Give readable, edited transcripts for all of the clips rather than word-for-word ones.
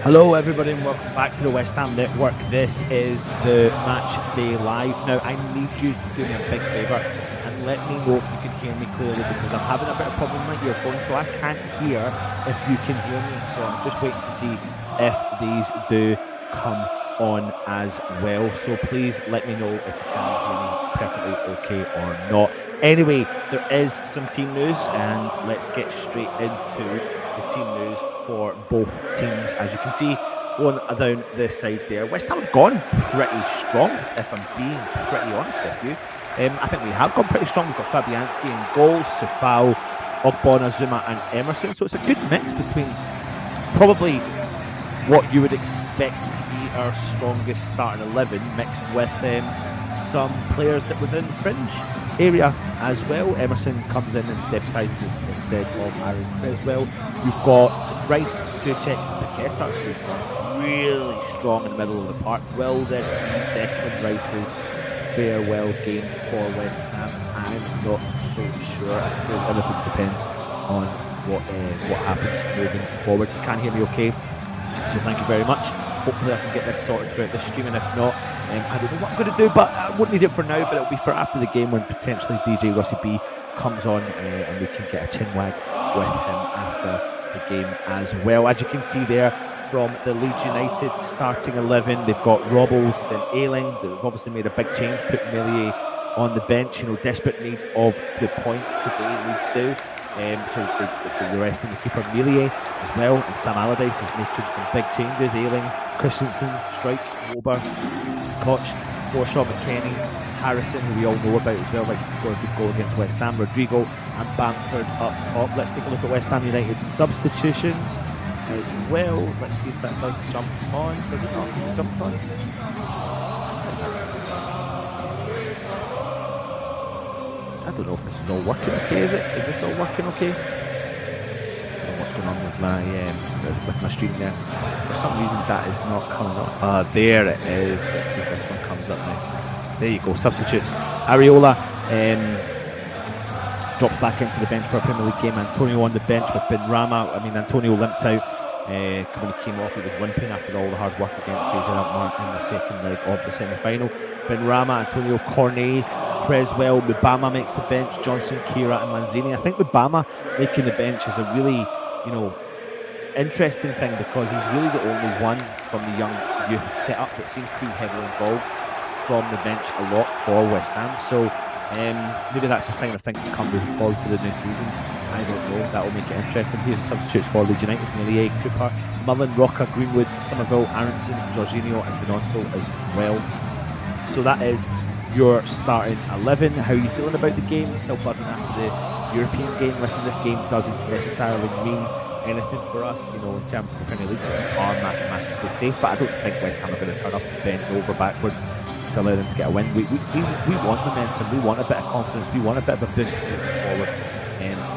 Hello everybody and welcome back to the West Ham Network. This is the Matchday Live. Now I need you to do me a big favour and let me know if you can hear me clearly, because I'm having a bit of problem with my earphones, so I can't hear if you can hear me. So I'm just waiting to see if these do come on as well. So please let me know if you can hear me perfectly okay or not. Anyway, there is some team news and let's get straight into the team news for both teams. As you can see, going down the side there, West Ham have gone pretty strong, if I'm being pretty honest with you. I think we have gone pretty strong. We've got Fabianski in goals, Sefao, Ogbonna, Zuma and Emerson. So it's a good mix between probably what you would expect to be our strongest starting 11 mixed with some players that were in the fringe area as well. Emerson comes in and deputises instead of Aaron Creswell. We've got Rice, Souček and Paqueta, so we've got really strong in the middle of the park. Will this be Declan Rice's farewell game for West Ham? I'm not so sure. I suppose everything depends on what happens moving forward. You can hear me okay, so thank you very much. Hopefully I can get this sorted throughout the stream, and if not, I don't know what I'm going to do, but I wouldn't need it for now, but it'll be for after the game when potentially DJ Russie B comes on and we can get a chinwag with him after the game as well. As you can see there from the Leeds United starting 11, they've got Robles, then Ayling. They've obviously made a big change, put Meslier on the bench, desperate need of the points today, Leeds do. So they're resting the keeper Meslier as well, and Sam Allardyce is making some big changes. Ayling, Christensen, Strike, Wober, Koch, Forshaw, McKennie, Harrison, who we all know about as well, likes to score a good goal against West Ham, Rodrigo and Bamford up top. Let's take a look at West Ham United's substitutions as well. Let's see if that does jump on. Does it not? Has it jumped on? I don't know if this is all working okay, is it? Is this all working okay? I don't know what's going on with my stream there. For some reason that is not coming up. There it is. Let's see if this one comes up now. There you go, substitutes. Areola drops back into the bench for a Premier League game. Antonio on the bench with Benrahma. Antonio limped out. When he came off, he was limping after all the hard work against AZ Alkmaar in the second leg of the semi-final. Benrahma, Antonio, Cornet, Creswell, Mubama makes the bench, Johnson, Kira and Lanzini. I think Mubama making the bench is a really, interesting thing, because he's really the only one from the young youth setup that seems to be heavily involved from the bench a lot for West Ham. So maybe that's a sign of things to come moving forward for the new season. I don't know. That will make it interesting. Here's the substitutes for Leeds United: Meslier, Cooper, Mullen, Roca, Greenwood, Somerville, Aronson, Jorginho and Benonto as well. So that is your starting 11. How are you feeling about the game? Still buzzing after the European game? Listen, this game doesn't necessarily mean anything for us, in terms of the Premier League, because we are mathematically safe, but I don't think West Ham are going to turn up and bend over backwards to allow them to get a win. We want momentum, we want a bit of confidence, we want a bit of a boost moving forward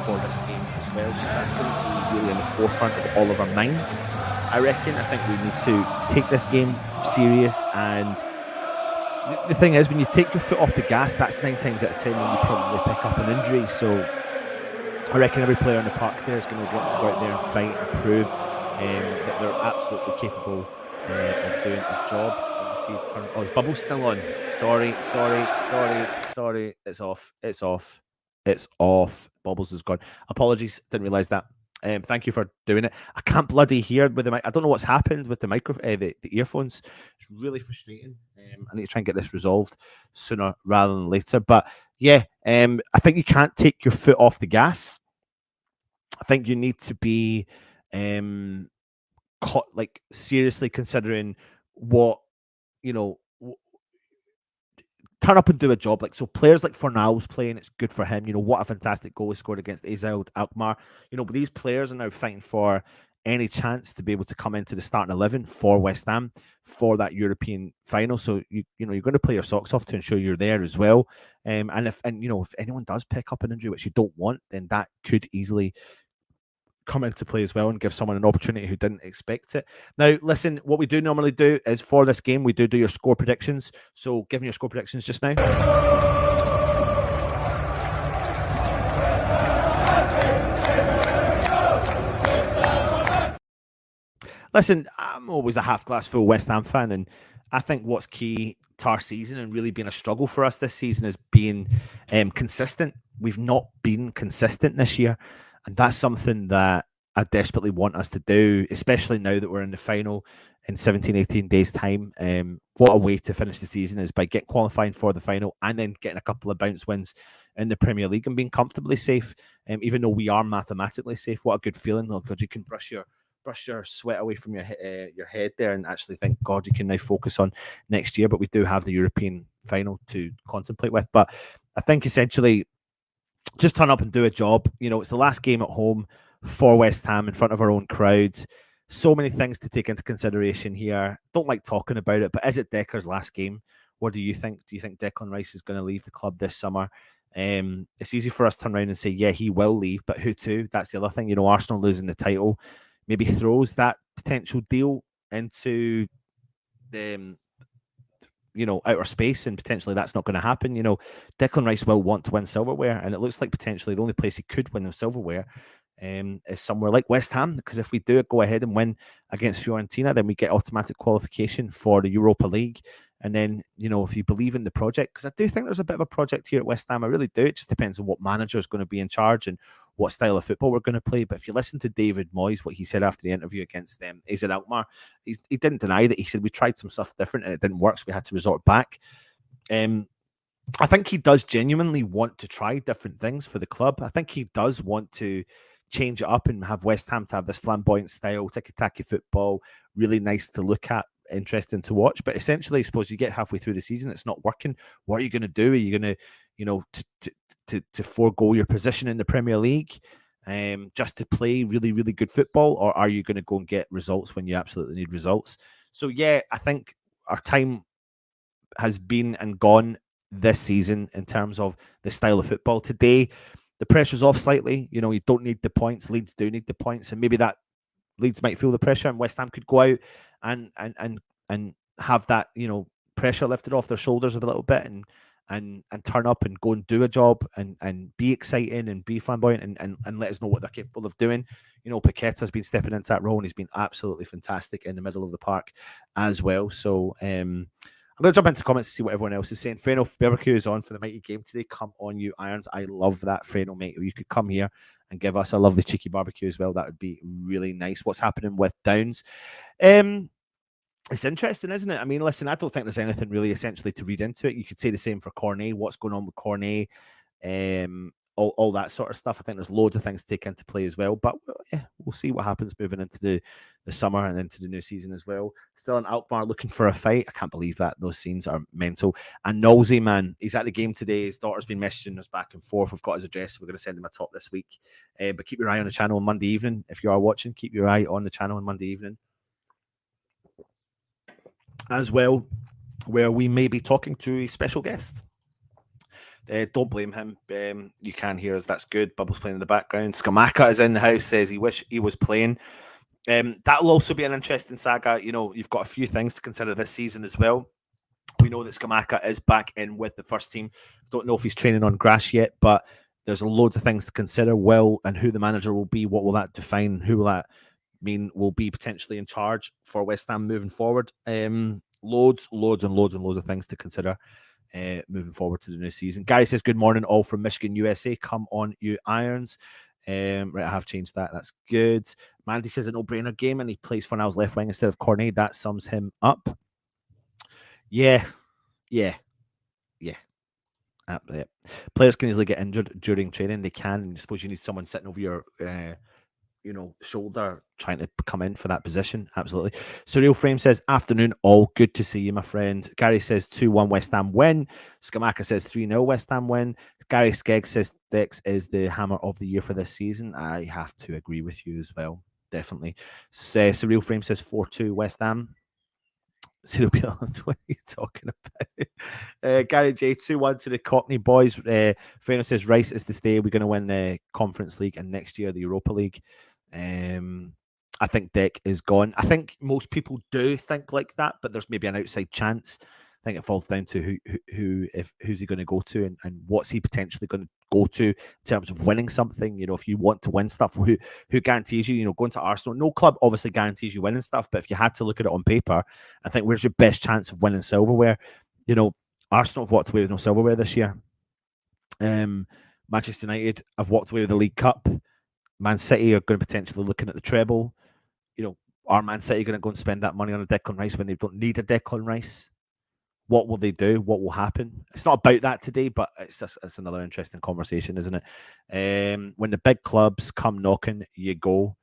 for this game as well. So that's going to be really in the forefront of all of our minds, I reckon. I think we need to take this game serious, and the thing is, when you take your foot off the gas, that's 9 times out of 10 when you probably pick up an injury. So I reckon every player in the park there is going to want to go out there and fight and prove that they're absolutely capable of doing a job. Let me see, his bubble's still on. Sorry. It's off. Bubbles is gone. Apologies, didn't realise that. Thank you for doing it. I can't bloody hear with the mic. I don't know what's happened with the the earphones. It's really frustrating. I need to try and get this resolved sooner rather than later. But yeah, I think you can't take your foot off the gas. I think you need to be seriously considering what, turn up and do a job. So players like Fornal's playing, it's good for him. What a fantastic goal he scored against AZ Alkmaar. But these players are now fighting for any chance to be able to come into the starting 11 for West Ham for that European final. So you're going to play your socks off to ensure you're there as well. And if anyone does pick up an injury, which you don't want, then that could easily come into play as well and give someone an opportunity who didn't expect it. Now, listen, what we do normally do is for this game, we do your score predictions. So give me your score predictions just now. Listen, I'm always a half glass full West Ham fan, and I think what's key to our season and really been a struggle for us this season is being consistent. We've not been consistent this year, and that's something that I desperately want us to do, especially now that we're in the final in 17, 18 days' time. What a way to finish the season is by qualifying for the final and then getting a couple of bounce wins in the Premier League and being comfortably safe. Even though we are mathematically safe, what a good feeling! Oh God, you can brush your sweat away from your head there and actually think, God, you can now focus on next year. But we do have the European final to contemplate with. But I think essentially just turn up and do a job. You know, it's the last game at home for West Ham in front of our own crowds. So many things to take into consideration here. Don't like talking about it, but is it Decker's last game? What do you think? Do you think Declan Rice is going to leave the club this summer? It's easy for us to turn around and say, yeah, he will leave, but who to? That's the other thing. You know, Arsenal losing the title maybe throws that potential deal into the outer space, and potentially that's not going to happen. You know, Declan Rice will want to win silverware, and it looks like potentially the only place he could win the silverware is somewhere like West Ham, because if we do go ahead and win against Fiorentina, then we get automatic qualification for the Europa League. And then, you know, if you believe in the project, because I do think there's a bit of a project here at West Ham, I really do. It just depends on what manager is going to be in charge and what style of football we're going to play. But if you listen to David Moyes, what he said after the interview against AZ Alkmaar, he didn't deny that. He said we tried some stuff different and it didn't work, so we had to resort back. I think he does genuinely want to try different things for the club. I think he does want to change it up and have West Ham to have this flamboyant style, tiki-taka football, really nice to look at, interesting to watch. But essentially, I suppose you get halfway through the season, it's not working. What are you going to do? Are you going to, you know, to forego your position in the Premier League just to play really, really good football? Or are you going to go and get results when you absolutely need results? So, yeah, I think our time has been and gone this season in terms of the style of football. Today, the pressure's off slightly. You know, you don't need the points. Leeds do need the points, and maybe that Leeds might feel the pressure, and West Ham could go out and have that, you know, pressure lifted off their shoulders a little bit and turn up and go and do a job and be exciting and be flamboyant and let us know what they're capable of doing. You know, Paqueta's been stepping into that role and he's been absolutely fantastic in the middle of the park as well. So I'm going to jump into comments to see what everyone else is saying. Freno Barbecue is on for the mighty game today. Come on, you Irons. I love that, Freno, mate. You could come here and give us a lovely cheeky barbecue as well. That would be really nice. What's happening with Downs? It's interesting, isn't it? I mean, listen, I don't think there's anything really essentially to read into it. You could say the same for Cornet. What's going on with Cornet? All that sort of stuff. I think there's loads of things to take into play as well. But yeah, we'll see what happens moving into the summer and into the new season as well. Still in Alkmaar looking for a fight. I can't believe that. Those scenes are mental. And Nolsey, man, he's at the game today. His daughter's been messaging us back and forth. We've got his address. We're going to send him a top this week. But keep your eye on the channel on Monday evening. If you are watching, keep your eye on the channel on Monday evening as well, where we may be talking to a special guest. Don't blame him. You can hear us. That's good. Bubbles playing in the background. Skamaka is in the house. Says he wish he was playing. That'll also be an interesting saga. You know, you've got a few things to consider this season as well. We know that Skamaka is back in with the first team. Don't know if he's training on grass yet, but there's loads of things to consider. Will and who the manager will be. What will that define? Who will that mean will be potentially in charge for West Ham moving forward? Loads of things to consider. Moving forward to the new season. Gary says, good morning, all from Michigan, USA. Come on, you Irons. Right, I have changed that. That's good. Mandy says a no-brainer game and he plays Fornal's left wing instead of Cornet. That sums him up. Yeah. Players can easily get injured during training. They can. And I suppose you need someone sitting over your shoulder trying to come in for that position. Absolutely. Surreal Frame says, afternoon, all good to see you, my friend. Gary says 2-1 West Ham win. Skamaka says 3-0 West Ham win. Gary Skegg says Dex is the hammer of the year for this season. I have to agree with you as well. Definitely. Surreal Frame says 4-2 West Ham. What are you talking about? Gary J, 2-1 to the Cockney boys. Freno says Rice is to stay. We're going to win the Conference League and next year the Europa League. I think Dick is gone. I think most people do think like that, but there's maybe an outside chance. I think it falls down to who's he going to go to and what's he potentially going to go to in terms of winning something. If you want to win stuff, who guarantees you? Going to Arsenal, no club obviously guarantees you winning stuff. But if you had to look at it on paper, I think where's your best chance of winning silverware? Arsenal have walked away with no silverware this year. Manchester United have walked away with the League Cup. Man City are going to potentially looking at the treble. Are Man City going to go and spend that money on a Declan Rice when they don't need a Declan Rice? What will they do? What will happen? It's not about that today, but it's another interesting conversation, isn't it? When the big clubs come knocking, you go.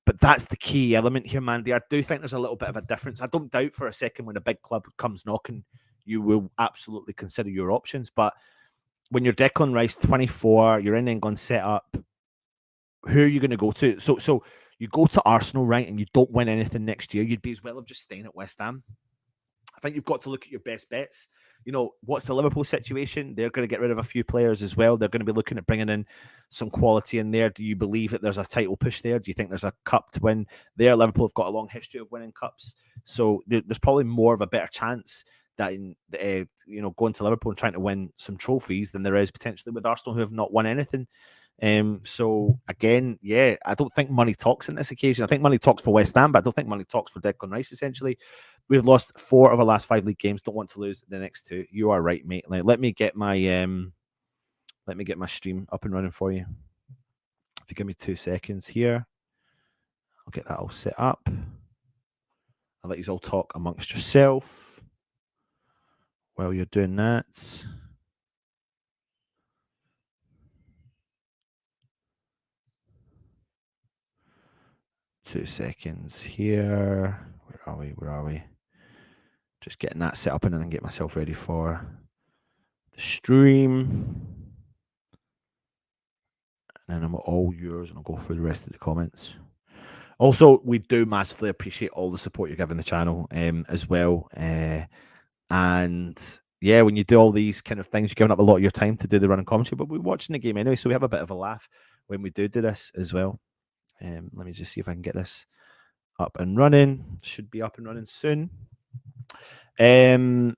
But that's the key element here, Mandy. I do think there's a little bit of a difference. I don't doubt for a second when a big club comes knocking, you will absolutely consider your options. But when you're Declan Rice, 24, you're in England set up, who are you going to go to? So you go to Arsenal, right, and you don't win anything next year, you'd be as well of just staying at West Ham. I think you've got to look at your best bets. What's the Liverpool situation? They're going to get rid of a few players as well. They're going to be looking at bringing in some quality in there. Do you believe that there's a title push there? Do you think there's a cup to win there? Liverpool have got a long history of winning cups. So there's probably more of a better chance that going to Liverpool and trying to win some trophies than there is potentially with Arsenal, who have not won anything. So again, I don't think money talks in this occasion. I think money talks for West Ham, but I don't think money talks for Declan Rice. Essentially, we've lost 4 of our last 5 league games. Don't want to lose the next 2. You are right, mate. Let me get my stream up and running for you. If you give me 2 seconds here, I'll get that all set up. I'll let you all talk amongst yourself while you're doing that. Two seconds here. Where are we? Just getting that set up and then get myself ready for the stream. And then I'm all yours, and I'll go through the rest of the comments. Also, we do massively appreciate all the support you're giving the channel as well. And yeah, when you do all these kind of things, you're giving up a lot of your time to do the running commentary, but we're watching the game anyway, so we have a bit of a laugh when we do this as well. Let me just see if I can get this up and running. Should be up and running soon. Dan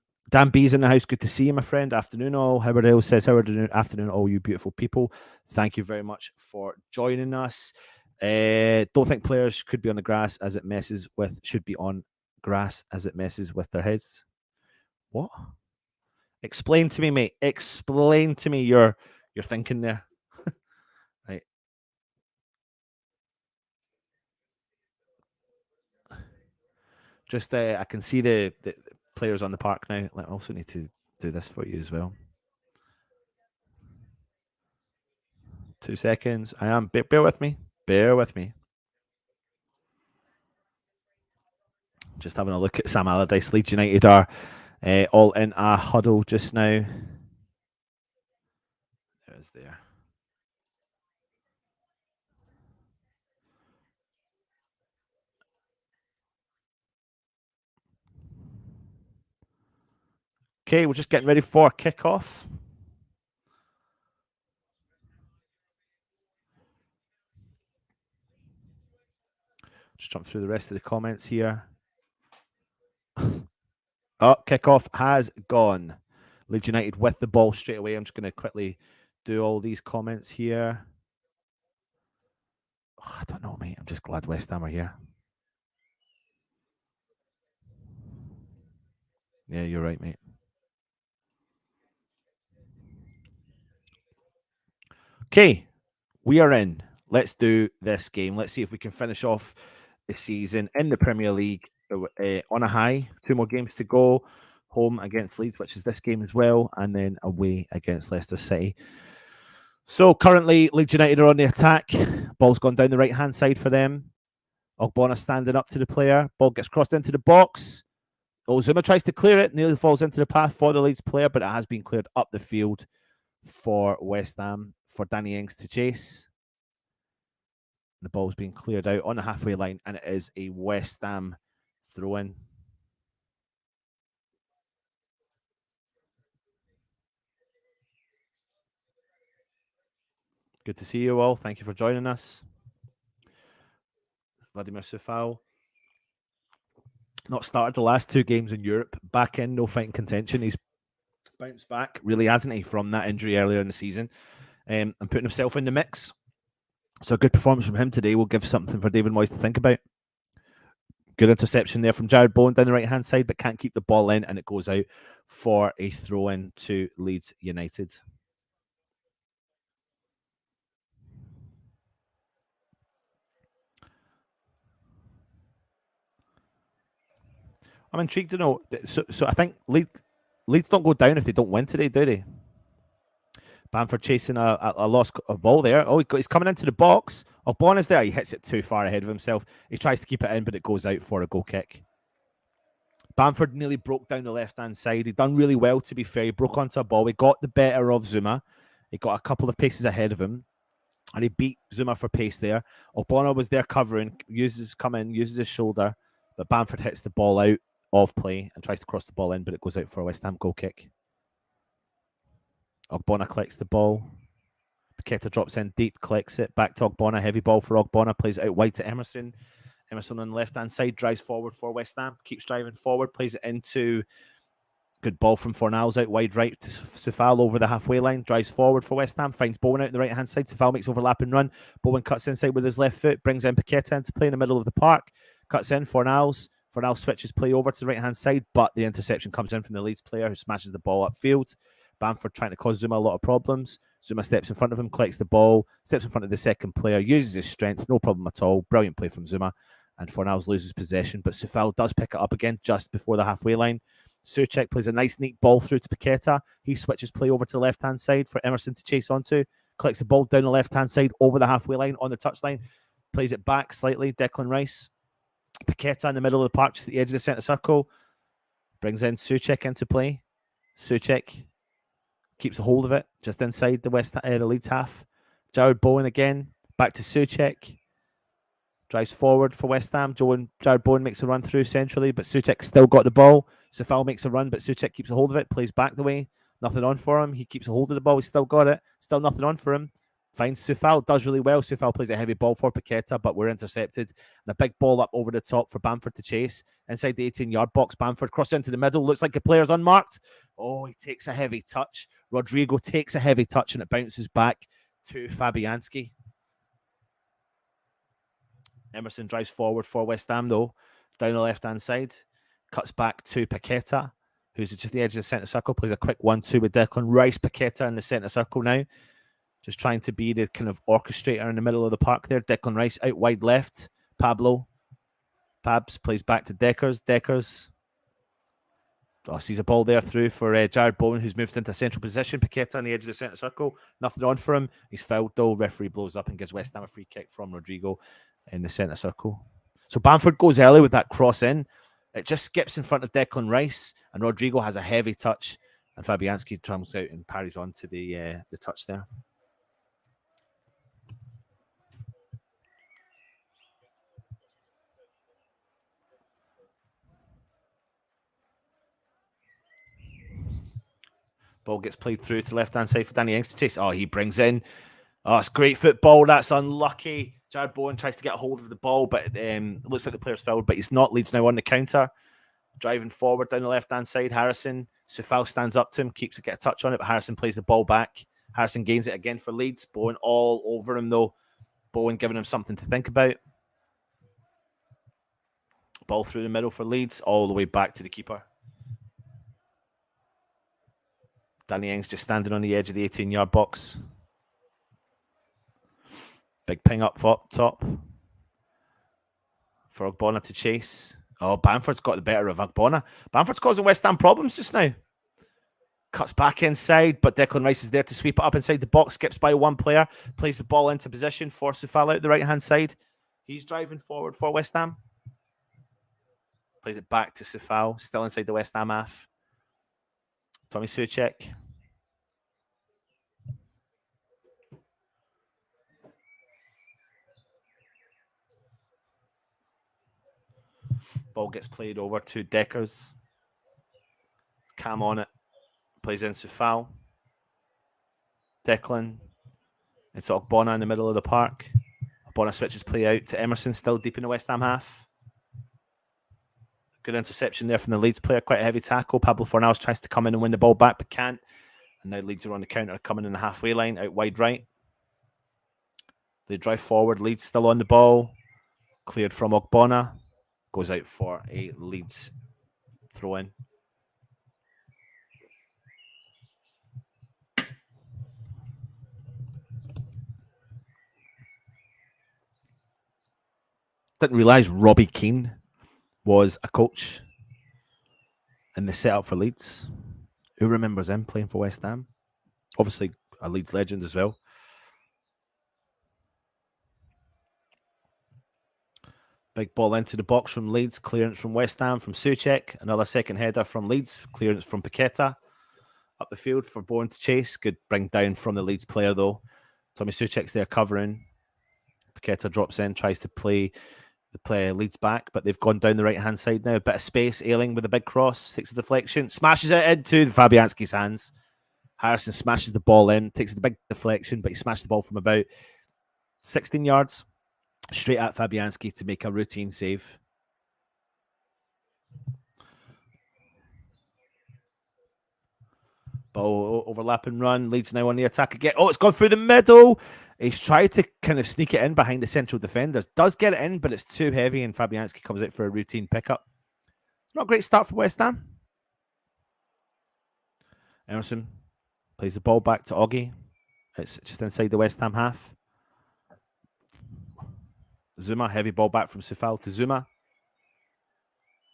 B's in the house. Good to see you, my friend. Afternoon all. Howard Hill says, afternoon all you beautiful people. Thank you very much for joining us. Don't think players could be on the grass as it messes with, should be on grass as it messes with their heads. What? Explain to me, mate. Explain to me your thinking there. Right. Just I can see the players on the park now. I also need to do this for you as well. 2 seconds. I am. Bear with me. Bear with me. Just having a look at Sam Allardyce. Leeds United are all in a huddle just now. There's there. Okay, we're just getting ready for kickoff. Just jump through the rest of the comments here. Oh, kickoff has gone. Leeds United with the ball straight away. I'm just going to quickly do all these comments here. Oh, I don't know, mate. I'm just glad West Ham are here. Yeah, you're right, mate. Okay, we are in. Let's do this game. Let's see if we can finish off the season in the Premier League on a high. 2 more games to go. Home against Leeds, which is this game as well, and then away against Leicester City. So currently, Leeds United are on the attack. Ball's gone down the right-hand side for them. Ogbonna standing up to the player. Ball gets crossed into the box. Ozuma tries to clear it. Nearly falls into the path for the Leeds player, but it has been cleared up the field for West Ham, for Danny Ings to chase. The ball's been cleared out on the halfway line, and it is a West Ham throw-in. Good to see you all. Thank you for joining us. Vladimir Sufal. Not started the last 2 games in Europe. Back in, no fighting contention. He's bounced back, really, hasn't he, from that injury earlier in the season. and putting himself in the mix. So a good performance from him today will give something for David Moyes to think about. Good interception there from Jared Bowen down the right-hand side, but can't keep the ball in, and it goes out for a throw-in to Leeds United. I'm intrigued to know. So I think Leeds don't go down if they don't win today, do they? Bamford chasing a lost ball there. Oh, he's coming into the box. Ogbonna is there. He hits it too far ahead of himself. He tries to keep it in, but it goes out for a goal kick. Bamford nearly broke down the left-hand side. He done really well, to be fair. He broke onto a ball. He got the better of Zuma. He got a couple of paces ahead of him, and he beat Zuma for pace there. Ogbonna was there covering, uses his shoulder, but Bamford hits the ball out of play and tries to cross the ball in, but it goes out for a West Ham goal kick. Ogbonna collects the ball. Paqueta drops in deep, collects it. Back to Ogbonna. Heavy ball for Ogbonna. Plays it out wide to Emerson. Emerson on the left-hand side drives forward for West Ham. Keeps driving forward. Plays it into... Good ball from Fornals out wide right to Sefal over the halfway line. Drives forward for West Ham. Finds Bowen out on the right-hand side. Sefal makes overlapping run. Bowen cuts inside with his left foot. Brings in Paqueta into play in the middle of the park. Cuts in Fornals. Fornals switches play over to the right-hand side, but the interception comes in from the Leeds player who smashes the ball upfield. Bamford trying to cause Zuma a lot of problems. Zuma steps in front of him, collects the ball, steps in front of the second player, uses his strength, no problem at all. Brilliant play from Zuma. And Fornals loses possession, but Sefal does pick it up again just before the halfway line. Souček plays a nice, neat ball through to Paqueta. He switches play over to the left-hand side for Emerson to chase onto. Collects the ball down the left-hand side over the halfway line on the touchline. Plays it back slightly. Declan Rice. Paqueta in the middle of the park, just at the edge of the centre circle. Brings in Souček into play. Souček keeps a hold of it just inside the Leeds half. Jared Bowen again. Back to Souček. Drives forward for West Ham. Jared Bowen makes a run through centrally, but Souček still got the ball. Sefal makes a run, but Souček keeps a hold of it. Plays back the way. Nothing on for him. He keeps a hold of the ball. He's still got it. Still nothing on for him. Finds Sefal. Does really well. Sefal plays a heavy ball for Paqueta, but we're intercepted. And a big ball up over the top for Bamford to chase. Inside the 18-yard box, Bamford cross into the middle. Looks like the player's unmarked. Oh, he takes a heavy touch. Rodrigo takes a heavy touch, and it bounces back to Fabianski. Emerson drives forward for West Ham, though, down the left-hand side. Cuts back to Paqueta, who's just the edge of the centre circle. Plays a quick 1-2 with Declan Rice. Paqueta in the centre circle now. Just trying to be the kind of orchestrator in the middle of the park there. Declan Rice out wide left. Pabs plays back to Deckers. Sees a ball there through for Jared Bowen, who's moved into a central position. Paqueta on the edge of the centre circle. Nothing on for him. He's fouled, though. Referee blows up and gives West Ham a free kick from Rodrigo in the centre circle. So Bamford goes early with that cross in. It just skips in front of Declan Rice, and Rodrigo has a heavy touch, and Fabianski travels out and parries on to the touch there. Ball gets played through to the left-hand side for Danny Ings to chase. Oh, he brings in. Oh, it's great football. That's unlucky. Jared Bowen tries to get a hold of the ball, but it looks like the player's fouled, but he's not. Leeds now on the counter. Driving forward down the left-hand side, Harrison. Sefal stands up to him, keeps to get a touch on it, but Harrison plays the ball back. Harrison gains it again for Leeds. Bowen all over him, though. Bowen giving him something to think about. Ball through the middle for Leeds, all the way back to the keeper. Danny Ings just standing on the edge of the 18-yard box. Big ping up top for Ogbonna to chase. Oh, Bamford's got the better of Ogbonna. Bamford's causing West Ham problems just now. Cuts back inside, but Declan Rice is there to sweep it up inside the box. Skips by one player. Plays the ball into position for Sefal out the right-hand side. He's driving forward for West Ham. Plays it back to Sefal. Still inside the West Ham half. Tommy Souček. Ball gets played over to Deckers. Cam on it. Plays in Sefal. Declan. It's Ogbonna in the middle of the park. Ogbonna switches play out to Emerson, still deep in the West Ham half. Good interception there from the Leeds player. Quite a heavy tackle. Pablo Fornals tries to come in and win the ball back, but can't. And now Leeds are on the counter, coming in the halfway line, out wide right. They drive forward. Leeds still on the ball. Cleared from Ogbonna. Goes out for a Leeds throw-in. Didn't realise Robbie Keane was a coach in the setup for Leeds. Who remembers him playing for West Ham? Obviously, a Leeds legend as well. Big ball into the box from Leeds. Clearance from West Ham from Souček. Another second header from Leeds. Clearance from Paqueta. Up the field for Bowen to chase. Good bring down from the Leeds player, though. Tommy Souček's there covering. Paqueta drops in, tries to play Leeds back, but they've gone down the right-hand side now. A bit of space. Ayling with a big cross. Takes a deflection. Smashes it into Fabianski's hands. Harrison smashes the ball in. Takes a big deflection, but he smashed the ball from about 16 yards. Straight at Fabianski to make a routine save. Ball overlap and run. Leeds now on the attack again. Oh, it's gone through the middle. He's tried to kind of sneak it in behind the central defenders. Does get it in, but it's too heavy, and Fabianski comes out for a routine pickup. Not a great start for West Ham. Emerson plays the ball back to Oggy. It's just inside the West Ham half. Zuma, heavy ball back from Sefal to Zuma.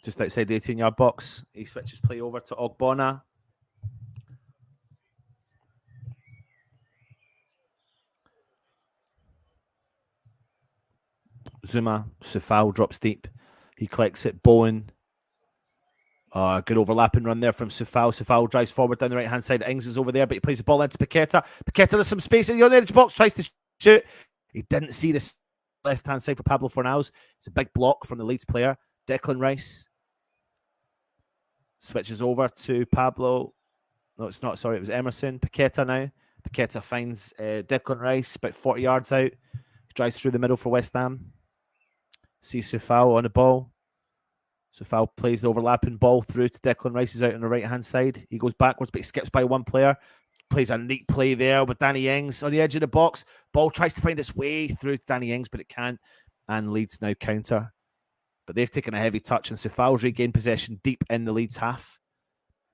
Just outside the 18-yard box. He switches play over to Ogbonna. Zuma, Sefal drops deep. He collects it. Bowen. Good overlapping run there from Sefal. Sefal drives forward down the right-hand side. Ings is over there, but he plays the ball into Paqueta. Paqueta, there's some space in the edge box. Tries to shoot. He didn't see this left-hand side for Pablo Fornals. It's a big block from the Leeds player. Declan Rice switches over to Pablo. No, it's not. Sorry, it was Emerson. Paqueta now. Paqueta finds Declan Rice about 40 yards out. He drives through the middle for West Ham. Sees Sefal on the ball. Sefal plays the overlapping ball through to Declan Rice. Is out on the right-hand side. He goes backwards, but he skips by one player. Plays a neat play there with Danny Ings on the edge of the box. Ball tries to find its way through to Danny Ings, but it can't. And Leeds now counter. But they've taken a heavy touch, and Sefal's regained possession deep in the Leeds half.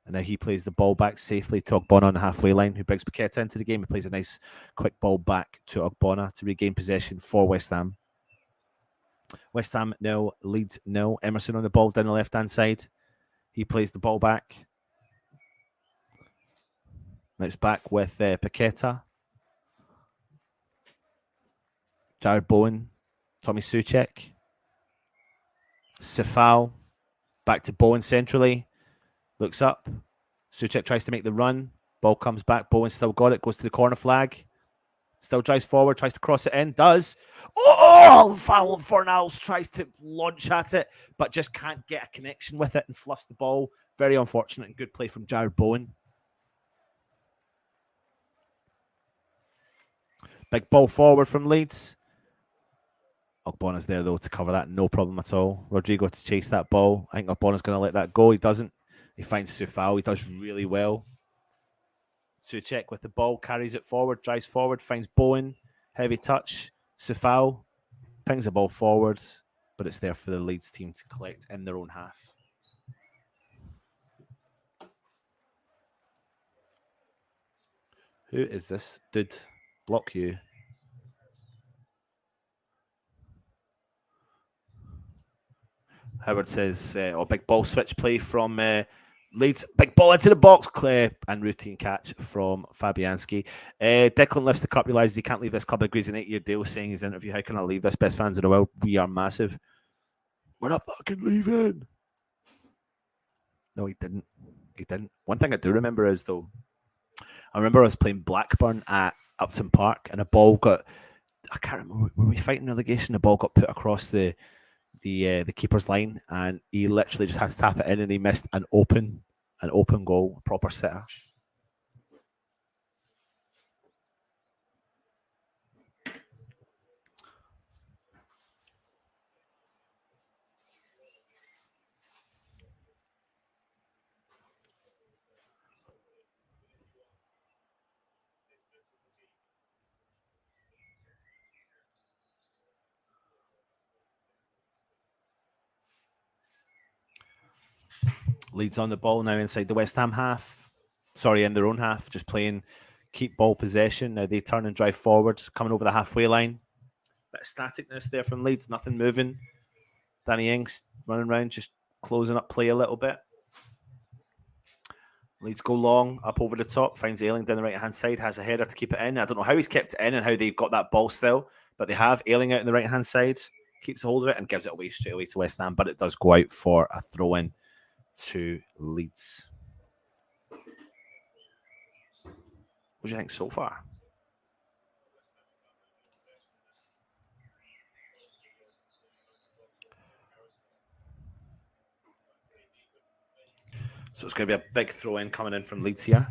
And now he plays the ball back safely to Ogbonna on the halfway line, who brings Paqueta into the game. He plays a nice quick ball back to Ogbonna to regain possession for West Ham. West Ham 0, Leeds 0. Emerson on the ball down the left-hand side. He plays the ball back. Now it's back with Paqueta. Jared Bowen. Tommy Souček. Sefal. Back to Bowen centrally. Looks up. Souček tries to make the run. Ball comes back. Bowen still got it. Goes to the corner flag. Still drives forward. Tries to cross it in. Does. Oh! Foul. Fornals tries to launch at it, but just can't get a connection with it and fluffs the ball. Very unfortunate and good play from Jared Bowen. Big ball forward from Leeds. Ogbonna's there, though, to cover that. No problem at all. Rodrigo to chase that ball. I think Ogbonna's going to let that go. He doesn't. He finds Sefal. He does really well. Souček with the ball, carries it forward, drives forward, finds Bowen. Heavy touch. Sefal pings the ball forward, but it's there for the Leeds team to collect in their own half. Who is this? Did block you? Howard says, big ball switch play from Leeds. Big ball into the box, and routine catch from Fabianski. Declan lifts the cup, realises he can't leave this club, agrees an 8-year deal, saying in his interview, how can I leave this? Best fans in the world. We are massive. We're not fucking leaving. No, he didn't. He didn't. One thing I do remember is, though, I remember I was playing Blackburn at Upton Park, and a ball got, I can't remember, were we fighting relegation? The ball got put across the keeper's line, and he literally just had to tap it in, and he missed an open goal, proper sitter. Leeds on the ball now inside the West Ham half. Sorry, in their own half, just playing keep ball possession. Now they turn and drive forward, coming over the halfway line. Bit of staticness there from Leeds, nothing moving. Danny Ings running around, just closing up play a little bit. Leeds go long, up over the top, finds Ayling down the right-hand side, has a header to keep it in. I don't know how he's kept it in and how they've got that ball still, but they have Ayling out on the right-hand side, keeps a hold of it and gives it away straight away to West Ham, but it does go out for a throw-in to Leeds. What do you think so far? So it's going to be a big throw-in coming in from Leeds here.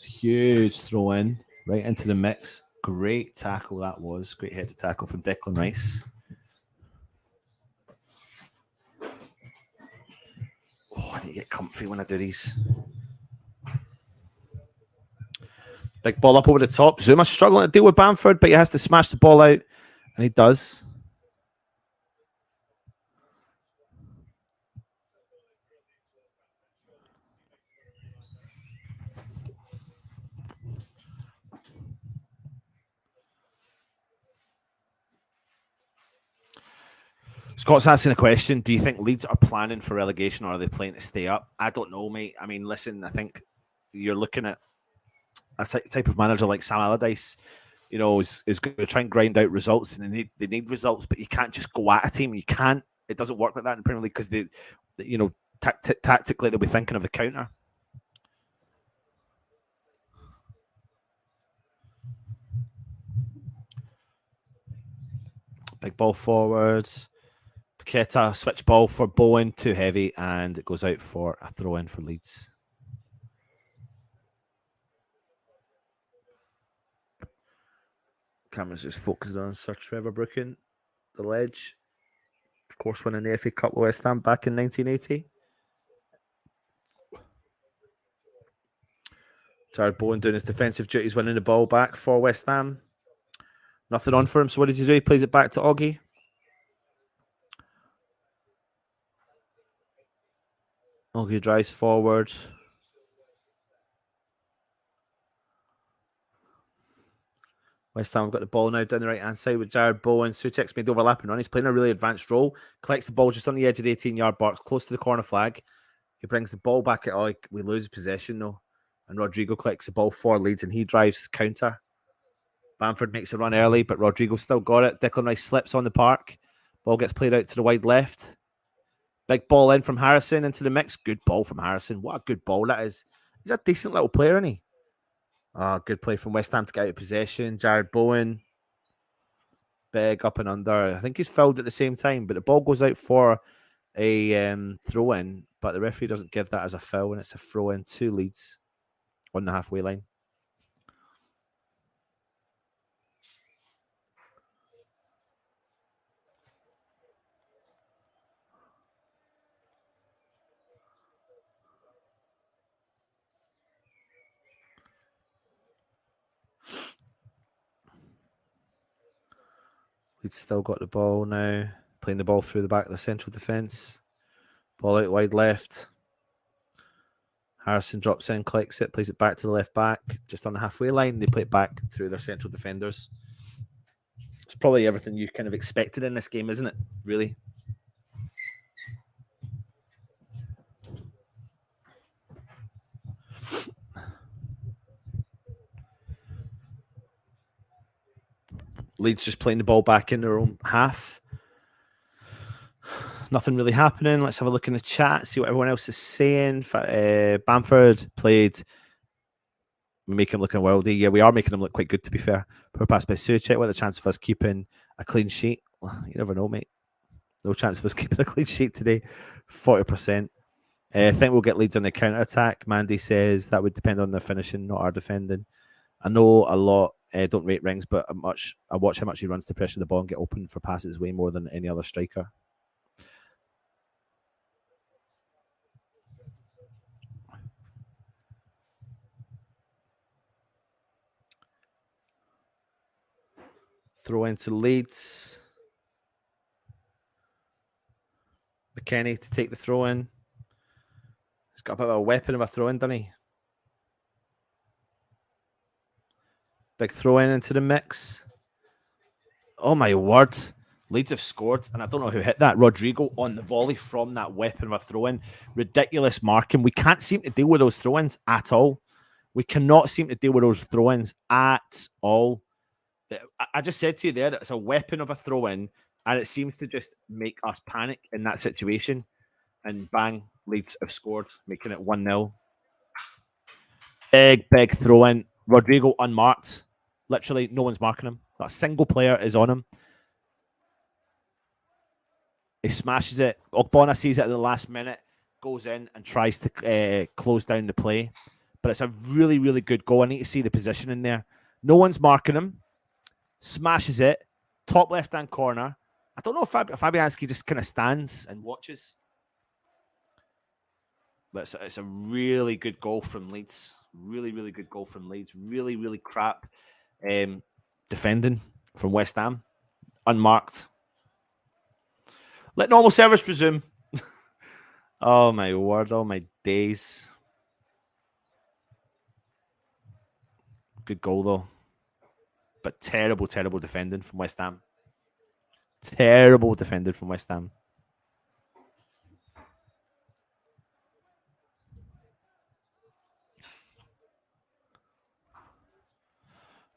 Huge throw-in right into the mix. Great tackle that was. Great headed tackle from Declan Rice. Oh, I need to get comfy when I do these. Big ball up over the top. Zuma's struggling to deal with Bamford, but he has to smash the ball out, and he does. Scott's asking a question. Do you think Leeds are planning for relegation or are they playing to stay up? I don't know, mate. I mean, listen, I think you're looking at a type of manager like Sam Allardyce, you know, is going to try and grind out results, and they need results, but you can't just go at a team. You can't. It doesn't work like that in the Premier League because they, you know, tactically they'll be thinking of the counter. Big ball forwards. Paqueta switch ball for Bowen, too heavy, and it goes out for a throw in for Leeds. Camera's just focused on Sir Trevor Brooking, the ledge. Of course, winning the FA Cup with West Ham back in 1980. Jared Bowen doing his defensive duties, winning the ball back for West Ham. Nothing on for him, so what does he do? He plays it back to Oggy. Oggy drives forward. West Ham have got the ball now down the right-hand side with Jared Bowen. Souček's made the overlapping run. He's playing a really advanced role. Collects the ball just on the edge of the 18-yard box, close to the corner flag. He brings the ball back at we lose possession, though. And Rodrigo collects the ball for Leeds, and he drives counter. Bamford makes a run early, but Rodrigo still got it. Declan Rice slips on the park. Ball gets played out to the wide left. Big ball in from Harrison into the mix. Good ball from Harrison. What a good ball that is. He's a decent little player, isn't he? Good play from West Ham to get out of possession. Jared Bowen. Big up and under. I think he's fouled at the same time, but the ball goes out for a throw-in, but the referee doesn't give that as a foul, and it's a throw-in to Leeds on the halfway line. Leeds still got the ball now, playing the ball through the back of the central defence. Ball out wide left. Harrison drops in, collects it, plays it back to the left back, just on the halfway line. They play it back through their central defenders. It's probably everything you kind of expected in this game, isn't it? Really? Leeds just playing the ball back in their own half. Nothing really happening. Let's have a look in the chat, see what everyone else is saying. Bamford played. We make him look unworldly. Yeah, we are making him look quite good, to be fair. Poor pass by Souček. What are the chances of us keeping a clean sheet? Well, you never know, mate. No chance of us keeping a clean sheet today. 40%. I think we'll get Leeds on the counter attack. Mandy says that would depend on their finishing, not our defending. I know a lot don't rate Rings, but I watch how much he runs to pressure the ball and get open for passes way more than any other striker. Throw into Leeds. McKennie to take the throw in. He's got a bit of a weapon of a throw in, doesn't he? Big throw in into the mix. Oh my word. Leeds have scored, and I don't know who hit that. Rodrigo on the volley from that weapon of a throw in. Ridiculous marking. We can't seem to deal with those throw ins at all. We cannot seem to deal with those throw ins at all. I just said to you there that it's a weapon of a throw in, and it seems to just make us panic in that situation. And bang, Leeds have scored, making it 1-0. Big throw in. Rodrigo unmarked. Literally, no one's marking him. Not a single player is on him. He smashes it. Ogbonna sees it at the last minute, goes in and tries to close down the play. But it's a really, really good goal. I need to see the position in there. No one's marking him. Smashes it. Top left-hand corner. I don't know if Fabianski just kind of stands and watches. But it's a really good goal from Leeds. Really, really good goal from Leeds. Really, really crap defending from West Ham. Unmarked. Let normal service resume. Oh, my word. Oh, my days. Good goal, though. But terrible, terrible defending from West Ham. Terrible defending from West Ham.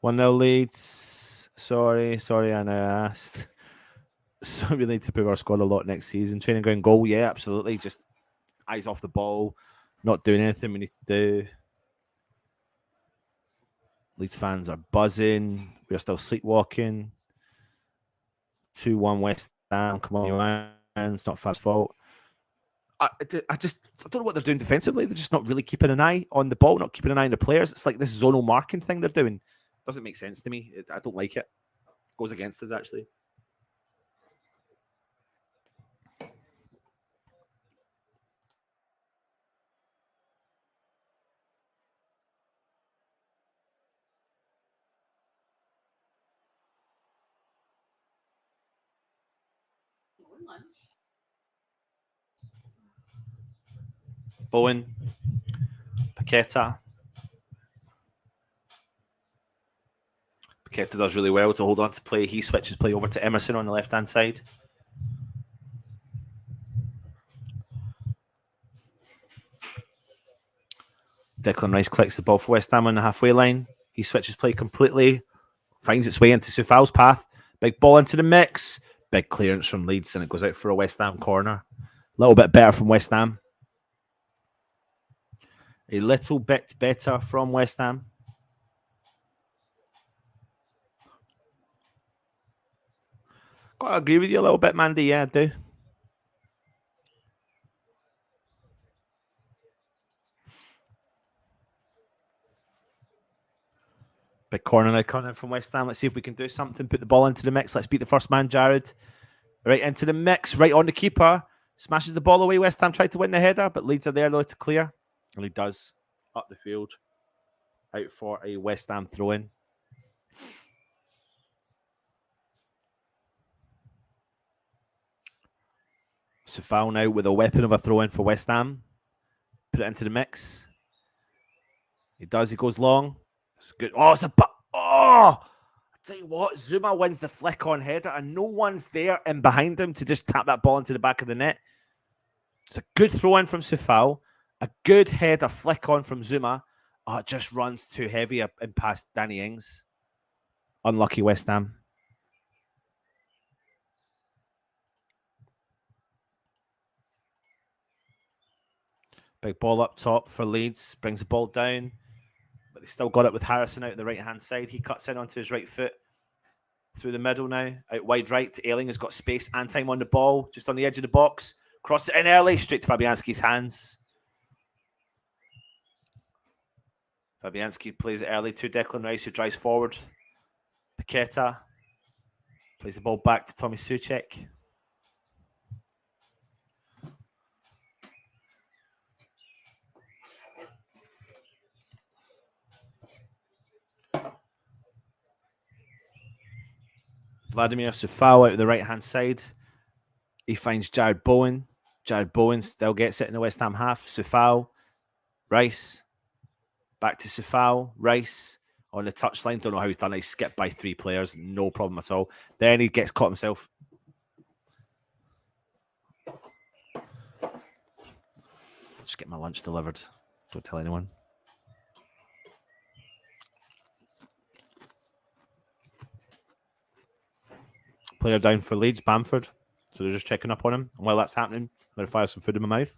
One nil Leeds. Sorry, I know I asked. So we need to prove our squad a lot next season. Training ground goal, yeah, absolutely. Just eyes off the ball, not doing anything we need to do. Leeds fans are buzzing. We're still sleepwalking. 2-1 West Ham. Come on, man. It's not Fab's fault. I don't know what they're doing defensively. They're just not really keeping an eye on the ball, not keeping an eye on the players. It's like this zonal marking thing they're doing. Doesn't make sense to me. I don't like it. Goes against us, actually. Bowen, Paqueta. Paqueta does really well to hold on to play. He switches play over to Emerson on the left-hand side. Declan Rice collects the ball for West Ham on the halfway line. He switches play completely, finds its way into Soufal's path. Big ball into the mix. Big clearance from Leeds, and it goes out for a West Ham corner. A little bit better from West Ham. A little bit better from West Ham. Got to agree with you a little bit, Mandy. Yeah, I do. Big corner now coming in from West Ham. Let's see if we can do something. Put the ball into the mix. Let's beat the first man, Jared. Right into the mix. Right on the keeper. Smashes the ball away. West Ham tried to win the header, but Leeds are there though to clear. And he does. Up the field. Out for a West Ham throw-in. Soufal now with a weapon of a throw-in for West Ham. Put it into the mix. He does. He goes long. It's good. Oh, it's a... Oh! I tell you what, Zuma wins the flick-on header and no one's there in behind him to just tap that ball into the back of the net. It's a good throw-in from Soufal. A good header flick-on from Zuma. Oh, it just runs too heavy up and past Danny Ings. Unlucky West Ham. Big ball up top for Leeds. Brings the ball down. But they still got it with Harrison out the right-hand side. He cuts in onto his right foot. Through the middle now. Out wide right. Ayling has got space and time on the ball. Just on the edge of the box. Cross it in early. Straight to Fabianski's hands. Fabianski plays it early to Declan Rice, who drives forward. Paqueta plays the ball back to Tommy Souček. Vladimir Soufal out of the right-hand side. He finds Jared Bowen. Jared Bowen still gets it in the West Ham half. Sufal, Rice, back to Sufal, Rice on the touchline. Don't know how he's done it. He skipped by 3 players, no problem at all. Then he gets caught himself. Just get my lunch delivered. Don't tell anyone. Player down for Leeds, Bamford. So they're just checking up on him. And while that's happening, I'm going to fire some food in my mouth.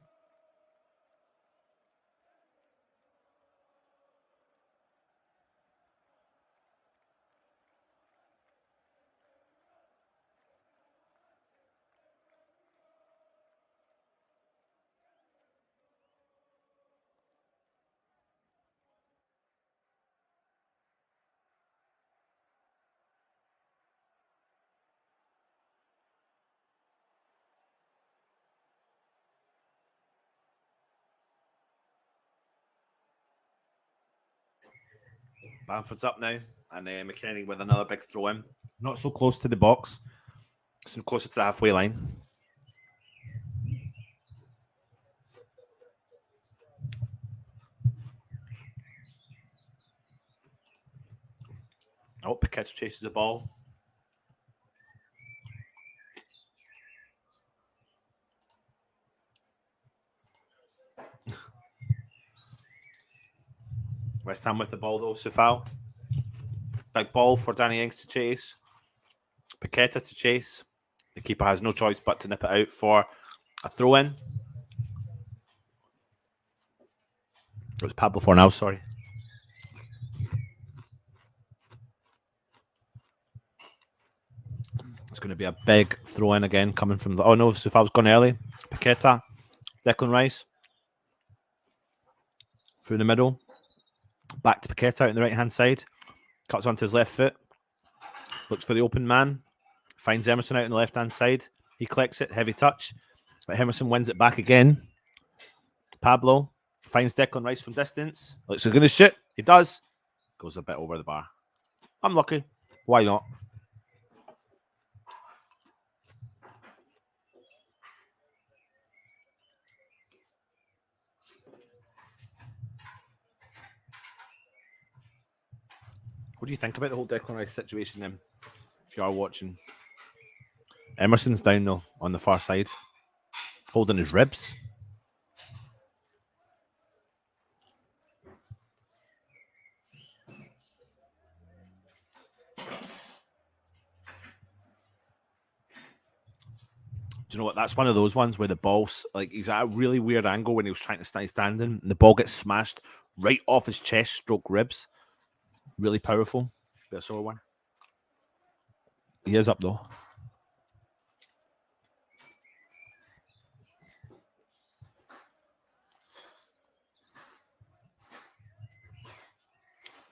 Bamford's up now, and McKennie with another big throw in. Not so close to the box, so closer to the halfway line. Oh, Paqueta chases the ball. West Ham with the ball though. Sufal. Big ball for Danny Ings to chase. Paqueta to chase. The keeper has no choice but to nip it out for a throw in. It was Pablo Fornal, sorry. It's going to be a big throw in again coming from the. Oh no, Sufal's gone early. Paqueta, Declan Rice. Through the middle. Back to Paqueta out on the right hand side. Cuts onto his left foot. Looks for the open man. Finds Emerson out on the left hand side. He collects it. Heavy touch. But Emerson wins it back again. Pablo finds Declan Rice from distance. Looks like he's going to shoot. He does. Goes a bit over the bar. Unlucky. Why not? What do you think about the whole Declan Rice situation then? If you are watching. Emerson's down though on the far side. Holding his ribs. Do you know what? That's one of those ones where the ball, like, he's at a really weird angle when he was trying to stay standing, and the ball gets smashed right off his chest, stroke ribs. Really powerful. Bit of sore one. He is up though.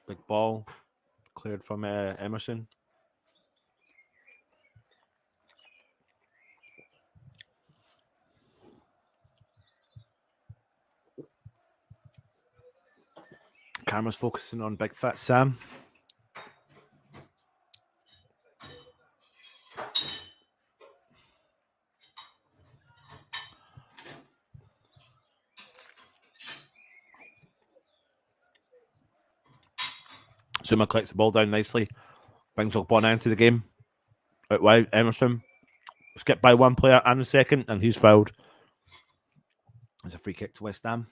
Big ball cleared from Emerson. Camera's focusing on Big Fat Sam. Zuma collects the ball down nicely. Brings Ogbonna into the game. Out wide, Emerson. Skipped by one player and the second, and he's fouled. There's a free kick to West Ham.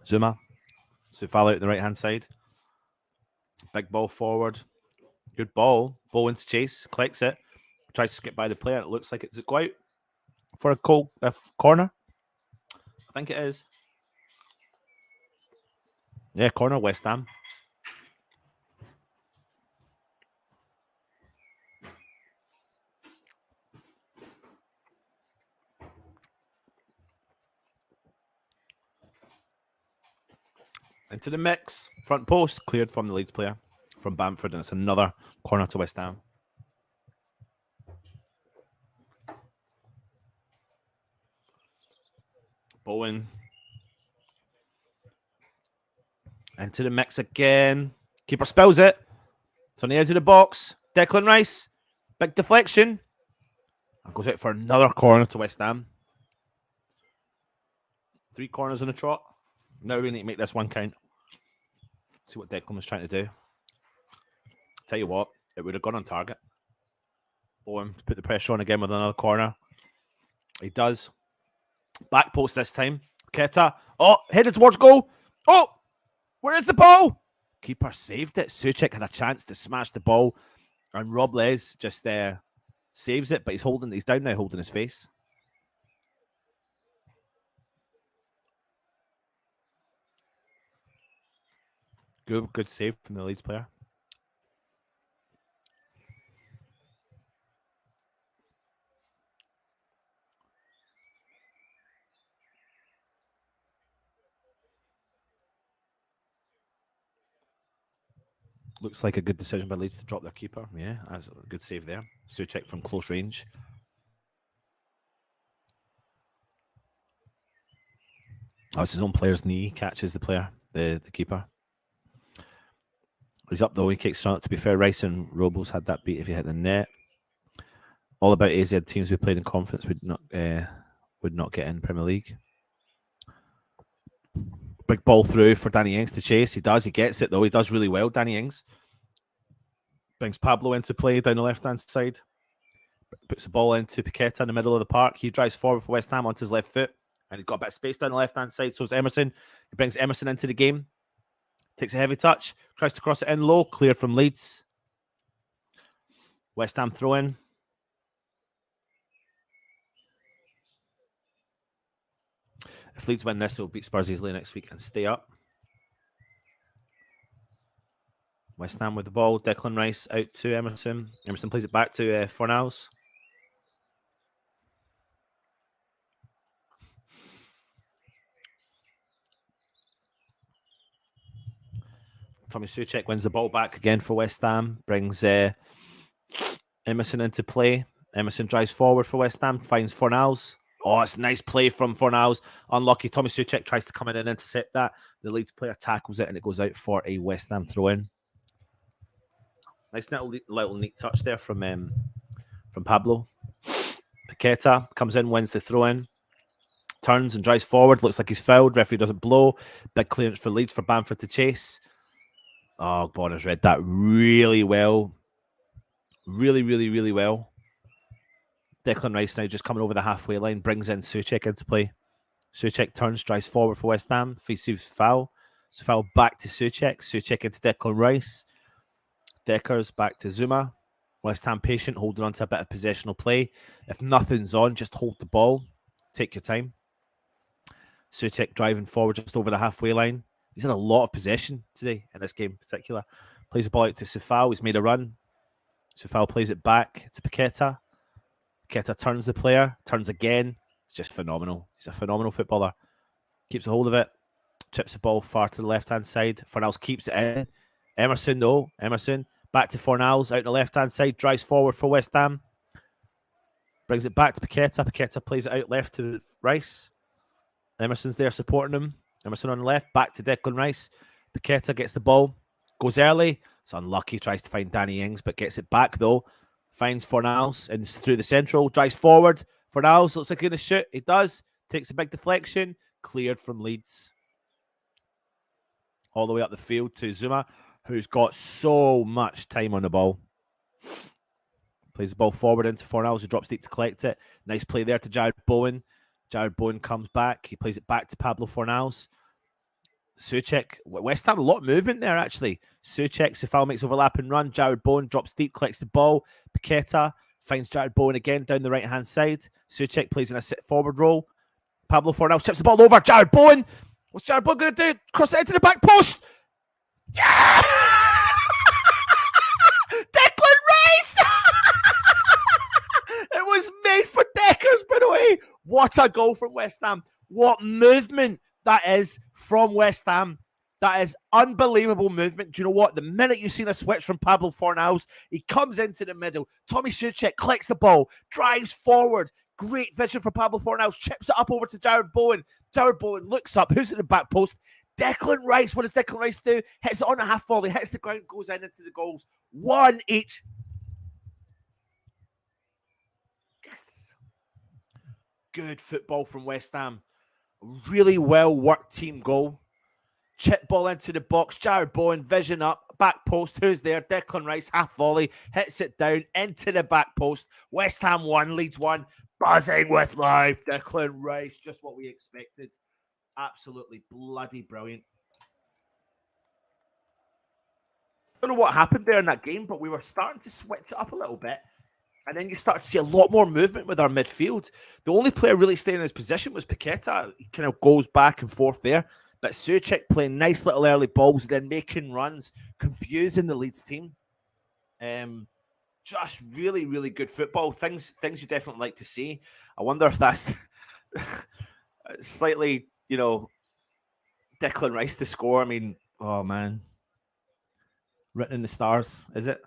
Zuma. Sufal out the right hand side. Big ball forward. Good ball. Bowen to chase. Collects it. Tries to skip by the player. It looks like it's a go out for a corner. I think it is. Yeah, corner, West Ham. Into the mix. Front post. Cleared from the Leeds player. From Bamford. And it's another corner to West Ham. Bowen. Into the mix again. Keeper spills it. It's on the edge of the box. Declan Rice. Big deflection. And goes out for another corner to West Ham. 3 corners in a trot. Now we need to make this one count. See what Declan was trying to do. Tell you what, it would have gone on target. Bowen to put the pressure on again with another corner. He does. Back post this time. Keta. Oh, headed towards goal. Oh, where is the ball? Keeper saved it. Souček had a chance to smash the ball. And Rob Les just saves it, but he's down now holding his face. Good save from the Leeds player. Looks like a good decision by Leeds to drop their keeper. Yeah, that's a good save there. Souček from close range. Oh, it's his own player's knee. Catches the player, the keeper. He's up though. He kicks on it. To be fair, Rice and Robles had that beat if he hit the net. All about AZ teams we played in conference would not get in Premier League. Big ball through for Danny Ings to chase. He does. He gets it though. He does really well. Danny Ings brings Pablo into play down the left-hand side. Puts the ball into Paqueta in the middle of the park. He drives forward for West Ham onto his left foot. And he's got a bit of space down the left-hand side. So is Emerson. He brings Emerson into the game. Takes a heavy touch. Tries to cross it in low. Cleared from Leeds. West Ham throw in. If Leeds win this, they'll beat Spurs easily next week and stay up. West Ham with the ball. Declan Rice out to Emerson. Emerson plays it back to Fornals. Tommy Souček wins the ball back again for West Ham. Brings Emerson into play. Emerson drives forward for West Ham. Finds Fornals. Oh, it's a nice play from Fornals. Unlucky. Tommy Souček tries to come in and intercept that. The Leeds player tackles it and it goes out for a West Ham throw-in. Nice little neat touch there from Pablo. Paqueta comes in, wins the throw-in. Turns and drives forward. Looks like he's fouled. Referee doesn't blow. Big clearance for Leeds for Bamford to chase. Oh, Bonner's read that really well. Really, really, really well. Declan Rice now just coming over the halfway line. Brings in Souček into play. Souček turns, drives forward for West Ham. Receives foul. So foul back to Souček. Souček into Declan Rice. Deckers back to Zuma. West Ham patient, holding on to a bit of possessional play. If nothing's on, just hold the ball. Take your time. Souček driving forward just over the halfway line. He's had a lot of possession today in this game in particular. Plays the ball out to Sefal. He's made a run. Sefal plays it back to Paqueta. Paqueta turns the player. Turns again. It's just phenomenal. He's a phenomenal footballer. Keeps a hold of it. Chips the ball far to the left-hand side. Fornals keeps it in. Emerson, though. Emerson. Back to Fornals. Out the left-hand side. Drives forward for West Ham. Brings it back to Paqueta. Paqueta plays it out left to Rice. Emerson's there supporting him. Emerson on the left, back to Declan Rice. Paqueta gets the ball, goes early. It's unlucky, tries to find Danny Ings, but gets it back though. Finds Fornals and through the central, drives forward. Fornals looks like he's going to shoot. He does. Takes a big deflection. Cleared from Leeds. All the way up the field to Zuma, who's got so much time on the ball. Plays the ball forward into Fornals, who drops deep to collect it. Nice play there to Jared Bowen. Jared Bowen comes back. He plays it back to Pablo Fornals. Souček. West Ham, a lot of movement there, actually. Souček, Sefal makes overlapping run. Jared Bowen drops deep, collects the ball. Paqueta finds Jared Bowen again down the right-hand side. Souček plays in a sit-forward role. Pablo Fornals chips the ball over. Jared Bowen. What's Jared Bowen going to do? Cross it into the back post. Yeah! Declan Rice! It was made for Deckers, by the way. What a goal from West Ham. What movement that is from West Ham. That is unbelievable movement. Do you know what? The minute you see a switch from Pablo Fornals, he comes into the middle. Tommy Souček collects the ball, drives forward. Great vision for Pablo Fornals. Chips it up over to Jared Bowen. Jared Bowen looks up. Who's at the back post? Declan Rice, what does Declan Rice do? Hits it on a half volley, hits the ground, goes in into the goals. 1 each. Yes. Good football from West Ham. Really well worked team goal. Chip ball into the box. Jared Bowen, vision up, back post. Who's there? Declan Rice, half volley, hits it down into the back post. West Ham 1, Leeds 1. Buzzing with life. Declan Rice, just what we expected. Absolutely bloody brilliant. I don't know what happened there in that game, but we were starting to switch it up a little bit. And then you start to see a lot more movement with our midfield. The only player really staying in his position was Paqueta. He kind of goes back and forth there. But Souček playing nice little early balls, then making runs, confusing the Leeds team. Just really, really good football. Things you definitely like to see. I wonder if that's slightly, Declan Rice to score. I mean, oh man. Written in the stars, is it?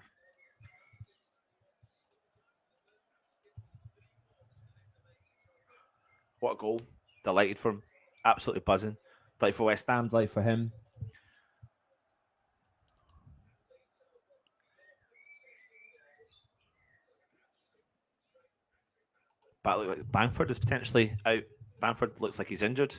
What a goal. Delighted for him. Absolutely buzzing. Delighted for West Ham, delighted for him. But Bamford is potentially out. Bamford looks like he's injured.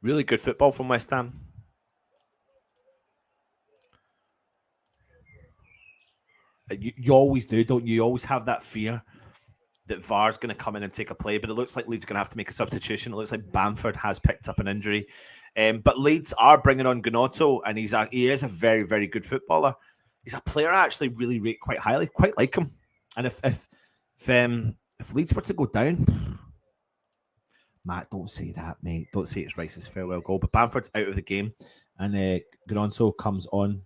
Really good football from West Ham. You always do, don't you? You always have that fear that VAR's going to come in and take a play, but it looks like Leeds are going to have to make a substitution. It looks like Bamford has picked up an injury. But Leeds are bringing on Gnonto, and he is a very, very good footballer. He's a player I actually really rate quite highly, quite like him. And if Leeds were to go down, Matt, don't say that, mate. Don't say it's Rice's farewell goal. But Bamford's out of the game, and Gnonto comes on.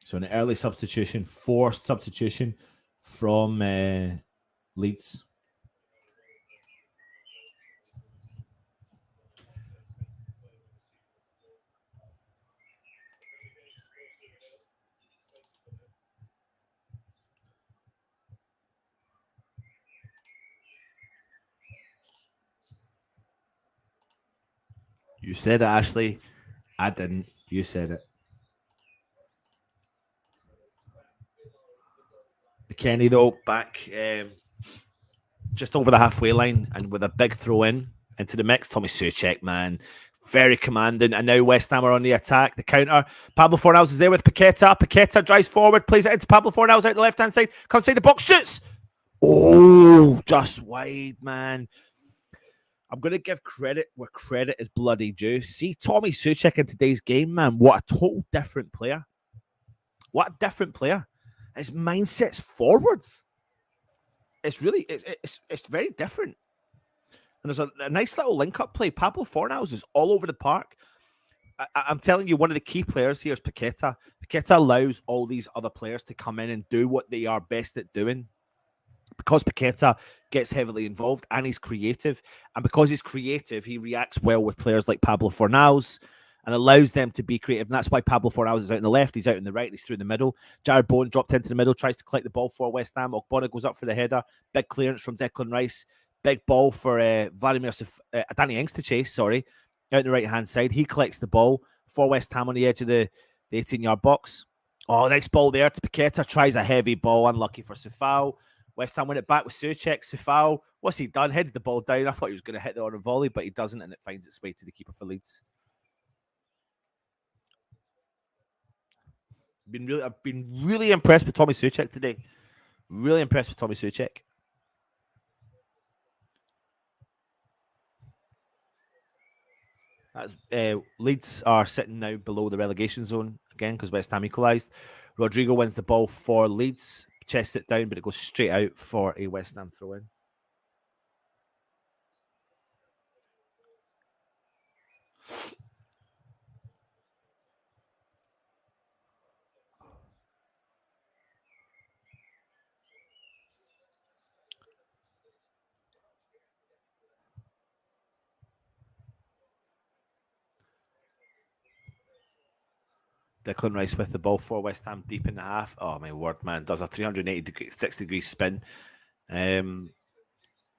So an early substitution, forced substitution from Leeds. You said it, Ashley. I didn't. You said it. Kenny, though, back just over the halfway line and with a big throw in into the mix. Tommy Souček, man. Very commanding. And now West Ham are on the attack. The counter. Pablo Fornals is there with Paqueta. Paqueta drives forward, plays it into Pablo Fornals out the left-hand side. Comes inside the box, shoots. Oh, just wide, man. I'm going to give credit where credit is bloody due. See Tommy Souček in today's game, man. What a total different player. What a different player. His mindset's forwards. It's really, it's very different. And there's a nice little link-up play. Pablo Fornals is all over the park. I'm telling you, one of the key players here is Paqueta. Paqueta allows all these other players to come in and do what they are best at doing. Because Paqueta gets heavily involved and he's creative. And because he's creative, he reacts well with players like Pablo Fornals and allows them to be creative. And that's why Pablo Fornals is out on the left, he's out on the right, he's through the middle. Jared Bowen dropped into the middle, tries to collect the ball for West Ham. Ogbonna goes up for the header. Big clearance from Declan Rice. Big ball for Danny Ings to chase, out on the right-hand side. He collects the ball for West Ham on the edge of the 18-yard box. Oh, nice ball there to Paqueta. Tries a heavy ball, unlucky for Sefao. West Ham win it back with Souček. Sefao, what's he done? Headed the ball down. I thought he was going to hit it on a volley, but he doesn't, and it finds its way to the keeper for Leeds. I've been really impressed with Tommy Souček today. Really impressed with Tommy Souček. Leeds are sitting now below the relegation zone again because West Ham equalised. Rodrigo wins the ball for Leeds, chests it down, but it goes straight out for a West Ham throw in. Declan Rice with the ball for West Ham deep in the half. Oh my word, man! Does a 360-degree spin.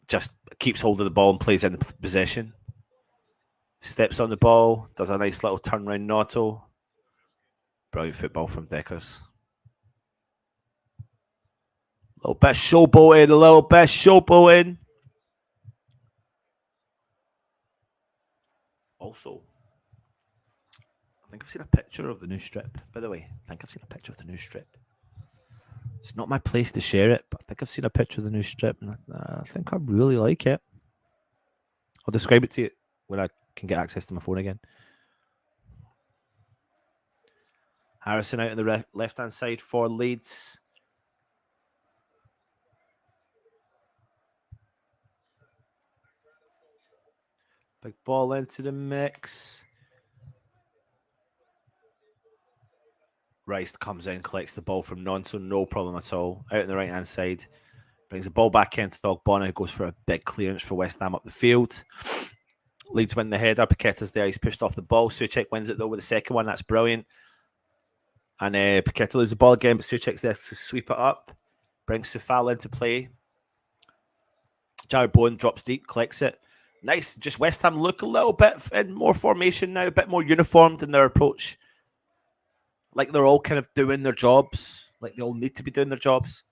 Just keeps hold of the ball and plays in possession. Steps on the ball, does a nice little turn round Notto. Brilliant football from Deckers. A little bit showboating. Also, I think I've seen a picture of the new strip. By the way, I think I've seen a picture of the new strip. It's not my place to share it, but I think I've seen a picture of the new strip, and I think I really like it. I'll describe it to you when I can get access to my phone again. Harrison out on the left-hand side for Leeds. Big ball into the mix. Rice comes in, collects the ball from Nonso, no problem at all. Out on the right-hand side. Brings the ball back into Ogbonna, who goes for a big clearance for West Ham up the field. Leeds win the header. Paqueta's there. He's pushed off the ball. Souček wins it, though, with the second one. That's brilliant. And Paqueta loses the ball again, but Souček's there to sweep it up. Brings Sefal into play. Jared Bowen drops deep, collects it. Nice. Just West Ham look a little bit in more formation now, a bit more uniformed in their approach. Like they're all kind of doing their jobs. Like they all need to be doing their jobs.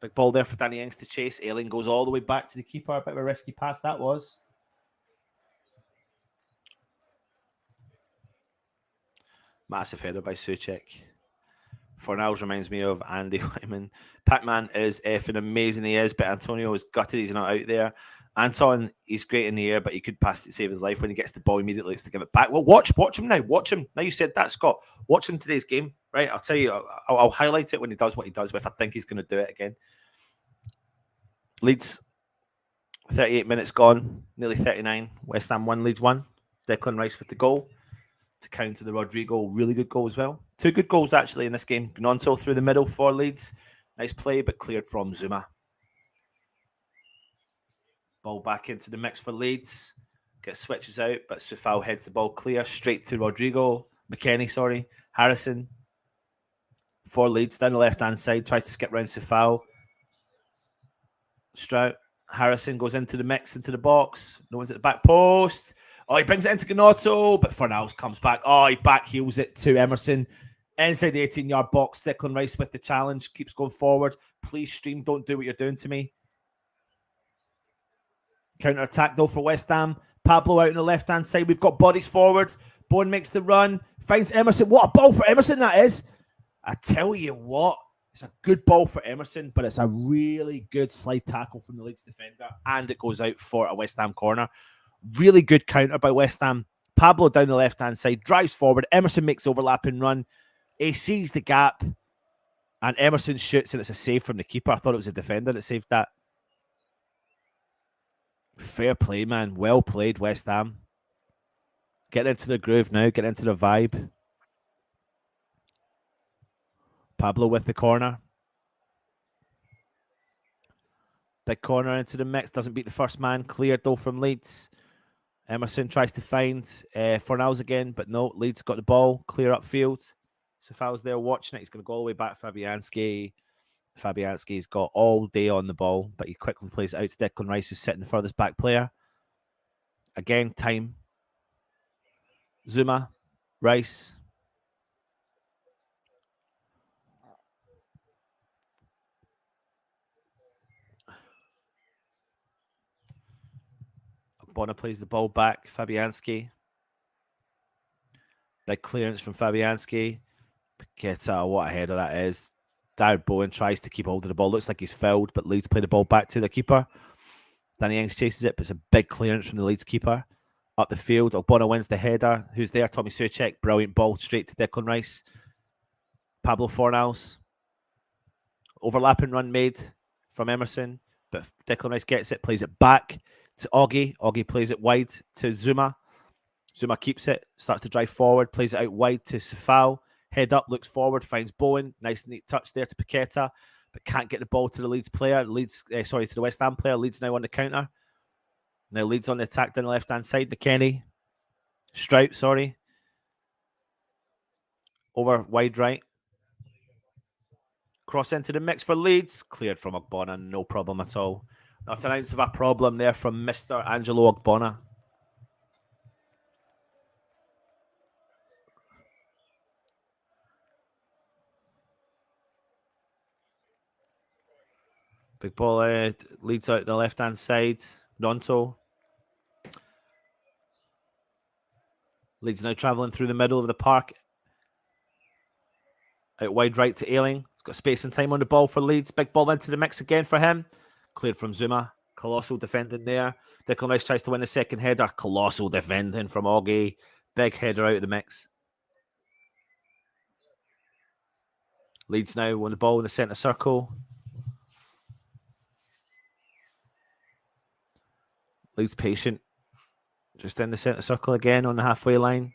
Big ball there for Danny Ings to chase. Ayling goes all the way back to the keeper. A bit of a risky pass that was. Massive header by Souček. Fornals reminds me of Andy Wyman. Pac-Man is effing amazing, he is, but Antonio is gutted he's not out there. Anton, he's great in the air, but he could pass it to save his life. When he gets the ball, immediately looks to give it back. Well, watch him now. Watch him. Now you said that, Scott. Watch him today's game, right? I'll tell you, I'll highlight it when he does what he does, but if I think he's going to do it again. Leeds, 38 minutes gone, nearly 39. West Ham 1, Leeds 1. Declan Rice with the goal to counter the Rodrigo. Really good goal as well. Two good goals, actually, in this game. Gnonto through the middle for Leeds. Nice play, but cleared from Zuma. Ball back into the mix for Leeds. Gets switches out, but Sefal heads the ball clear. Straight to McKennie. Harrison for Leeds. Down the left-hand side. Tries to skip round Sefal. Strout. Harrison goes into the mix, into the box. No one's at the back post. Oh, he brings it into Gnonto, but Fornals comes back. Oh, he back heels it to Emerson. Inside the 18-yard box. Declan Rice with the challenge. Keeps going forward. Please, stream, don't do what you're doing to me. Counter-attack, though, for West Ham. Pablo out on the left-hand side. We've got bodies forward. Bowen makes the run. Finds Emerson. What a ball for Emerson that is. I tell you what. It's a good ball for Emerson, but it's a really good slide tackle from the Leeds defender. And it goes out for a West Ham corner. Really good counter by West Ham. Pablo down the left-hand side. Drives forward. Emerson makes overlapping run. He sees the gap. And Emerson shoots, and it's a save from the keeper. I thought it was a defender that saved that. Fair play, man. Well played, West Ham. Get into the groove now. Get into the vibe. Pablo with the corner. Big corner into the mix. Doesn't beat the first man. Cleared, though, from Leeds. Emerson tries to find Fornals again, but no. Leeds got the ball. Clear upfield. Sefal's there watching it. He's going to go all the way back. Fabianski's got all day on the ball, but he quickly plays it out to Declan Rice, who's sitting the furthest back player. Again, time. Zuma, Rice. Ogbonna plays the ball back. Fabianski. Big clearance from Fabianski. Paqueta, what a header that is. Jared Bowen tries to keep hold of the ball. Looks like he's fouled, but Leeds play the ball back to the keeper. Danny Ings chases it, but it's a big clearance from the Leeds keeper. Up the field, Ogbonna wins the header. Who's there? Tommy Souček. Brilliant ball straight to Declan Rice. Pablo Fornals. Overlapping run made from Emerson, but Declan Rice gets it, plays it back to Oggy. Oggy plays it wide to Zuma. Zuma keeps it, starts to drive forward, plays it out wide to Sefal. Head up, looks forward, finds Bowen. Nice neat touch there to Paqueta, but can't get the ball to the Leeds player. To the West Ham player. Leeds now on the counter. Now Leeds on the attack down the left-hand side. McKennie. Strout, sorry. Over wide right. Cross into the mix for Leeds. Cleared from Ogbonna. No problem at all. Not an ounce of a problem there from Mr. Angelo Ogbonna. Big ball leads out the left-hand side. Nonto. Leeds now travelling through the middle of the park. Out wide right to Ailing. He's got space and time on the ball for Leeds. Big ball into the mix again for him. Cleared from Zuma. Colossal defending there. Declan Rice tries to win the second header. Colossal defending from Augie. Big header out of the mix. Leeds now on the ball in the centre circle. Leeds patient. Just in the centre circle again on the halfway line.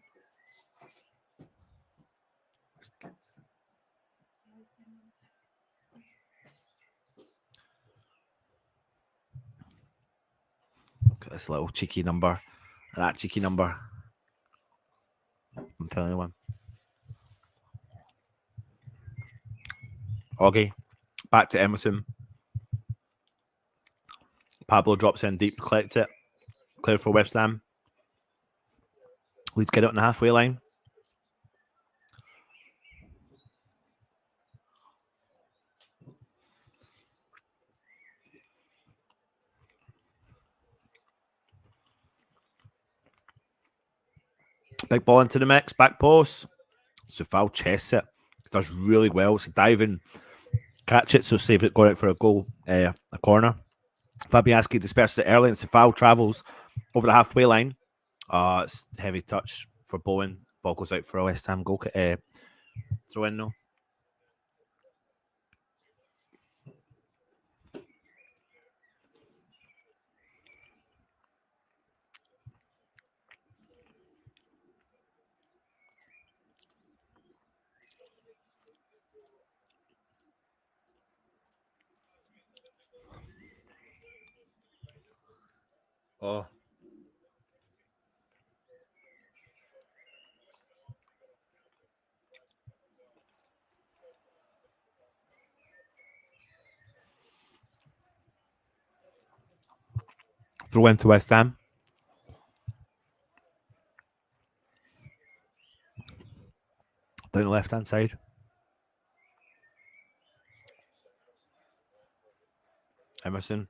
Look at this little cheeky number. That cheeky number. I'm telling you one. Augie. Back to Emerson. Pablo drops in deep to collect it. Clear for West Ham. Leeds get it on the halfway line. Big ball into the mix. Back post. Sufal chests it. Does really well. It's a diving catch it. So save it. Got it for a goal. A corner. Fabianski disperses it early and Sufal travels over the halfway line. It's heavy touch for Bowen. Ball goes out for a West Ham goal. Throw in though. Oh. Throw into West Ham. Down the left-hand side. Emerson.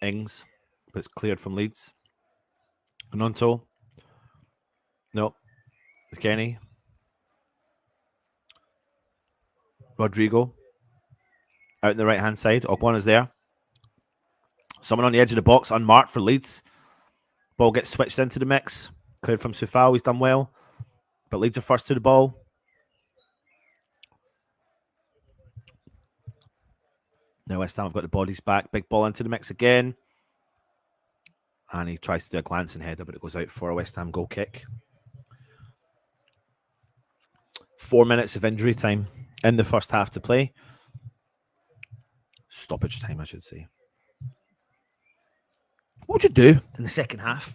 Ings. But it's cleared from Leeds. Nonto. No. Kenny. Rodrigo. Out on the right-hand side. Ogbonna's there. Someone on the edge of the box, unmarked for Leeds. Ball gets switched into the mix. Cleared from Sufal. He's done well. But Leeds are first to the ball. Now West Ham have got the bodies back. Big ball into the mix again. And he tries to do a glancing header, but it goes out for a West Ham goal kick. 4 minutes of injury time in the first half to play. Stoppage time, I should say. What would you do in the second half?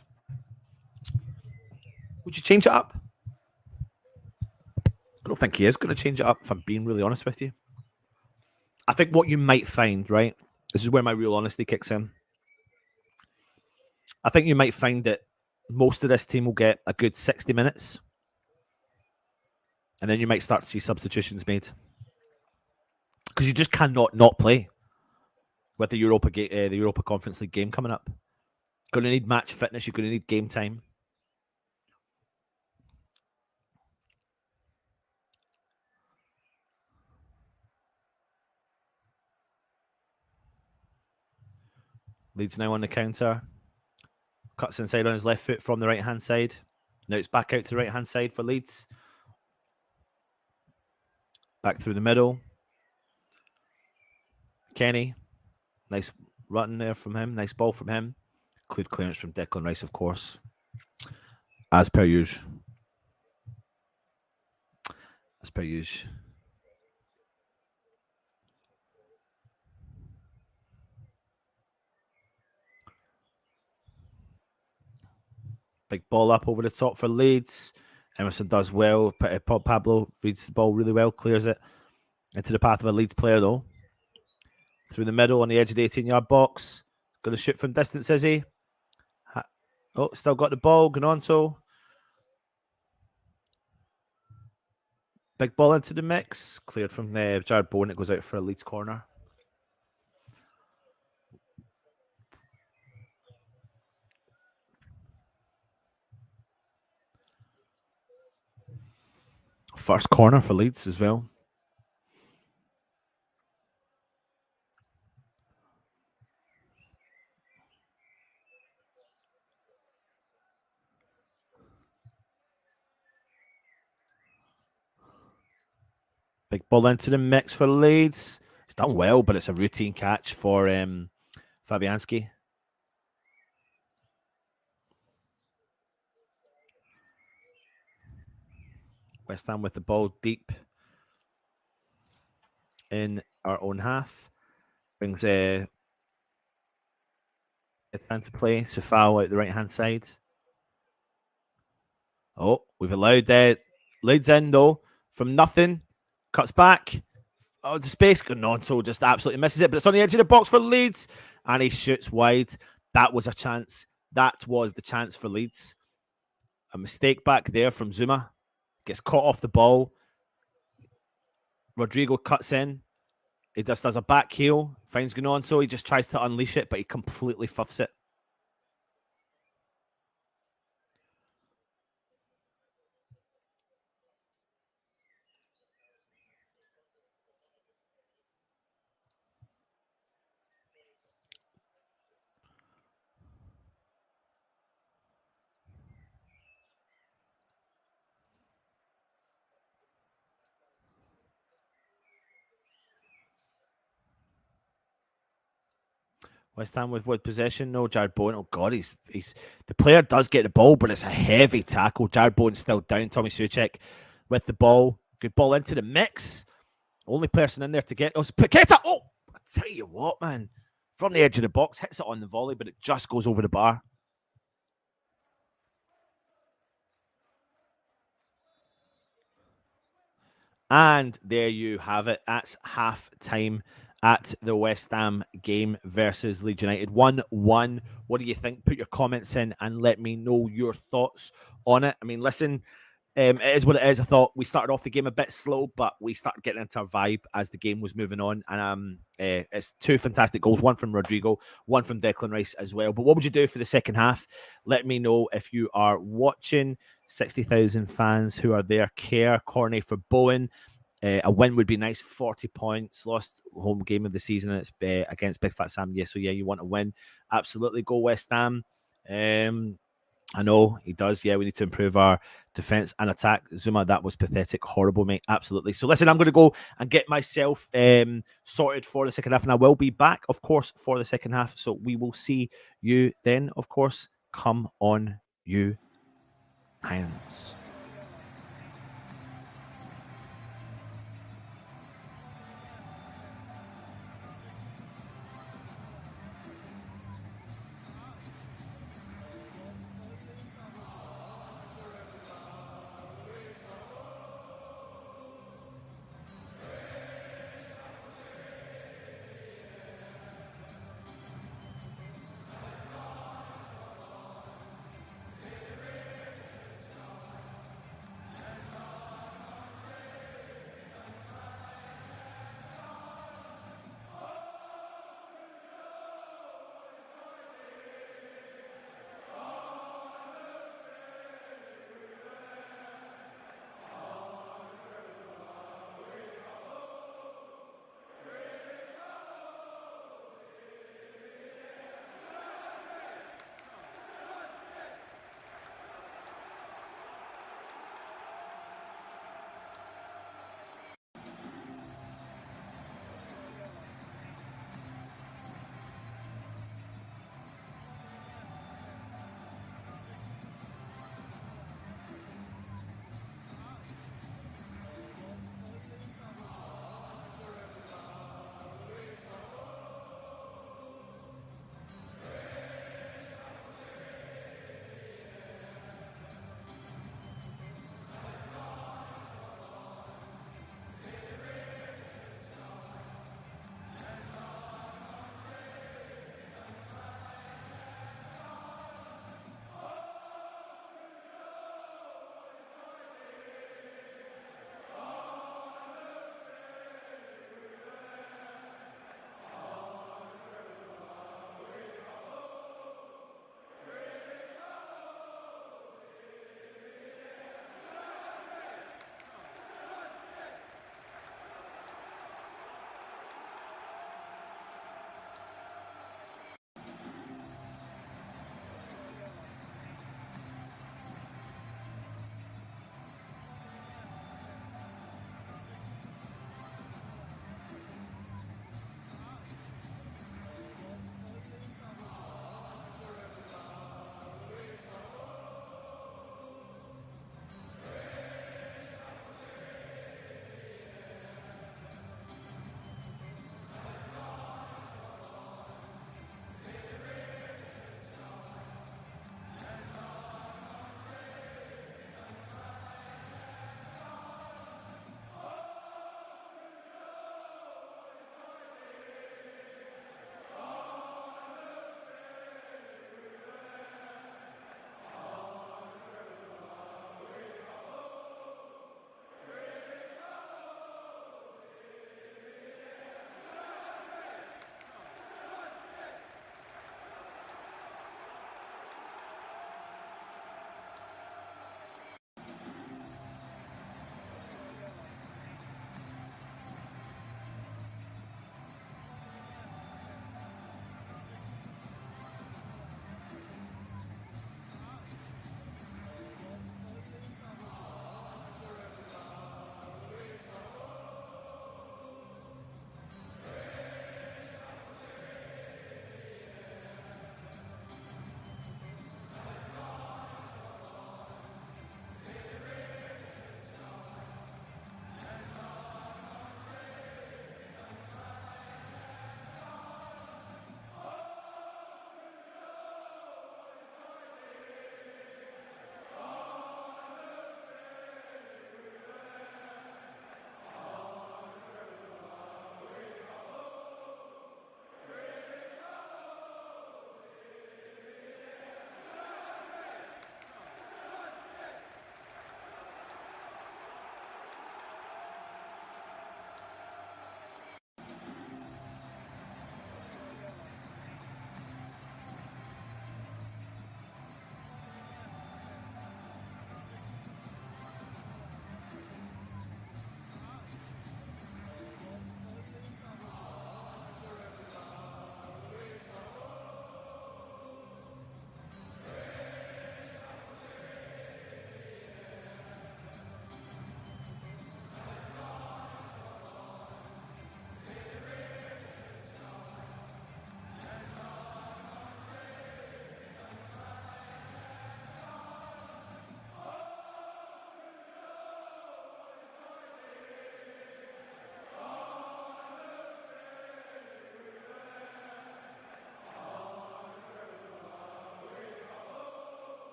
Would you change it up? I don't think he is going to change it up, if I'm being really honest with you. I think what you might find, right? This is where my real honesty kicks in. I think you might find that most of this team will get a good 60 minutes. And then you might start to see substitutions made. Because you just cannot not play with the Europa Conference League game coming up. Going to need match fitness. You're going to need game time. Leeds now on the counter. Cuts inside on his left foot from the right-hand side. Now it's back out to the right-hand side for Leeds. Back through the middle. Kenny. Nice run there from him. Nice ball from him. Good clearance from Declan Rice, of course. As per usual. As per usual. Big ball up over the top for Leeds. Emerson does well. Pablo reads the ball really well, clears it into the path of a Leeds player, though. Through the middle on the edge of the 18-yard box. Going to shoot from distance, is he? Oh, still got the ball. Gnonto. Big ball into the mix. Cleared from Jared Bowen. It goes out for a Leeds corner. First corner for Leeds as well. Big ball into the mix for Leeds. It's done well, but it's a routine catch for Fabianski. West Ham with the ball deep in our own half. Brings it down to play. Safal out the right-hand side. Oh, we've allowed Leeds in, though, from nothing. Cuts back. Oh, the space. Gnonto just absolutely misses it, but it's on the edge of the box for Leeds, and he shoots wide. That was a chance. That was the chance for Leeds. A mistake back there from Zuma. Gets caught off the ball. Rodrigo cuts in. He just does a back heel. Finds Gnonto. He just tries to unleash it, but he completely fuffs it. West Ham with possession. No, Jared Bowen. Oh God, he's the player does get the ball, but it's a heavy tackle. Jared Bowen's still down. Tommy Suchek with the ball. Good ball into the mix. Only person in there to get. Oh, Paqueta. Oh, I tell you what, man. From the edge of the box, hits it on the volley, but it just goes over the bar. And there you have it. That's half time at the West Ham game versus Leeds United. 1-1. What do you think? Put your comments in and let me know your thoughts on it. I mean, listen, it is what it is. I thought we started off the game a bit slow, but we started getting into our vibe as the game was moving on. And it's two fantastic goals, one from Rodrigo, one from Declan Rice as well. But what would you do for the second half? Let me know if you are watching. 60,000 fans who are there care. Corny for Bowen. A win would be nice. 40 points. Lost home game of the season. It's against Big Fat Sam. Yeah, so yeah, you want to win. Absolutely. Go West Ham. I know he does. Yeah, we need to improve our defense and attack. Zuma, that was pathetic. Horrible, mate. Absolutely. So listen, I'm going to go and get myself sorted for the second half, and I will be back, of course, for the second half. So we will see you then, of course. Come on, you hands.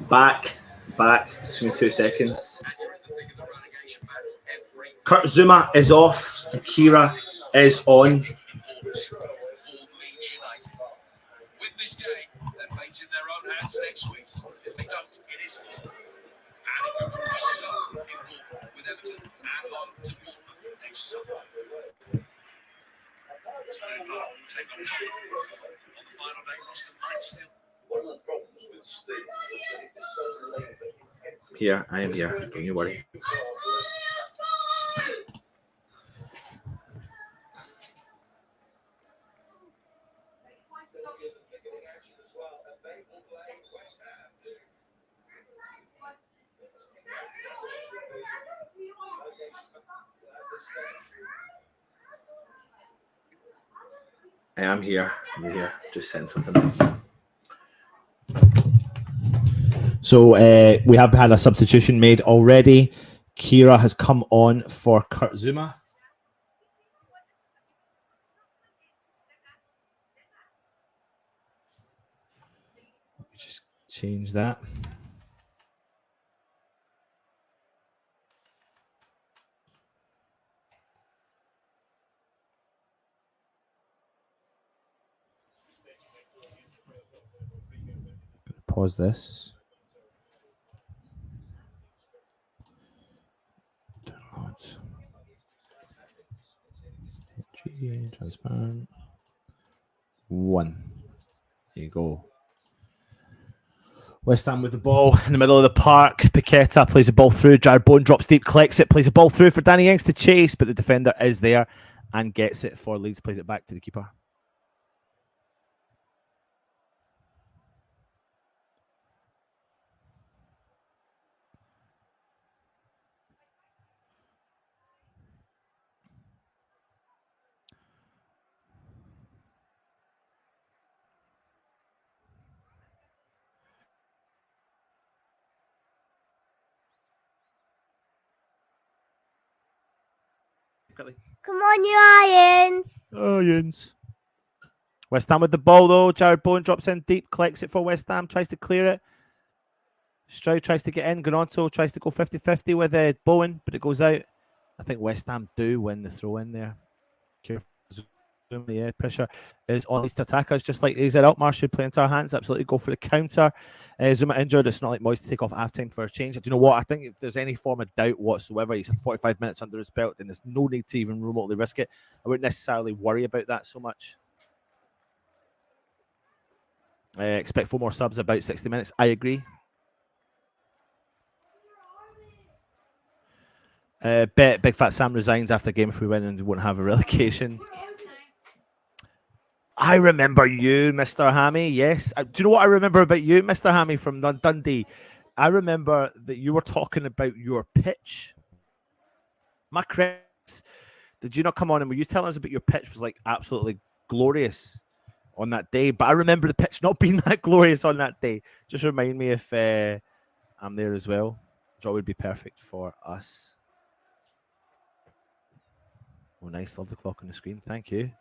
Back. Just give me 2 seconds. Kurt Zuma is off. Kira is on. With this game, their fate's in their own hands next week. If they don't, it isn't. And it could prove so important with Everton at home to Bournemouth next summer. Take on top on the final day roster night still. One of the problems with Steve is so late. Here, I am here. Don't you worry. I am here. I'm here. Just send something. So we have had a substitution made already. Kira has come on for Kurt Zuma. Let me just change that. Pause this. Transparent. 1. There you go. West Ham with the ball in the middle of the park. Paqueta plays the ball through. Jared Bowen drops deep, collects it, plays the ball through for Danny Ings to chase, but the defender is there and gets it for Leeds, plays it back to the keeper. Come on, you Irons. Irons. West Ham with the ball, though. Jared Bowen drops in deep, collects it for West Ham, tries to clear it. Stroud tries to get in. Gononto tries to go 50-50 with Bowen, but it goes out. I think West Ham do win the throw in there. Yeah, pressure is on these attackers, just like AZ Alkmaar should play into our hands. Absolutely go for the counter. Zuma injured. It's not like Moyes to take off half time for a change. Do you know what? I think if there's any form of doubt whatsoever, he's had 45 minutes under his belt, then there's no need to even remotely risk it. I wouldn't necessarily worry about that so much. Expect 4 more subs, about 60 minutes. I agree. Bet Big Fat Sam resigns after game if we win and we won't have a relegation. I remember you, Mr. Hammy. Yes. Do you know what I remember about you, Mr. Hammy, from Dundee? I remember that you were talking about your pitch. My Chris, did you not come on and were you telling us about your pitch was like absolutely glorious on that day? But I remember the pitch not being that glorious on that day. Just remind me if I'm there as well. Draw would be perfect for us. Oh, nice. Love the clock on the screen. Thank you.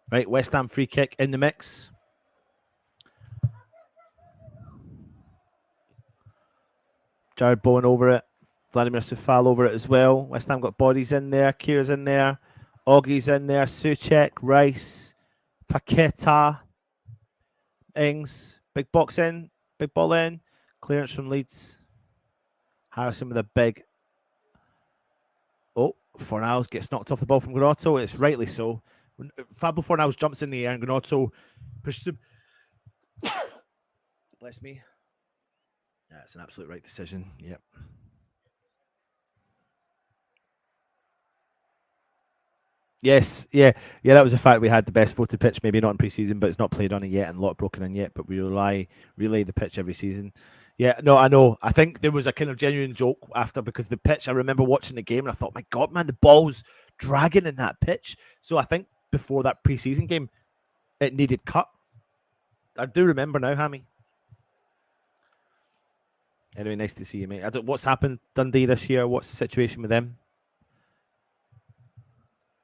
Right, West Ham free kick in the mix. Jared Bowen over it. Vladimir Sufal over it as well. West Ham got bodies in there. Kira's in there. Oggie's in there. Souček, Rice, Paqueta, Ings. Big box in. Big ball in. Clearance from Leeds. Harrison with a big... Oh, Fornals gets knocked off the ball from Grotto. It's rightly so. Fabio Fornals jumps in the air and Grotto pushes him. Bless me. Yeah, it's an absolute right decision. Yep. Yes, yeah, that was the fact we had the best voted pitch, maybe not in pre-season, but it's not played on it yet and a lot broken in yet, but we relay the pitch every season. Yeah, no, I know. I think there was a kind of genuine joke after because the pitch, I remember watching the game and I thought, my God, man, the ball's dragging in that pitch. So I think before that pre-season game, it needed cut. I do remember now, Hammy. Anyway, nice to see you, mate. What's happened Dundee this year? What's the situation with them?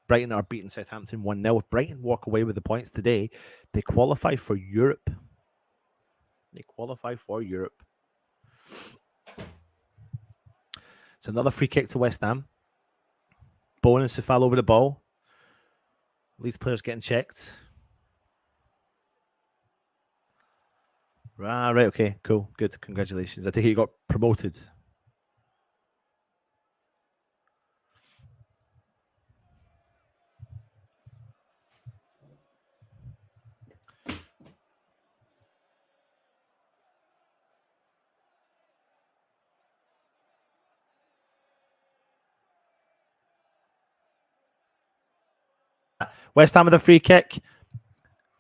Brighton are beating Southampton 1-0. If Brighton walk away with the points today, they qualify for Europe. It's another free kick to West Ham. Bowen and Sefal over the ball. Leeds players getting checked. Right, okay, cool, good, congratulations. I think he got promoted. West Ham with a free kick.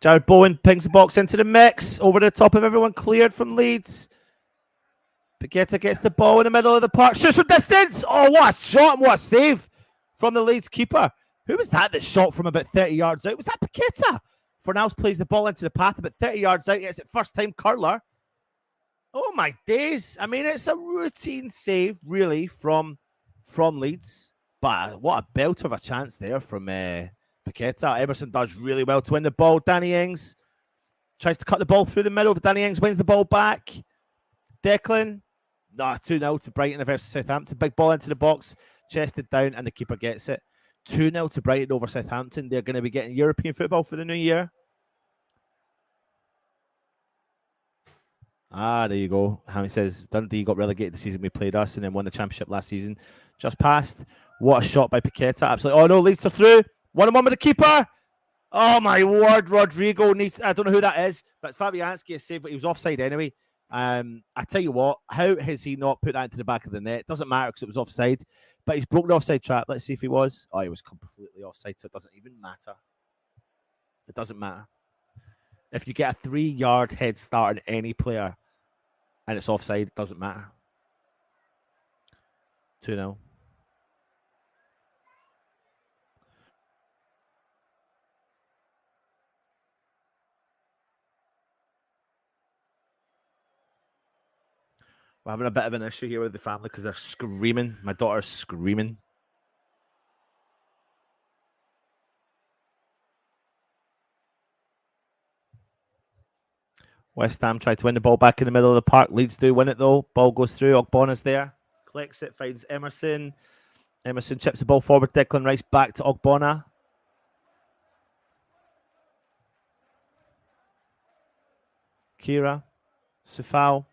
Jared Bowen pings the box into the mix. Over the top of everyone, cleared from Leeds. Paqueta gets the ball in the middle of the park. Shoots from distance. Oh, what a shot and what a save from the Leeds keeper. Who was that shot from about 30 yards out? Was that Paqueta? Fornals plays the ball into the path about 30 yards out. It's it first time curler. Oh, my days. I mean, it's a routine save, really, from Leeds. But what a belt of a chance there from Paqueta. Emerson does really well to win the ball. Danny Ings tries to cut the ball through the middle, but Danny Ings wins the ball back. Declan, 2-0 to Brighton versus Southampton. Big ball into the box, chested down, and the keeper gets it. 2-0 to Brighton over Southampton. They're going to be getting European football for the new year. There you go. Hammy says, Dundee got relegated the season we played us and then won the championship last season. Just passed. What a shot by Paqueta. Absolutely. Oh, no, Leeds are through. 1-1 with the keeper. Oh, my word. Rodrigo needs... I don't know who that is, but Fabianski has saved it. He was offside anyway. I tell you what, how has he not put that into the back of the net? Doesn't matter because it was offside, but he's broken the offside trap. Let's see if he was. Oh, he was completely offside, so it doesn't even matter. It doesn't matter. If you get a 3-yard head start on any player and it's offside, it doesn't matter. 2-0. We're having a bit of an issue here with the family because they're screaming. My daughter's screaming. West Ham tried to win the ball back in the middle of the park. Leeds do win it, though. Ball goes through. Ogbona's there. Collects it, finds Emerson. Emerson chips the ball forward. Declan Rice back to Ogbonna. Kira. Sefal.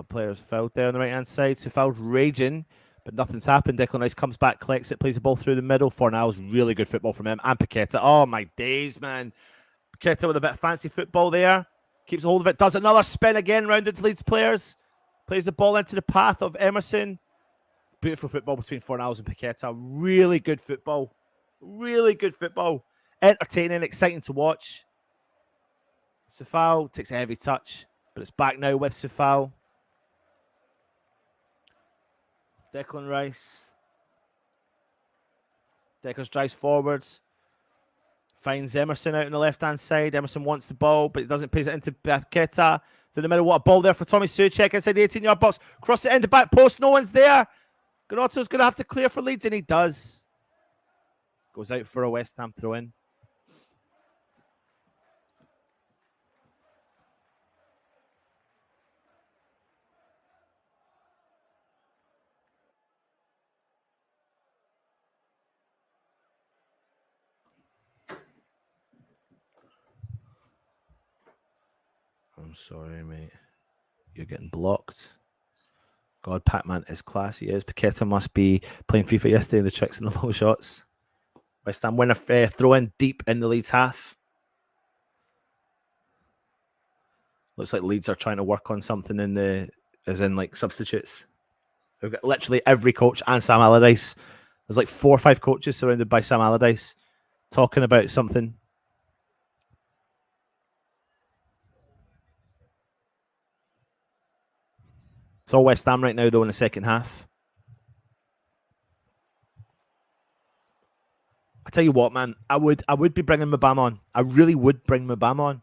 Players fouled there on the right-hand side. Sefal's raging, but nothing's happened. Declan Rice comes back, collects it, plays the ball through the middle. Fornals, really good football from him. And Paqueta. Oh, my days, man. Paqueta with a bit of fancy football there. Keeps hold of it. Does another spin again, rounded Leeds players. Plays the ball into the path of Emerson. Beautiful football between Fornals and Paqueta. Really good football. Really good football. Entertaining, exciting to watch. Sefal takes a heavy touch, but it's back now with Sefal. Declan Rice. Declan drives forwards. Finds Emerson out on the left-hand side. Emerson wants the ball, but he doesn't pass it into Paqueta. Through the middle, what a ball there for Tommy Soucek inside the 18-yard box. Cross it into back post. No one's there. Gnotto's going to have to clear for Leeds, and he does. Goes out for a West Ham throw-in. I'm sorry, mate. You're getting blocked. God, Pac-Man is class. He is. Paqueta must be playing FIFA yesterday. The tricks and the low shots. West Ham win a throw-in deep in the Leeds half. Looks like Leeds are trying to work on something as in like substitutes. We've got literally every coach and Sam Allardyce. There's like 4 or 5 coaches surrounded by Sam Allardyce talking about something. It's all West Ham right now, though, in the second half. I tell you what, man, I would be bringing Mabam on. I really would bring Mabam on.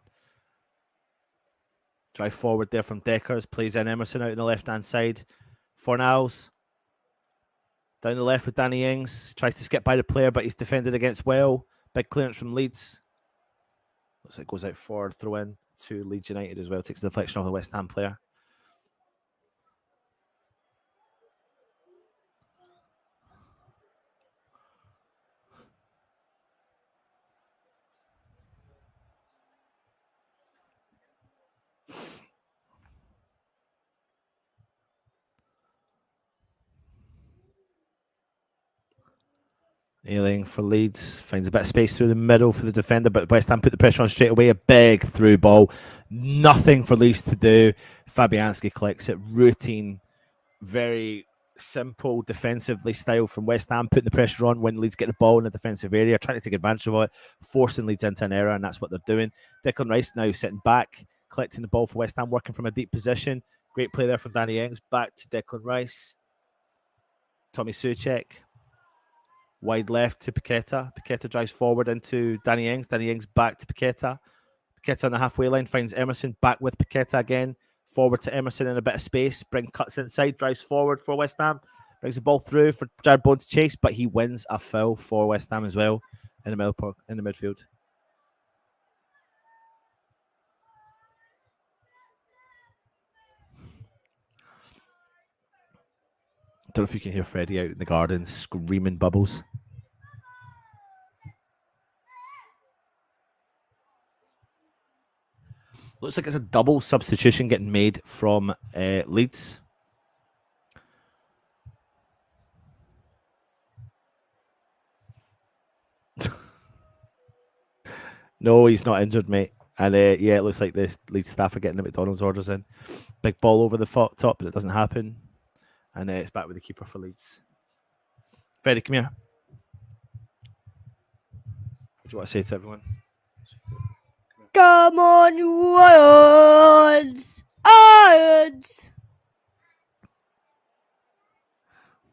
Drive forward there from Deckers. Plays in Emerson out on the left-hand side. Fornals. Down the left with Danny Ings. Tries to skip by the player, but he's defended against well. Big clearance from Leeds. Looks like it goes out forward, throw in. to Leeds United as well. Takes the deflection off the West Ham player. Ailing for Leeds. Finds a bit of space through the middle for the defender, but West Ham put the pressure on straight away. A big through ball. Nothing for Leeds to do. Fabianski collects it. Routine. Very simple defensively style from West Ham. Putting the pressure on when Leeds get the ball in the defensive area. Trying to take advantage of it. Forcing Leeds into an error, and that's what they're doing. Declan Rice now sitting back. Collecting the ball for West Ham. Working from a deep position. Great play there from Danny Ings. Back to Declan Rice. Tommy Soucek. Wide left to Paqueta. Paqueta drives forward into Danny Ings. Danny Ings back to Paqueta. Paqueta on the halfway line finds Emerson. Back with Paqueta again. Forward to Emerson in a bit of space. Cuts inside. Drives forward for West Ham. Brings the ball through for Jared Bowen to chase, but he wins a foul for West Ham as well in the midfield. I don't know if you can hear Freddie out in the garden screaming bubbles. Looks like it's a double substitution getting made from Leeds. No, he's not injured, mate. And yeah, it looks like this Leeds staff are getting the McDonald's orders in. Big ball over the top, but it doesn't happen. And it's back with the keeper for Leeds. Freddie, come here. What do you want to say to everyone? Come on, you Irons! Irons!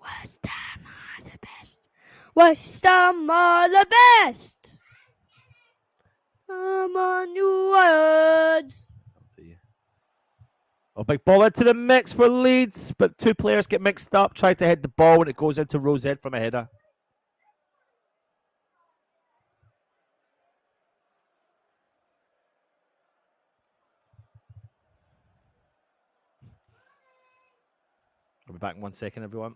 West Ham are the best. West Ham are the best. Come on, you Irons! Oh, big ball into the mix for Leeds, but two players get mixed up, try to head the ball, and it goes into Rosette from a header. I'll be back in 1 second, everyone.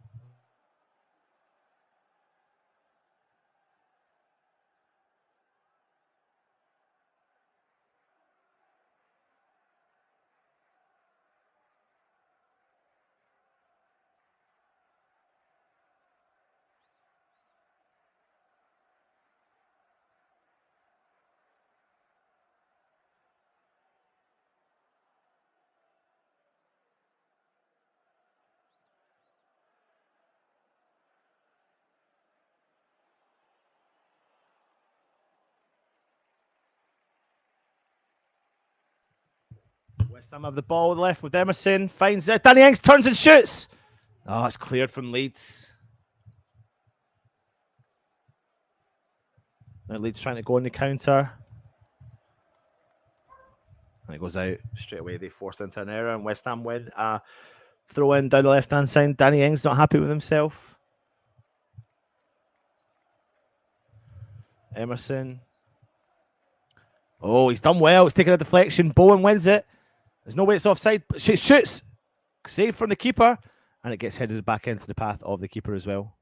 West Ham have the ball left with Emerson. Finds it. Danny Ings turns and shoots. Oh, it's cleared from Leeds. Now Leeds trying to go on the counter. And it goes out straight away. They forced into an error and West Ham win. Throw in down the left-hand side. Danny Ings not happy with himself. Emerson. Oh, he's done well. He's taking a deflection. Bowen wins it. There's no way it's offside. She shoots. Save from the keeper. And it gets headed back into the path of the keeper as well.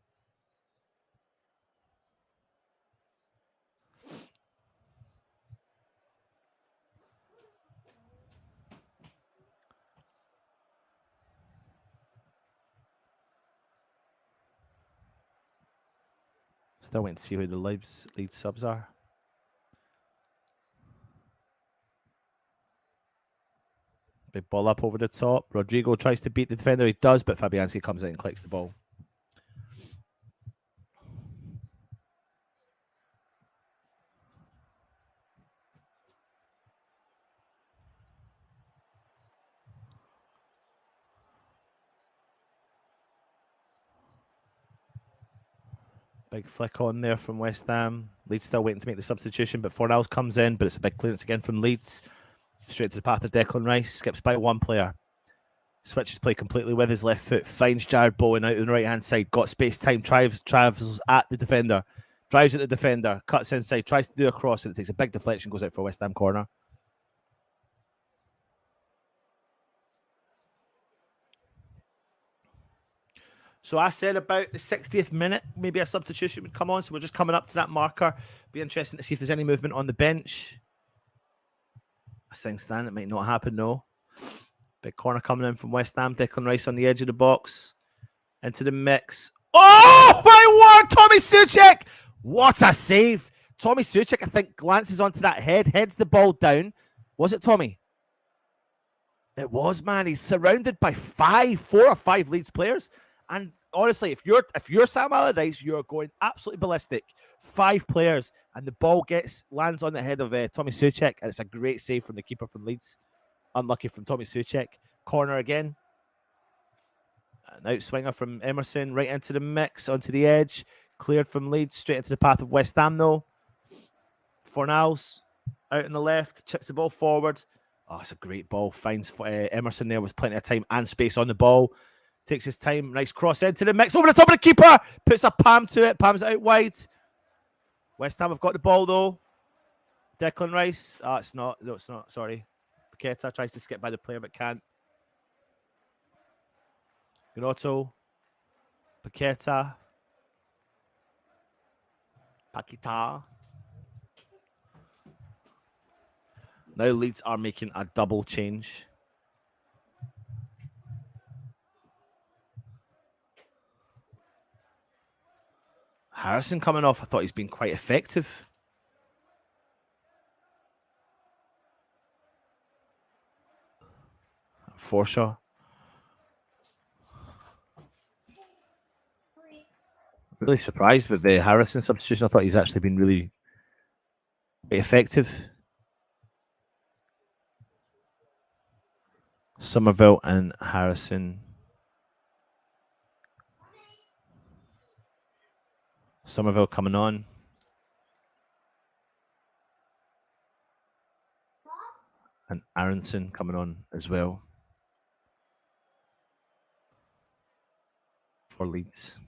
Still waiting to see who the Leeds subs are. Big ball up over the top. Rodrigo tries to beat the defender. He does, but Fabianski comes in and collects the ball. Big flick on there from West Ham. Leeds still waiting to make the substitution, but Fornals comes in, but it's a big clearance again from Leeds. Straight to the path of Declan Rice. Skips by one player. Switches play completely with his left foot. Finds Jared Bowen out on the right-hand side. Got space time. Travels at the defender. Drives at the defender. Cuts inside. Tries to do a cross, and it takes a big deflection. Goes out for West Ham corner. So I said about the 60th minute, maybe a substitution would come on. So we're just coming up to that marker. Be interesting to see if there's any movement on the bench. As things stand, it might not happen, no. Big corner coming in from West Ham. Declan Rice on the edge of the box. Into the mix. Oh, my word! Tommy Souček! What a save. Tommy Souček, I think, glances onto that heads the ball down. Was it Tommy? It was, man. He's surrounded by 4 or 5 Leeds players. And honestly, if you're Sam Allardyce, you're going absolutely ballistic. 5 players, and the ball lands on the head of Tommy Souček, and it's a great save from the keeper from Leeds. Unlucky from Tommy Souček. Corner again. An outswinger from Emerson, right into the mix, onto the edge. Cleared from Leeds, straight into the path of West Ham, though. Fornals, out on the left, chips the ball forward. Oh, it's a great ball. Finds Emerson there with plenty of time and space on the ball. Takes his time. Nice cross into the mix. Over the top of the keeper. Puts a palm to it. Palms it out wide. West Ham have got the ball, though. Declan Rice. Oh, it's not. No, it's not. Sorry. Paqueta tries to skip by the player, but can't. Gnotto. Paqueta. Now Leeds are making a double change. Harrison coming off. I thought he's been quite effective. Forshaw. Really surprised with the Harrison substitution. I thought he's actually been really effective. Somerville and Harrison. Somerville coming on. And Aronson coming on as well. For Leeds.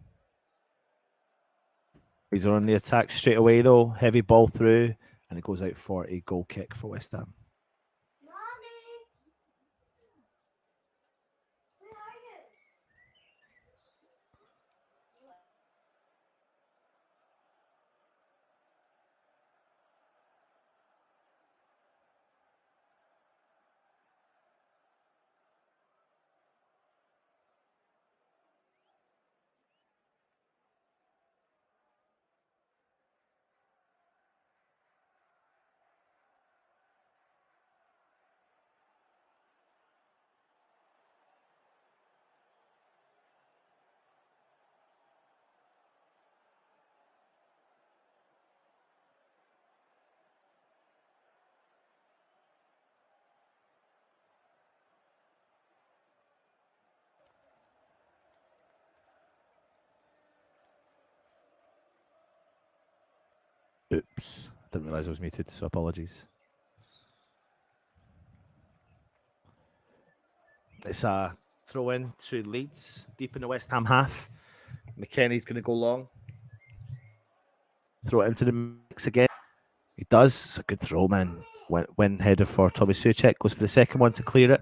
Leeds are on the attack straight away, though. Heavy ball through. And it goes out for a goal kick for West Ham. Oops. Didn't realise I was muted, so apologies. It's a throw in to Leeds, deep in the West Ham half. McKennie's going to go long. Throw it into the mix again. He does. It's a good throw, man. Went header for Tommy Souček. Goes for the second one to clear it.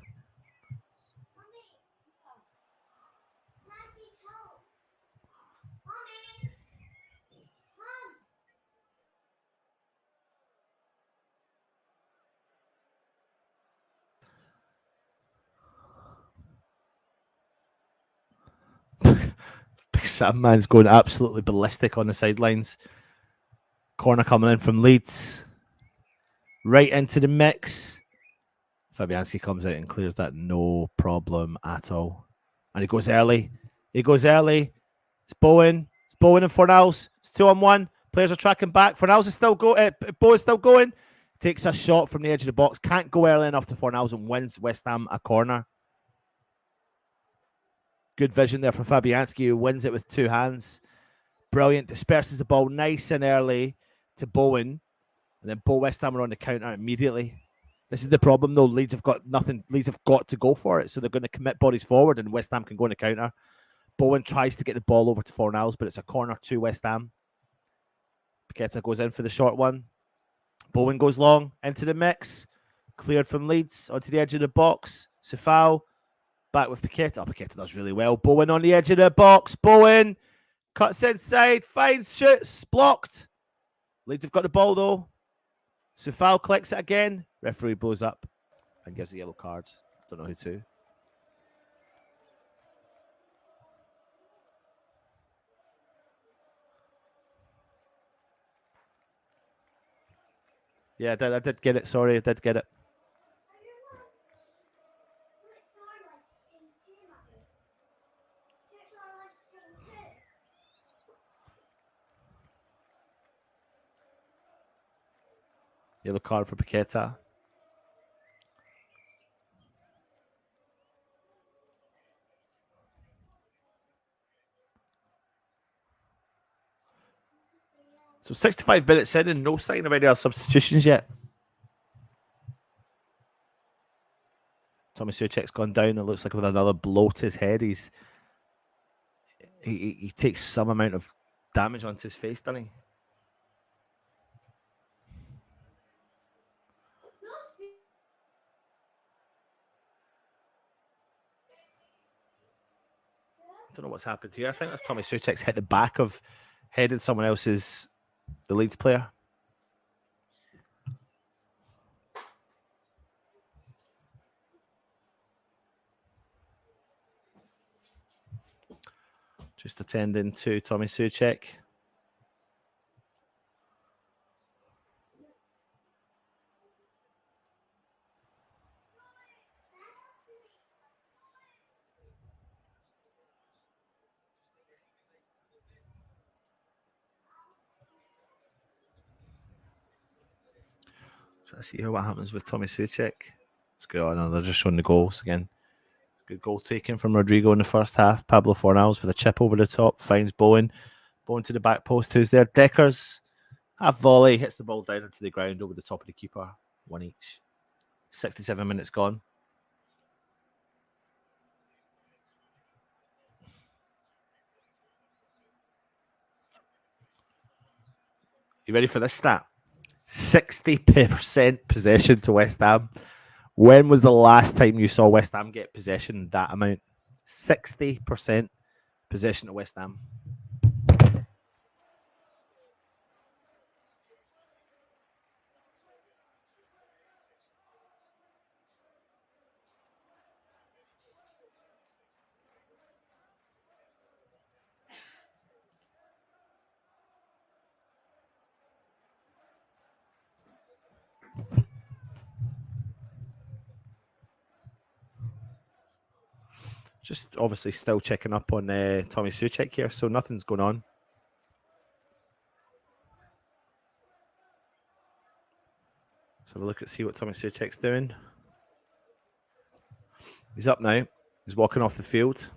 Big Sam man's going absolutely ballistic on the sidelines. Corner coming in from Leeds. Right into the mix. Fabianski comes out and clears that, no problem at all. And he goes early. It's Bowen. It's Bowen and Fornals. It's 2-on-1. Players are tracking back. Fornals is still going. Bowen's still going. Takes a shot from the edge of the box. Can't go early enough to Fornals and wins West Ham a corner. Good vision there from Fabianski, who wins it with 2 hands. Brilliant. Disperses the ball nice and early to Bowen. And then West Ham are on the counter immediately. This is the problem, though. Leeds have got nothing. Leeds have got to go for it. So they're going to commit bodies forward, and West Ham can go on the counter. Bowen tries to get the ball over to Fornals, but it's a corner to West Ham. Paqueta goes in for the short one. Bowen goes long into the mix. Cleared from Leeds onto the edge of the box. Sefao. Back with Paqueta. Oh, Paqueta does really well. Bowen on the edge of the box. Bowen cuts inside, finds, shoots, blocked. Leeds have got the ball though. Sufal collects it again. Referee blows up and gives a yellow card. Don't know who to. Yeah, I did get it. Sorry, I did get it. Yellow card for Paqueta. So 65 minutes in and no sign of any other substitutions yet. Tommy Souček's gone down. It looks like with another blow to his head. He takes some amount of damage onto his face, doesn't he? I don't know what's happened here. I think Tommy Souček's hit the back of headed someone else's, the Leeds player. Just attending to Tommy Souček. Let's see here what happens with Tommy Souček. Let's go on. They're just showing the goals again. Good goal taken from Rodrigo in the first half. Pablo Fornals with a chip over the top. Finds Bowen. Bowen to the back post. Who's there? Deckers. Half volley. Hits the ball down into the ground over the top of the keeper. One each. 67 minutes gone. You ready for this stat? 60% possession to West Ham. When was the last time you saw West Ham get possession that amount? 60% possession to West Ham. Just obviously still checking up on Tommy Souček here, so nothing's going on. Let's have a look at see what Tommy Souček's doing. He's up now. He's walking off the field.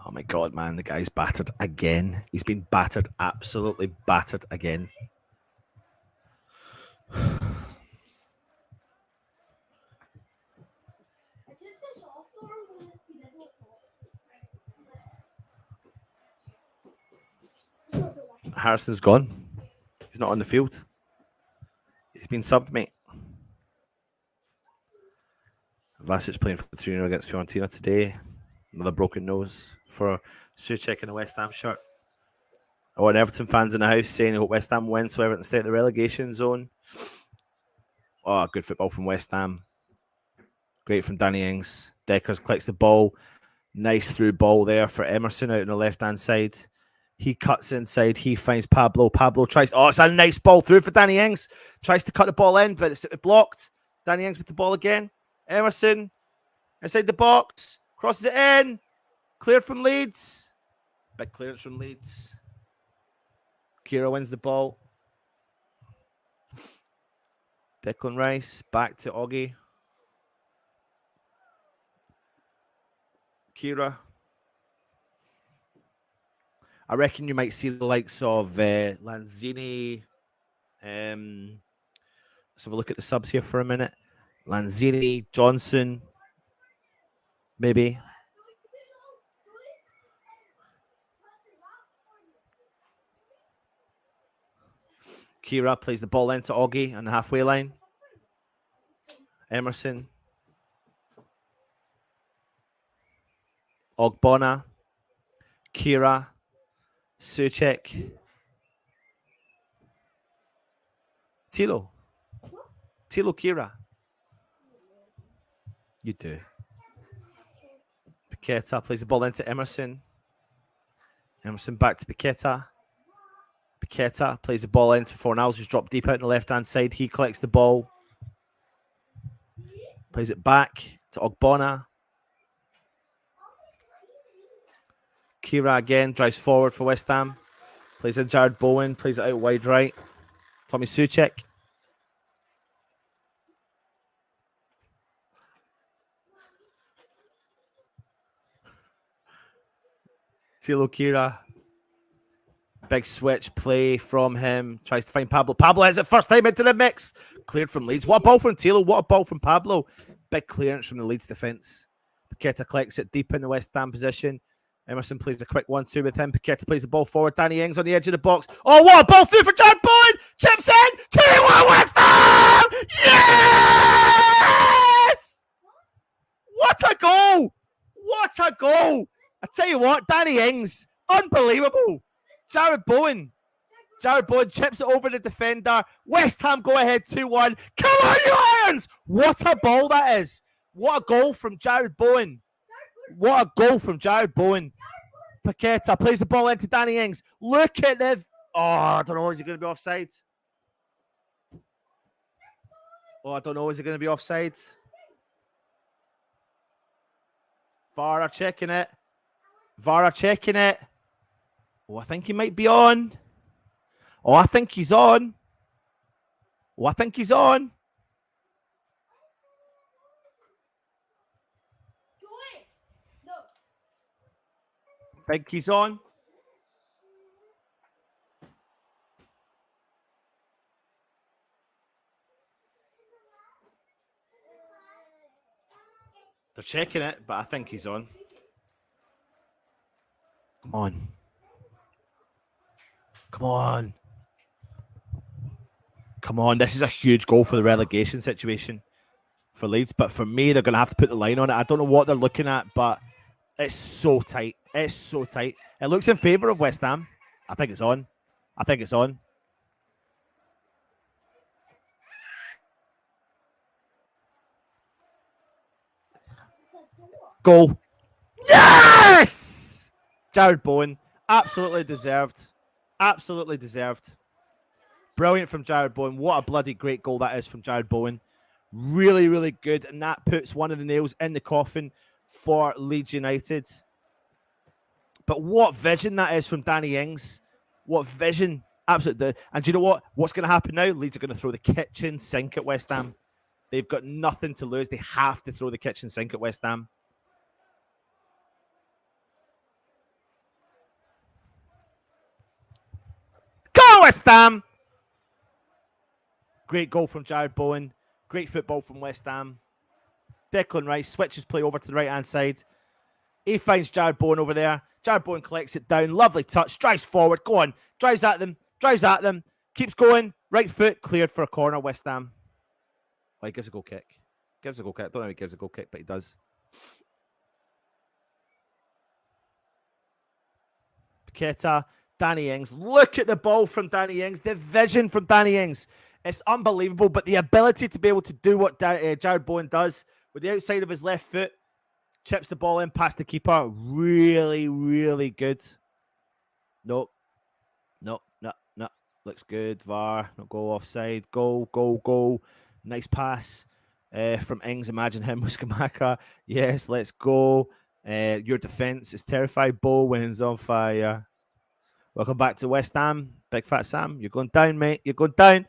Oh my God, man, the guy's battered again. He's been battered, absolutely battered again. Harrison's gone. He's not on the field. He's been subbed, mate. Vlasic playing for Torino against Fiorentina today. Another broken nose for Souček in a West Ham shirt. Oh, and Everton fans in the house saying they hope West Ham wins so Everton stay in the relegation zone. Oh, good football from West Ham. Great from Danny Ings. Deckers collects the ball. Nice through ball there for Emerson out on the left-hand side. He cuts inside. He finds Pablo. Pablo tries... Oh, it's a nice ball through for Danny Ings. Tries to cut the ball in, but it's blocked. Danny Ings with the ball again. Emerson inside the box. Crosses it in. Cleared from Leeds. Big clearance from Leeds. Kira wins the ball. Declan Rice back to Oggy. Kira. I reckon you might see the likes of Lanzini. Let's have a look at the subs here for a minute. Lanzini, Johnson. maybe. Kira plays the ball into Augie on the halfway line. Emerson. Ogbonna. Kira. Suchek. Tilo. Tilo Kira. You do. Paqueta plays the ball into Emerson. Emerson back to Paqueta. Paqueta plays the ball into Fornals, who's dropped deep out on the left-hand side. He collects the ball. Plays it back to Ogbonna. Kira again drives forward for West Ham. Plays in Jared Bowen. Plays it out wide right. Tommy Suchek. Tilo Kira. Big switch play from him. Tries to find Pablo. Pablo has it first time into the mix. Cleared from Leeds. What a ball from Tilo. What a ball from Pablo. Big clearance from the Leeds defence. Paqueta collects it deep in the West Ham position. Emerson plays a quick 1-2 with him. Paqueta plays the ball forward. Danny Ings on the edge of the box. Oh, what a ball through for Jared Bowen. Chips in. 2-1 West Ham. Yes! What a goal. What a goal. I tell you what, Danny Ings. Unbelievable. Jared Bowen chips it over the defender. West Ham go ahead 2-1. Come on, you Irons! What a ball that is. What a goal from Jared Bowen. What a goal from Jared Bowen. Paqueta plays the ball into Danny Ings. Look at the... Oh, I don't know. Is he going to be offside? Oh, I don't know. Is he going to be offside? VAR are checking it. VAR are checking it. Oh, I think he might be on. Oh, I think he's on. Oh, I think he's on. I think he's on. They're checking it, but I think he's on. Come on. Come on. Come on. This is a huge goal for the relegation situation for Leeds. But for me, they're going to have to put the line on it. I don't know what they're looking at, but it's so tight. It's so tight. It looks in favour of West Ham. I think it's on. I think it's on. Goal. Yes! Jared Bowen. Absolutely deserved. Absolutely deserved. Brilliant from Jared Bowen. What a bloody great goal that is from Jared Bowen. Really, really good. And that puts one of the nails in the coffin for Leeds United. But what vision that is from Danny Ings. What vision. Absolutely. And do you know what? What's going to happen now? Leeds are going to throw the kitchen sink at West Ham. They've got nothing to lose. They have to throw the kitchen sink at West Ham. Go West Ham! Great goal from Jared Bowen. Great football from West Ham. Declan Rice switches play over to the right-hand side. He finds Jared Bowen over there. Jared Bowen collects it down. Lovely touch. Drives forward. Go on. Drives at them. Drives at them. Keeps going. Right foot. Cleared for a corner. West Ham. Oh, he gives a goal kick. Gives a goal kick. I don't know if he gives a goal kick, but he does. Paqueta. Danny Ings. Look at the ball from Danny Ings. The vision from Danny Ings. It's unbelievable, but the ability to be able to do what Jared Bowen does with the outside of his left foot, chips the ball in past the keeper. Really, really good. No. Looks good. VAR. No goal offside. Goal. Nice pass from Ings. Imagine him with Skamaka. Yes, let's go. Your defense is terrified. Bowen's on fire. Welcome back to West Ham. Big Fat Sam. You're going down, mate. You're going down.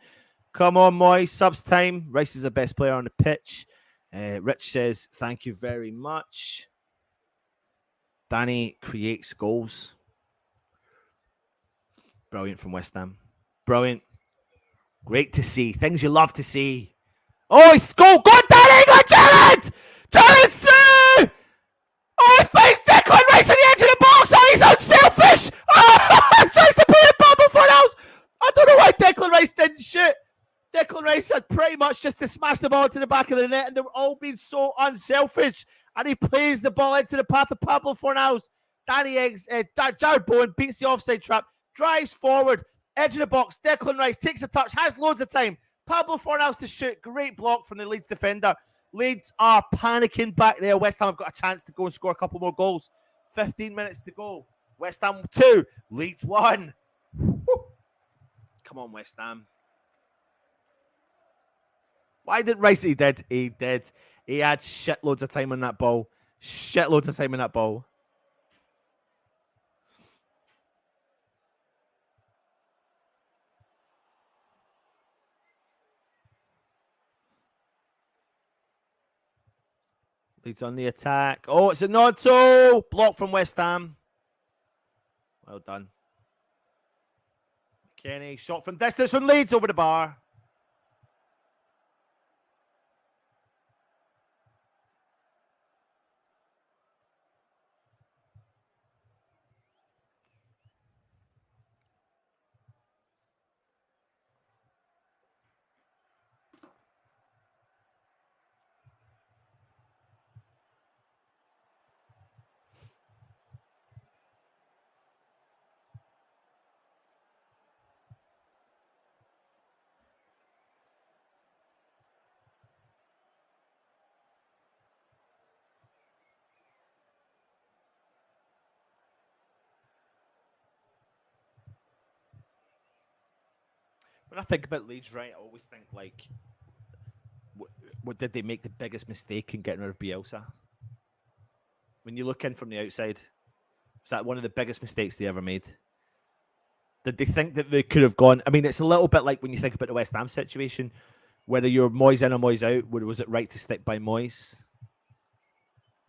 Come on, Moy. Subs time. Rice is the best player on the pitch. Rich says, thank you very much. Danny creates goals. Brilliant from West Ham. Brilliant. Great to see. Things you love to see. Oh, it's goal. Go, Danny! Go, Jared! Jared's through! Oh, he finds Declan Rice on the edge of the box. Oh, he's unselfish. Oh, tries to put a bubble for else. I don't know why Declan Rice didn't shoot. Declan Rice had pretty much just to smash the ball into the back of the net, and they're all being so unselfish. And he plays the ball into the path of Pablo Fornals. Jared Bowen beats the offside trap, drives forward, edge of the box. Declan Rice takes a touch, has loads of time. Pablo Fornals to shoot. Great block from the Leeds defender. Leeds are panicking back there. West Ham have got a chance to go and score a couple more goals. 15 minutes to go. West Ham 2, Leeds 1. Woo. Come on, West Ham. Why didn't Rice? He did. He did. He had shitloads of time on that ball. Shitloads of time on that ball. Leeds on the attack. Oh, it's a Nonto. Block from West Ham. Well done. Kenny, shot from distance from Leeds over the bar. When I think about Leeds, right, I always think like, what did they make the biggest mistake in getting rid of Bielsa? When you look in from the outside, was that one of the biggest mistakes they ever made? Did they think that they could have gone? I mean, it's a little bit like when you think about the West Ham situation, whether you're Moyes in or Moyes out, was it right to stick by Moyes?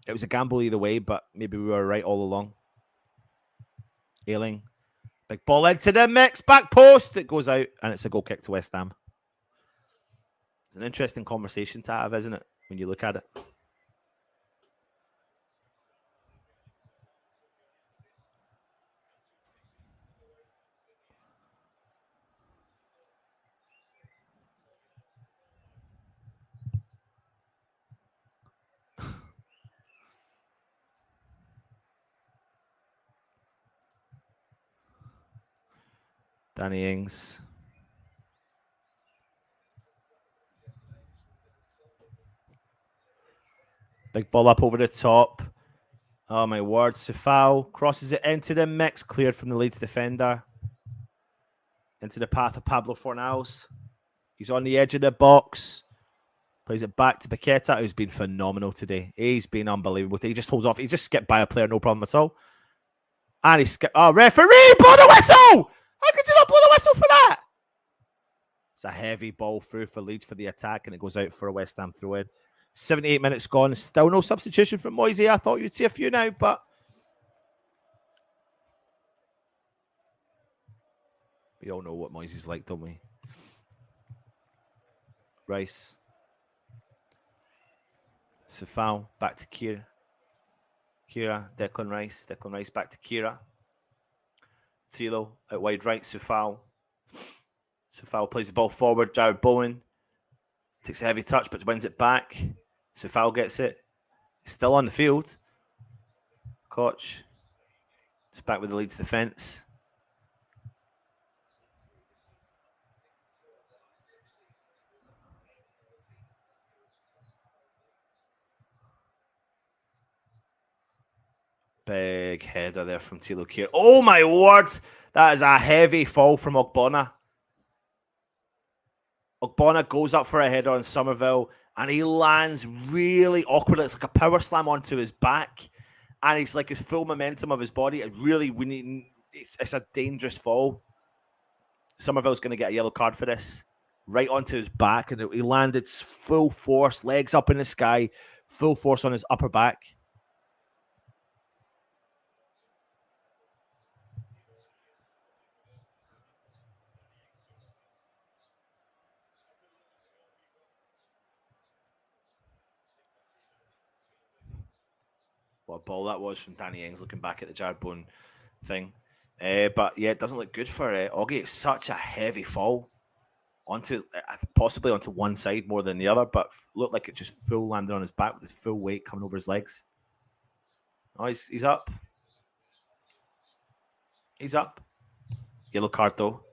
It was a gamble either way, but maybe we were right all along. Ailing. Big ball into the mix, back post. It goes out, and it's a goal kick to West Ham. It's an interesting conversation to have, isn't it, when you look at it? Danny Ings. Big ball up over the top. Oh, my word. Sefao crosses it into the mix. Cleared from the Leeds defender. Into the path of Pablo Fornals. He's on the edge of the box. Plays it back to Paqueta, who's been phenomenal today. He's been unbelievable. He just holds off. He just skipped by a player, no problem at all. And he skipped. Oh, referee, blow the whistle! How could you not blow the whistle for that? It's a heavy ball through for Leeds for the attack, and it goes out for a West Ham throw in. 78 minutes gone. Still no substitution from Moisey. I thought you'd see a few now, but we all know what Moisey's like, don't we? Rice. Sefao back to Kira. Declan Rice back to Kira. Tilo out wide right. Sefao plays the ball forward. Jared Bowen takes a heavy touch but wins it back. Sefao gets it. He's still on the field. Koch. It's back with the Leeds defence. Big header there from Tilo Kira. Oh my word! That is a heavy fall from Ogbonna. Ogbonna goes up for a header on Somerville and he lands really awkwardly. It's like a power slam onto his back. And it's like his full momentum of his body. It's a dangerous fall. Somerville's going to get a yellow card for this. Right onto his back. And he landed full force, legs up in the sky, full force on his upper back. What a ball that was from Danny Ings looking back at the Jared Bowen thing. But yeah, it doesn't look good for Oggy. It's such a heavy fall onto possibly onto one side more than the other, but looked like it just full landed on his back with his full weight coming over his legs. Oh, he's up. He's up. Yellow card though.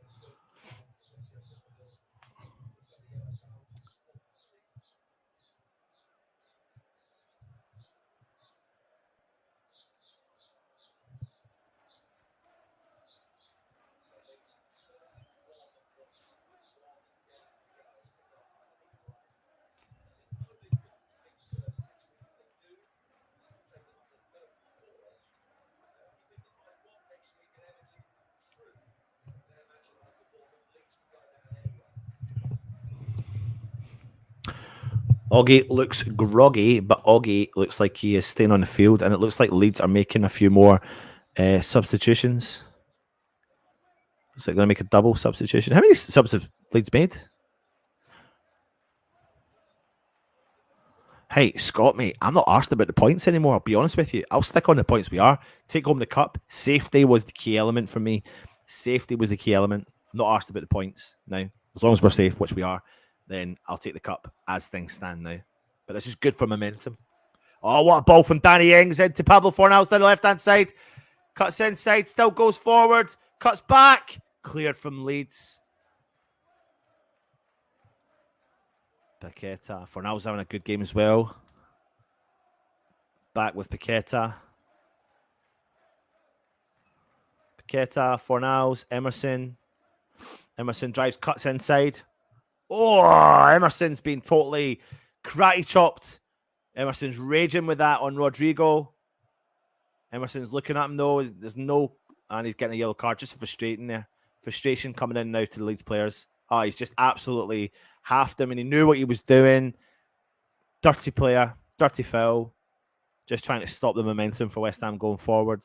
Oggy looks groggy, but Oggy looks like he is staying on the field, and it looks like Leeds are making a few more substitutions. It's like going to make a double substitution. How many subs have Leeds made? Hey, Scott, mate, I'm not asked about the points anymore. I'll be honest with you. I'll stick on the points we are. Take home the cup. Safety was the key element for me. Safety was the key element. I'm not asked about the points now. As long as we're safe, which we are, then I'll take the cup as things stand now. But this is good for momentum. Oh, what a ball from Danny Ings into Pablo Fornals down the left-hand side. Cuts inside, still goes forward. Cuts back. Cleared from Leeds. Paqueta. Fornals having a good game as well. Back with Paqueta. Paqueta, Fornals, Emerson. Emerson drives, cuts inside. Oh, Emerson's been totally karate chopped. Emerson's raging with that on Rodrigo. Emerson's looking at him though. There's no, and he's getting a yellow card. Just frustrating there. Frustration coming in now to the Leeds players. Oh, he's just absolutely halved him, and he knew what he was doing. Dirty player, dirty foul. Just trying to stop the momentum for West Ham going forward.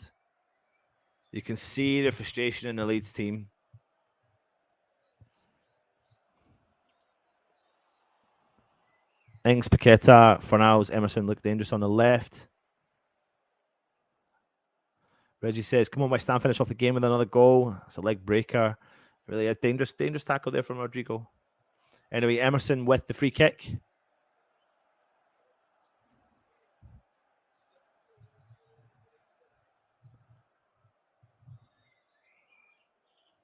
You can see the frustration in the Leeds team. Ings, Paqueta, Fornals, Emerson look dangerous on the left. Reggie says, come on, West Ham, finish off the game with another goal. It's a leg breaker. Really a dangerous tackle there from Rodrigo. Anyway, Emerson with the free kick.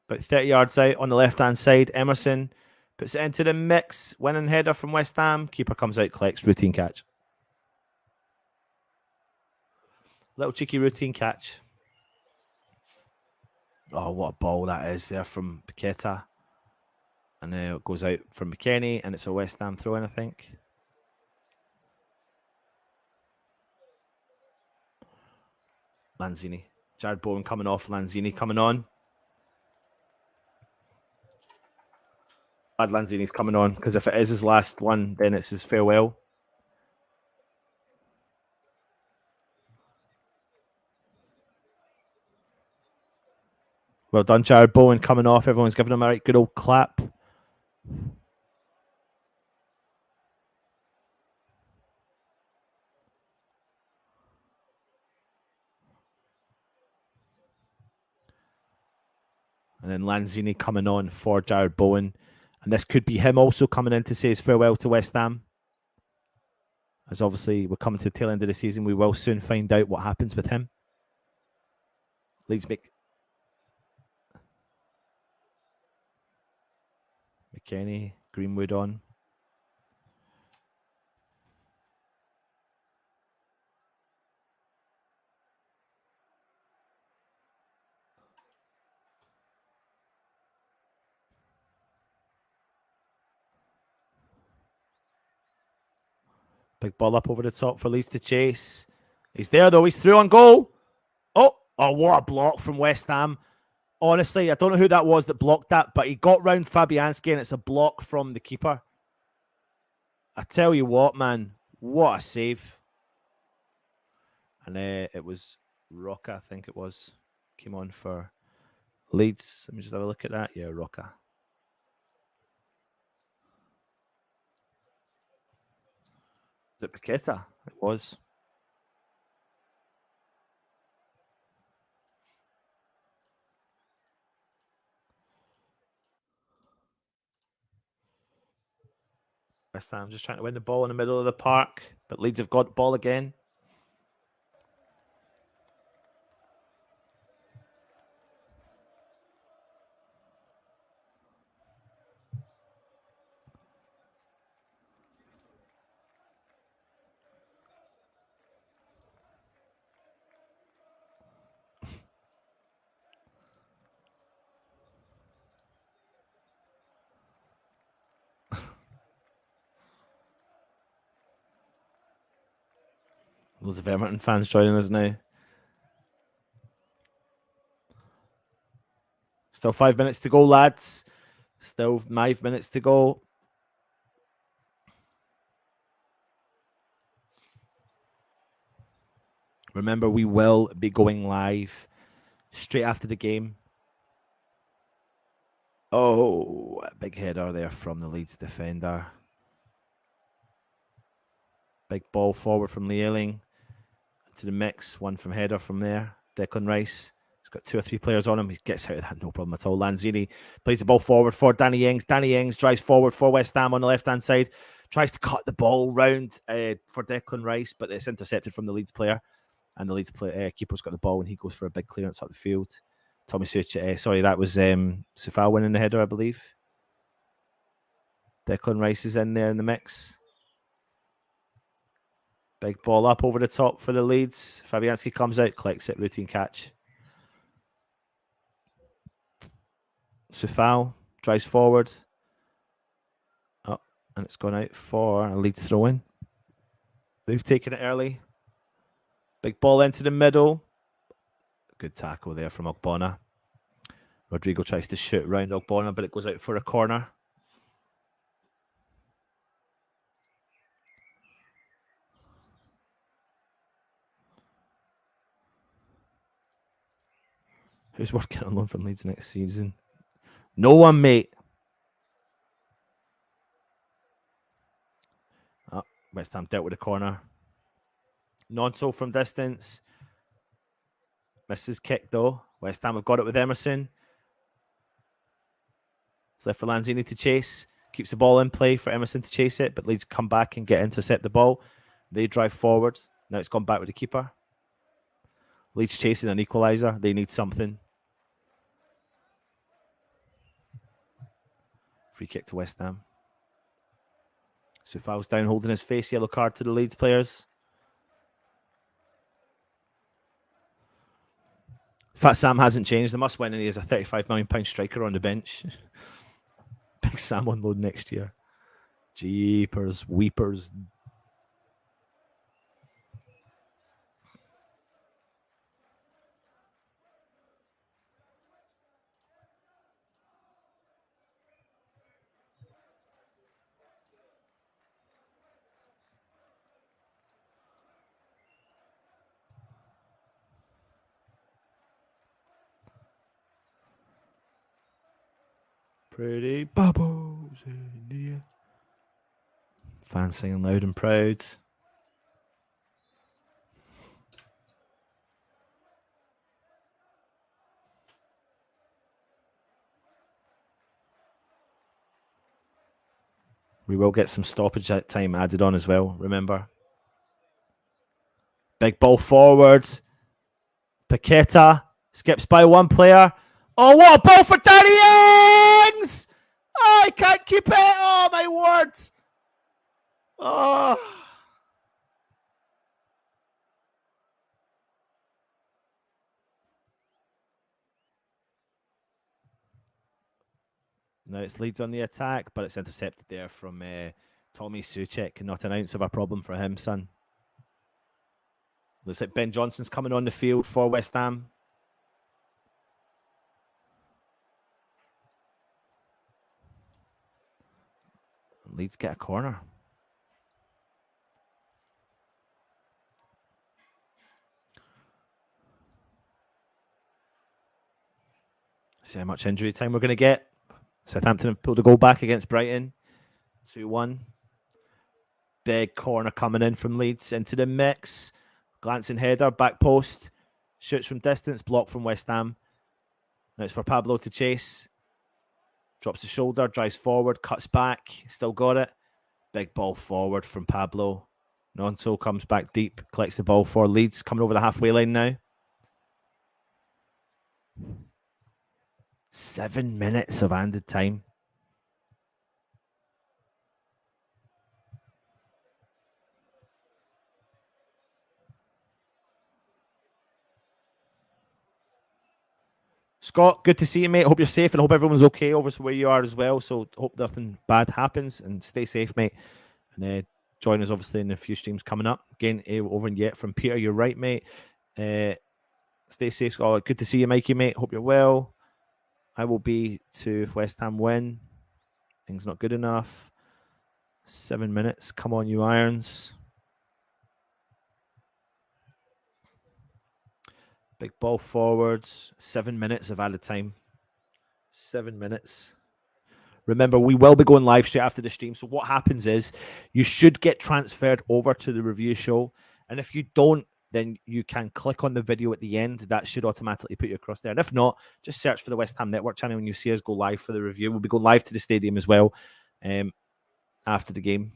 About 30 yards out on the left-hand side. Emerson puts it into the mix. Winning header from West Ham. Keeper comes out, collects. Routine catch. Little cheeky routine catch. Oh, what a ball that is there from Paqueta. And now it goes out from McKennie, and it's a West Ham throw-in, I think. Lanzini. Jared Bowen coming off. Lanzini coming on. Glad Lanzini's coming on, because if it is his last one, then it's his farewell. Well done, Jared Bowen coming off. Everyone's giving him a right good old clap. And then Lanzini coming on for Jared Bowen. And this could be him also coming in to say his farewell to West Ham. As obviously we're coming to the tail end of the season, we will soon find out what happens with him. Leeds McKennie, Greenwood on. Big ball up over the top for Leeds to chase. He's there though. He's through on goal. Oh, what a block from West Ham. Honestly, I don't know who that was that blocked that, but he got round Fabianski and it's a block from the keeper. I tell you what, man. What a save. And it was Roca, I think it was. Came on for Leeds. Let me just have a look at that. Yeah, Roca. Was it Paqueta? It was. West Ham just trying to win the ball in the middle of the park, but Leeds have got the ball again. Loads of Everton fans joining us now. Still 5 minutes to go, lads. Still 5 minutes to go. Remember, we will be going live straight after the game. Oh, a big header there from the Leeds defender. Big ball forward from Lealing to the mix. One from header from there. Declan Rice. He's got 2 or 3 players on him. He gets out of that, no problem at all. Lanzini plays the ball forward for Danny Ings. Danny Ings drives forward for West Ham on the left-hand side. Tries to cut the ball round for Declan Rice, but it's intercepted from the Leeds player. And the Leeds keeper's got the ball, and he goes for a big clearance up the field. Tommy Suchek, sorry, that was Sufal winning the header, I believe. Declan Rice is in there in the mix. Big ball up over the top for the Leeds. Fabianski comes out, collects it, routine catch. Sufal drives forward. Oh, and it's gone out for a Leeds throw-in. They've taken it early. Big ball into the middle. Good tackle there from Ogbonna. Rodrigo tries to shoot round Ogbonna, but it goes out for a corner. Who's worth getting on loan from Leeds next season? No one, mate. Oh, West Ham dealt with a corner. Nonto from distance. Misses kick though. West Ham have got it with Emerson. It's left for Lanzini to chase. Keeps the ball in play for Emerson to chase it, but Leeds come back and intercept the ball. They drive forward. Now it's gone back with the keeper. Leeds chasing an equaliser. They need something. Free kick to West Ham. Sufal's down holding his face. Yellow card to the Leeds players. Fat Sam hasn't changed. They must win, and he has a £35 million striker on the bench. Big Sam on loan next year. Jeepers, weepers. Pretty bubbles in the air. Fans singing loud and proud. We will get some stoppage time added on as well, remember. Big ball forward. Paqueta skips by one player. Oh, what a ball for Danny Ings! Oh, I can't keep it. Oh, my word. Oh. Now it's Leeds on the attack, but it's intercepted there from Tommy Suchek. Not an ounce of a problem for him, son. Looks like Ben Johnson's coming on the field for West Ham. Leeds get a corner. See how much injury time we're going to get. Southampton have pulled a goal back against Brighton. 2-1. Big corner coming in from Leeds into the mix. Glancing header, back post. Shoots from distance, blocked from West Ham. Now it's for Pablo to chase. Drops the shoulder, drives forward, cuts back. Still got it. Big ball forward from Pablo. Nonto comes back deep, collects the ball for Leeds, coming over the halfway line now. 7 minutes of added time. Scott, good to see you, mate. Hope you're safe and hope everyone's okay over where you are as well. So hope nothing bad happens and stay safe, mate. And join us obviously in a few streams coming up. Again, over and yet from Peter, you're right, mate. Stay safe, Scott. Good to see you, Mikey, mate. Hope you're well. I will be to if West Ham win. Things not good enough. 7 minutes. Come on, you Irons. Big ball forwards. 7 minutes of added time. 7 minutes. Remember, we will be going live straight after the stream. So what happens is you should get transferred over to the review show. And if you don't, then you can click on the video at the end. That should automatically put you across there. And if not, just search for the West Ham Network channel when you see us go live for the review. We'll be going live to the stadium as well after the game.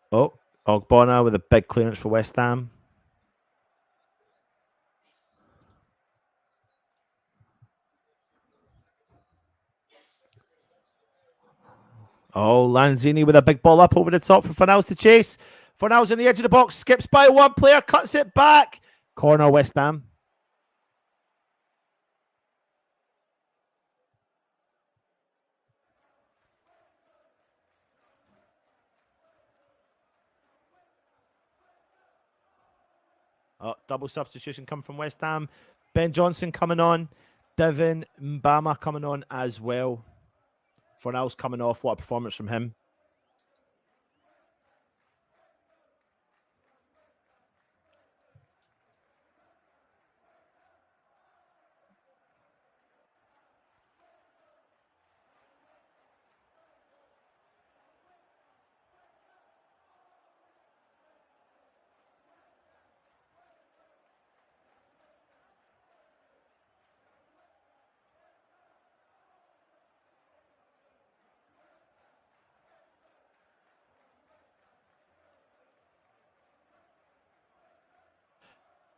Oh, Ogbonna with a big clearance for West Ham. Oh, Lanzini with a big ball up over the top for Fornals to chase. Fornals on the edge of the box, skips by one player, cuts it back. Corner, West Ham. Oh, double substitution come from West Ham. Ben Johnson coming on. Devin Mbama coming on as well. Fornals coming off. What a performance from him.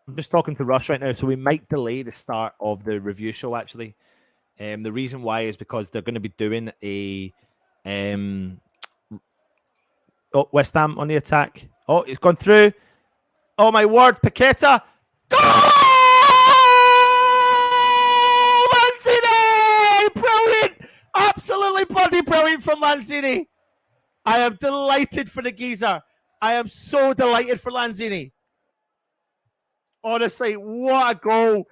I'm just talking to Rush right now, so we might delay the start of the review show, actually. The reason why is because they're going to be doing a... West Ham on the attack. Oh, it's gone through. Oh, my word. Paqueta. Goal! Lanzini! Brilliant! Absolutely bloody brilliant from Lanzini. I am delighted for the geezer. I am so delighted for Lanzini. Honestly, what a goal.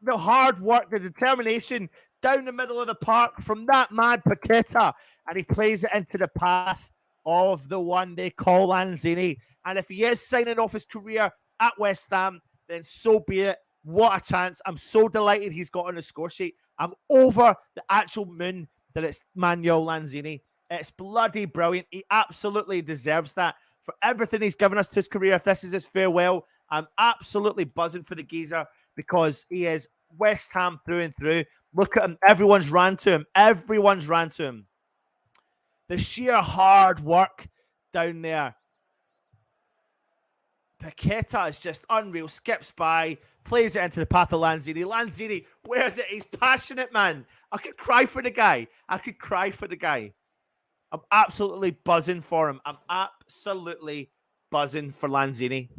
The hard work, the determination down the middle of the park from that mad Paqueta. And he plays it into the path of the one they call Lanzini. And if he is signing off his career at West Ham, then so be it. What a chance. I'm so delighted he's got on the score sheet. I'm over the actual moon that it's Manuel Lanzini. It's bloody brilliant. He absolutely deserves that for everything he's given us to his career. If this is his farewell, I'm absolutely buzzing for the geezer because he is West Ham through and through. Look at him. Everyone's ran to him. Everyone's ran to him. The sheer hard work down there. Paqueta is just unreal. Skips by, plays it into the path of Lanzini. Lanzini, where's it? He's passionate, man. I could cry for the guy. I could cry for the guy. I'm absolutely buzzing for him. I'm absolutely buzzing for Lanzini.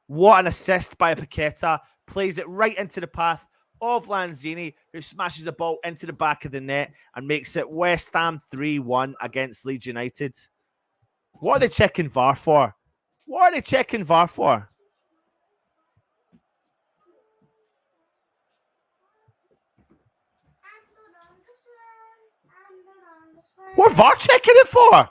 What an assist by Paqueta. Plays it right into the path of Lanzini, who smashes the ball into the back of the net and makes it West Ham 3-1 against Leeds United. What are they checking VAR for? What are they checking VAR for? What VAR checking it for?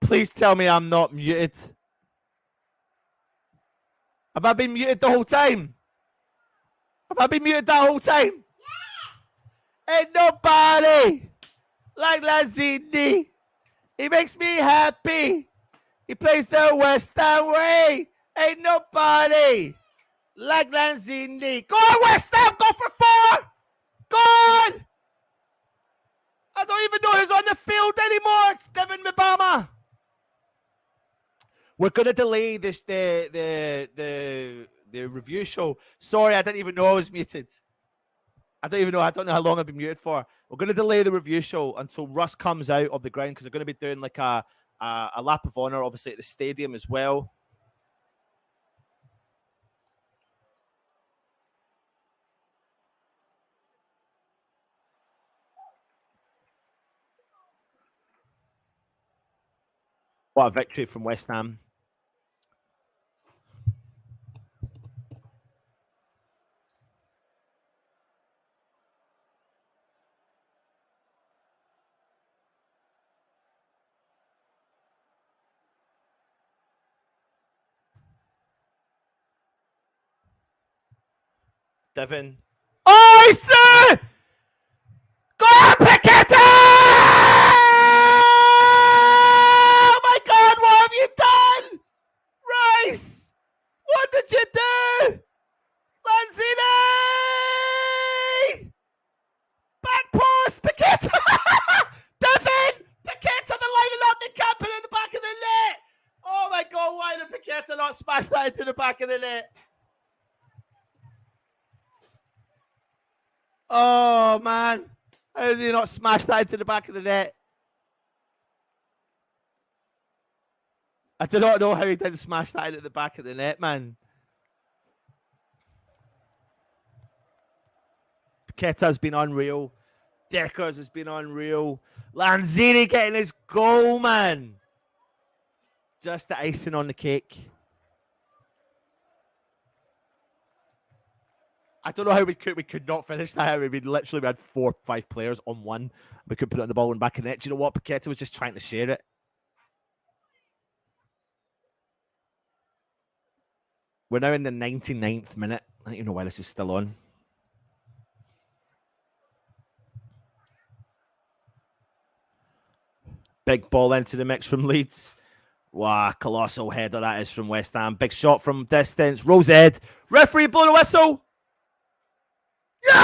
Please tell me I'm not muted. Have I been muted the whole time? Have I been muted that whole time? Yeah. Ain't nobody like Lanzini. He makes me happy. He plays the West Ham way. Ain't nobody like Lanzini. Go on, West Ham. Go for 4. Go on. I don't even know who's on the field anymore. It's Devin Mbama. We're gonna delay this the review show. Sorry, I didn't even know I was muted. I don't know how long I've been muted for. We're gonna delay the review show until Russ comes out of the ground because they're gonna be doing like a lap of honor, obviously at the stadium as well. What a victory from West Ham. Devin. Oh, he's through! Go on, Paqueta! Oh my God, what have you done? Rice! What did you do? Lanzini! Back post, Paqueta! Devin! Paqueta, they're lining up, they can't put it in the back of the net! Oh my God, why did Paqueta not smash that into the back of the net? Oh, man. How did he not smash that into the back of the net? I do not know how he didn't smash that into the back of the net, man. Paqueta's been unreal. Deckers has been unreal. Lanzini getting his goal, man. Just the icing on the cake. I don't know how we could not finish that. We literally had 4 or 5 players on one. We could put it on the ball and back in the net. Do you know what? Paqueta was just trying to share it. We're now in the 99th minute. I don't even know why this is still on. Big ball into the mix from Leeds. Wow, colossal header that is from West Ham. Big shot from distance. Rose Ed. Referee blow the whistle. Yes!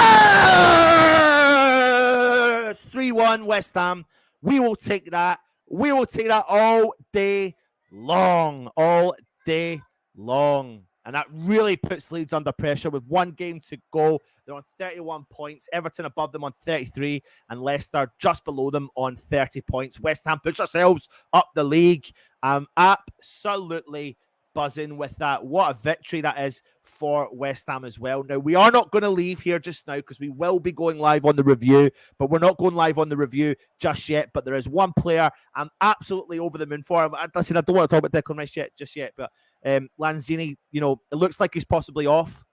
3-1 West Ham. We will take that. We will take that all day long. All day long. And that really puts Leeds under pressure with 1 game to go. They're on 31 points. Everton above them on 33. And Leicester just below them on 30 points. West Ham puts ourselves up the league. I'm absolutely buzzing with that. What a victory that is for West Ham as well. Now, we are not going to leave here just now because we will be going live on the review, but we're not going live on the review just yet. But there is one player I'm absolutely over the moon for. Listen, I don't want to talk about Declan Rice just yet, but Lanzini, it looks like he's possibly off.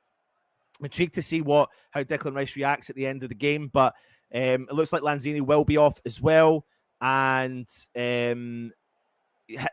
I'm intrigued to see how Declan Rice reacts at the end of the game, but it looks like Lanzini will be off as well. And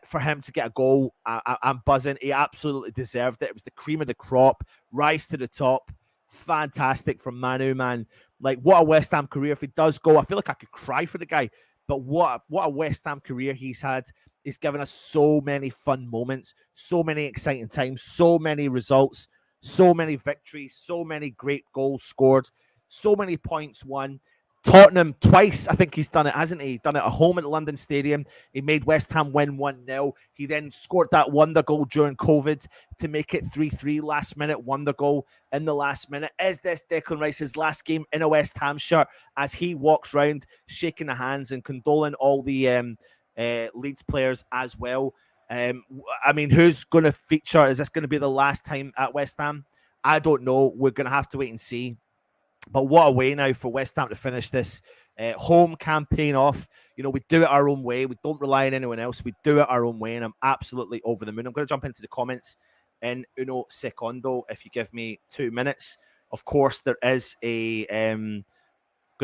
for him to get a goal, I'm buzzing. He absolutely deserved it. It was the cream of the crop, rise to the top. fantastic from Manu, man. Like, what a West Ham career. If he does go, I feel like I could cry for the guy. But what a West Ham career he's had. He's given us so many fun moments, so many exciting times, so many results, so many victories, so many great goals scored, so many points won. Tottenham twice, I think he's done it, hasn't he? He's done it at home at London Stadium. He made West Ham win 1-0. He then scored that wonder goal during COVID to make it 3-3, last minute wonder goal in the last minute. Is this Declan Rice's last game in a West Ham shirt as he walks round shaking the hands and condoling all the Leeds players as well? I mean, who's going to feature? Is this going to be the last time at West Ham? I don't know. We're going to have to wait and see. But what a way now for West Ham to finish this home campaign off. You know, we do it our own way. We don't rely on anyone else. We do it our own way, and I'm absolutely over the moon. I'm going to jump into the comments in uno secondo if you give me 2 minutes. Of course, there is a going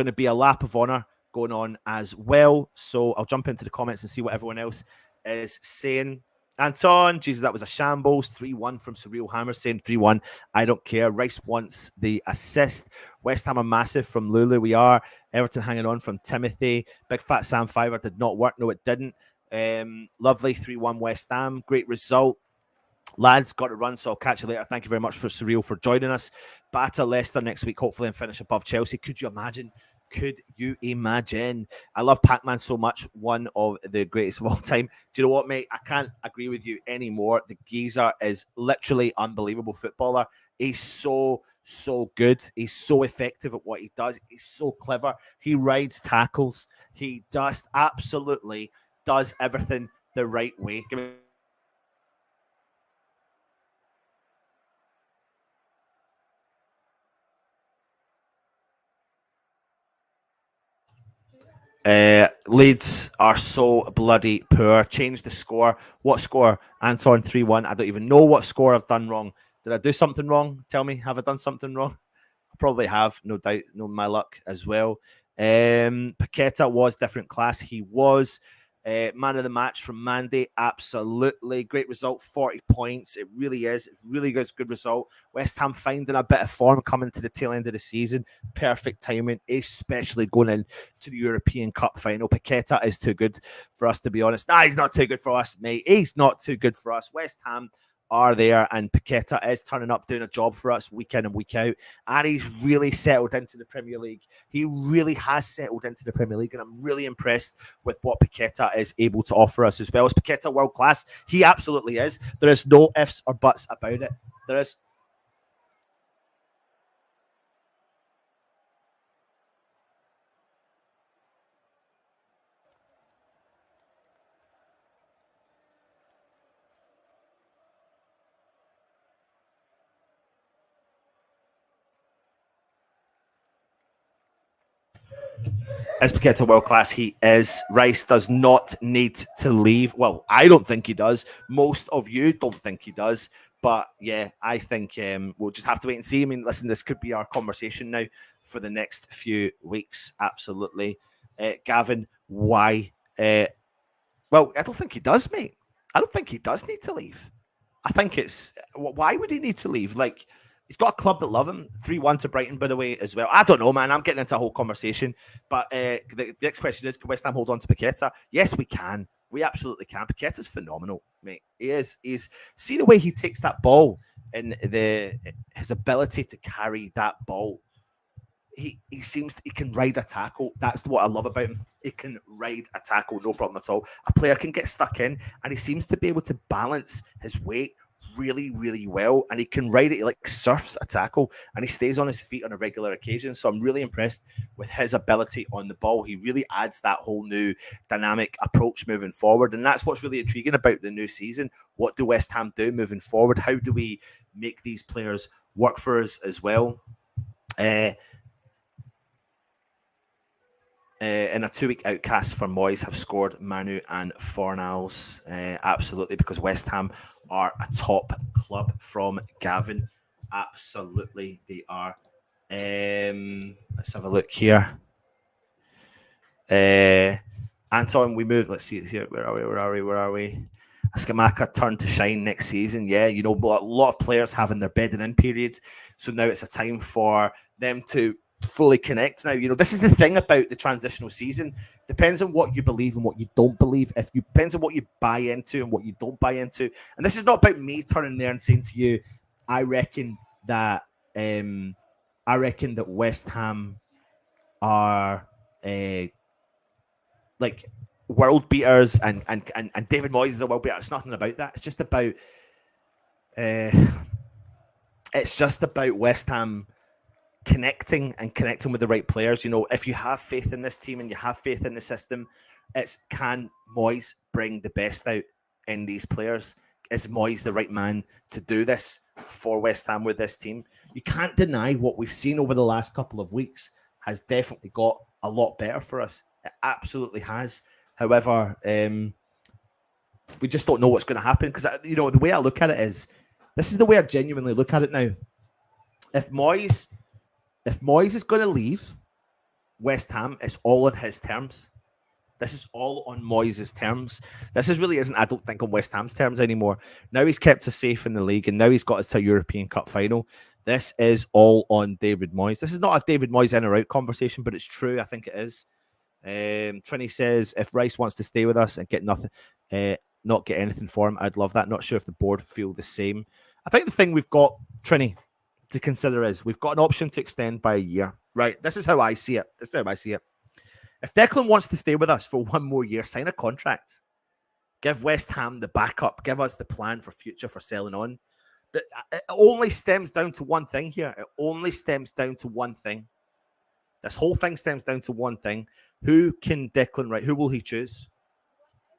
to be a lap of honour going on as well. So I'll jump into the comments and see what everyone else is saying. Anton, Jesus, that was a shambles. 3-1 from Surreal Hammer saying 3-1. I don't care. Rice wants the assist. West Ham are massive from Lulu. We are. Everton hanging on from Timothy. Big Fat Sam Fiver did not work. No, it didn't. Lovely 3-1 West Ham. Great result. Lads, got to run, so I'll catch you later. Thank you very much for Surreal for joining us. Batter Leicester next week, hopefully, and finish above Chelsea. Could you imagine? Could you imagine? I love Pac-Man so much. One of the greatest of all time. Do you know what, mate? I can't agree with you anymore. The geezer is literally unbelievable footballer. He's so good. He's so effective at what he does. He's so clever. He rides tackles. He just absolutely does everything the right way. Give me Leeds are so bloody poor. Change the score. What score? Anton 3-1. I don't even know what score I've done wrong. Did I do something wrong? Tell me, have I done something wrong? I probably have, no doubt. No, my luck as well. Paqueta was different class. He was. Man of the match from Mandy, absolutely great result, 40 points. It really is. It really is good result. West Ham finding a bit of form coming to the tail end of the season. Perfect timing, especially going in to the European Cup final. Paqueta is too good for us, to be honest. Nah, he's not too good for us, mate. He's not too good for us. West Ham are there, and Paqueta is turning up, doing a job for us week in and week out, and he's really settled into the Premier League. He really has settled into the Premier League, and I'm really impressed with what Paqueta is able to offer us as well. Is Paqueta world class? He absolutely is. There is no ifs or buts about it. There is. Is Paqueta world class? He is. Rice does not need to leave. Well, I don't think he does. Most of you don't think he does. But yeah, I think we'll just have to wait and see. I mean, listen, this could be our conversation now for the next few weeks. Absolutely. Gavin, why? Well, I don't think he does, mate. I don't think he does need to leave. I think it's why would he need to leave? Like, he's got a club that love him. 3-1 to Brighton, by the way, as well. I don't know, man. I'm getting into a whole conversation. But the next question is, can West Ham hold on to Paqueta? Yes, we can. We absolutely can. Paqueta's phenomenal, mate. He is. See the way he takes that ball and his ability to carry that ball. He seems he can ride a tackle. That's what I love about him. He can ride a tackle, no problem at all. A player can get stuck in, and he seems to be able to balance his weight really, really well, and he can ride it. He like surfs a tackle, and he stays on his feet on a regular occasion. So I'm really impressed with his ability on the ball. He really adds that whole new dynamic approach moving forward, and that's what's really intriguing about the new season. What do West Ham do moving forward? How do we make these players work for us as well? In a 2-week outcast for Moyes have scored Manu and Fornals. Absolutely, because West Ham are a top club from Gavin. Absolutely, they are. Let's have a look here. Anton, we move. Let's see here. Where are we? Skamaka turn to shine next season. Yeah, you know, a lot of players having their bedding in period. So now it's a time for them to fully connect now. You know, this is the thing about the transitional season. Depends on what you believe and what you don't believe. If you depends on what you buy into and what you don't buy into. And this is not about me turning there and saying to you, I reckon that West Ham are like world beaters and David Moyes is a world beater. It's nothing about that. It's just about West Ham connecting with the right players. You know, if you have faith in this team and you have faith in the system, it's can Moyes bring the best out in these players? Is Moyes the right man to do this for West Ham with this team? You can't deny what we've seen over the last couple of weeks has definitely got a lot better for us. It absolutely has. However, we just don't know what's going to happen because, you know, the way I look at it is, this is the way I genuinely look at it now. If Moyes is going to leave West Ham, it's all on his terms. This is all on Moyes' terms. This really isn't, I don't think, on West Ham's terms anymore. Now he's kept us safe in the league and now he's got us to a European Cup final. This is all on David Moyes. This is not a David Moyes in or out conversation, but it's true. I think it is. Trini says, if Rice wants to stay with us and get nothing, not get anything for him, I'd love that. Not sure if the board feel the same. I think the thing we've got, Trini, to consider is we've got an option to extend by a year. Right? This is how I see it. If Declan wants to stay with us for one more year, sign a contract. Give West Ham the backup. Give us the plan for future for selling on. It only stems down to one thing here. It only stems down to one thing. This whole thing stems down to one thing. Who can Declan Rice? Who will he choose?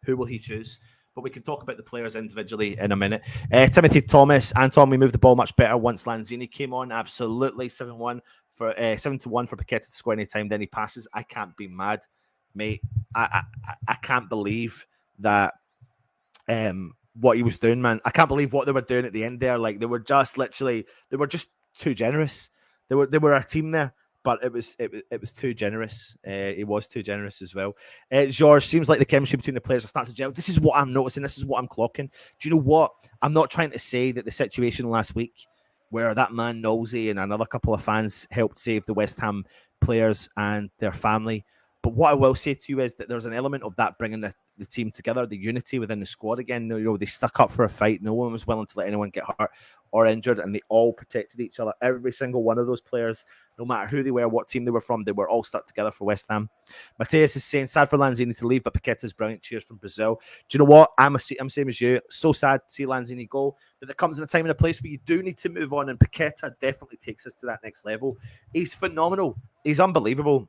But we can talk about the players individually in a minute. Timothy Thomas, Anton, we moved the ball much better once Lanzini came on. Absolutely. 7-1 for 7-1 for Paqueta to score any time. Then he passes. I can't be mad, mate. I can't believe that what he was doing, man. I can't believe what they were doing at the end there. Like, they were just too generous. They were a team there. But it was too generous. It was too generous as well. George, seems like the chemistry between the players are starting to gel. This is what I'm noticing. This is what I'm clocking. Do you know what? I'm not trying to say that the situation last week where that man Nosey and another couple of fans helped save the West Ham players and their family. But what I will say to you is that there's an element of that bringing the team together, the unity within the squad again. You know, they stuck up for a fight. No one was willing to let anyone get hurt or injured, and they all protected each other. Every single one of those players, no matter who they were, what team they were from, they were all stuck together for West Ham. Mateus is saying, sad for Lanzini to leave, but Paqueta's brilliant. Cheers from Brazil. Do you know what? I'm same as you. So sad to see Lanzini go, but there comes in a time and a place where you do need to move on, and Paqueta definitely takes us to that next level. He's phenomenal. He's unbelievable.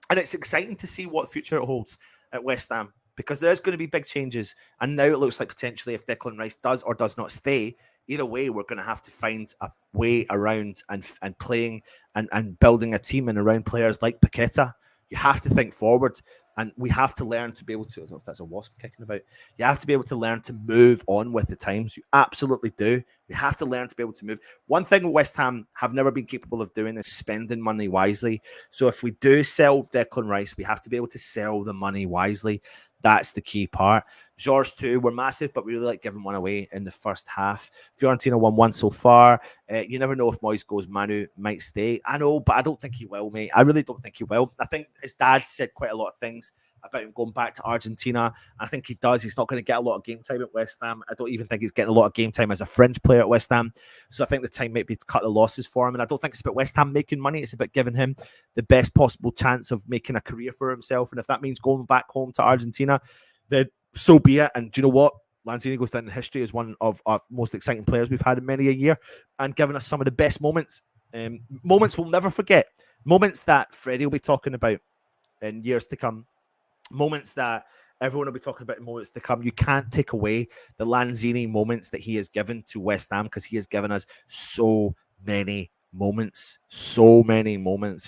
And it's exciting to see what future it holds at West Ham, because there's going to be big changes. And now it looks like potentially if Declan Rice does or does not stay, either way, we're going to have to find a way around and playing and building a team and around players like Paqueta. You have to think forward, and we have to learn to be able to, I don't know if that's a wasp kicking about, you have to be able to learn to move on with the times. You absolutely do. We have to learn to be able to move. One thing West Ham have never been capable of doing is spending money wisely. So if we do sell Declan Rice, we have to be able to sell the money wisely. That's the key part. George too, we're massive, but we really like giving one away in the first half. Fiorentina 1-1 so far. You never know if Moyes goes, Manu might stay. I know, but I don't think he will, mate. I really don't think he will. I think his dad said quite a lot of things about him going back to Argentina. I think he does. He's not going to get a lot of game time at West Ham. I don't even think he's getting a lot of game time as a fringe player at West Ham. So I think the time might be to cut the losses for him. And I don't think it's about West Ham making money. It's about giving him the best possible chance of making a career for himself. And if that means going back home to Argentina, then so be it. And do you know what? Lanzini goes down in history as one of our most exciting players we've had in many a year, and giving us some of the best moments. Moments we'll never forget. Moments that Freddie will be talking about in years to come. Moments that everyone will be talking about in moments to come. You can't take away the Lanzini moments that he has given to West Ham, because he has given us so many moments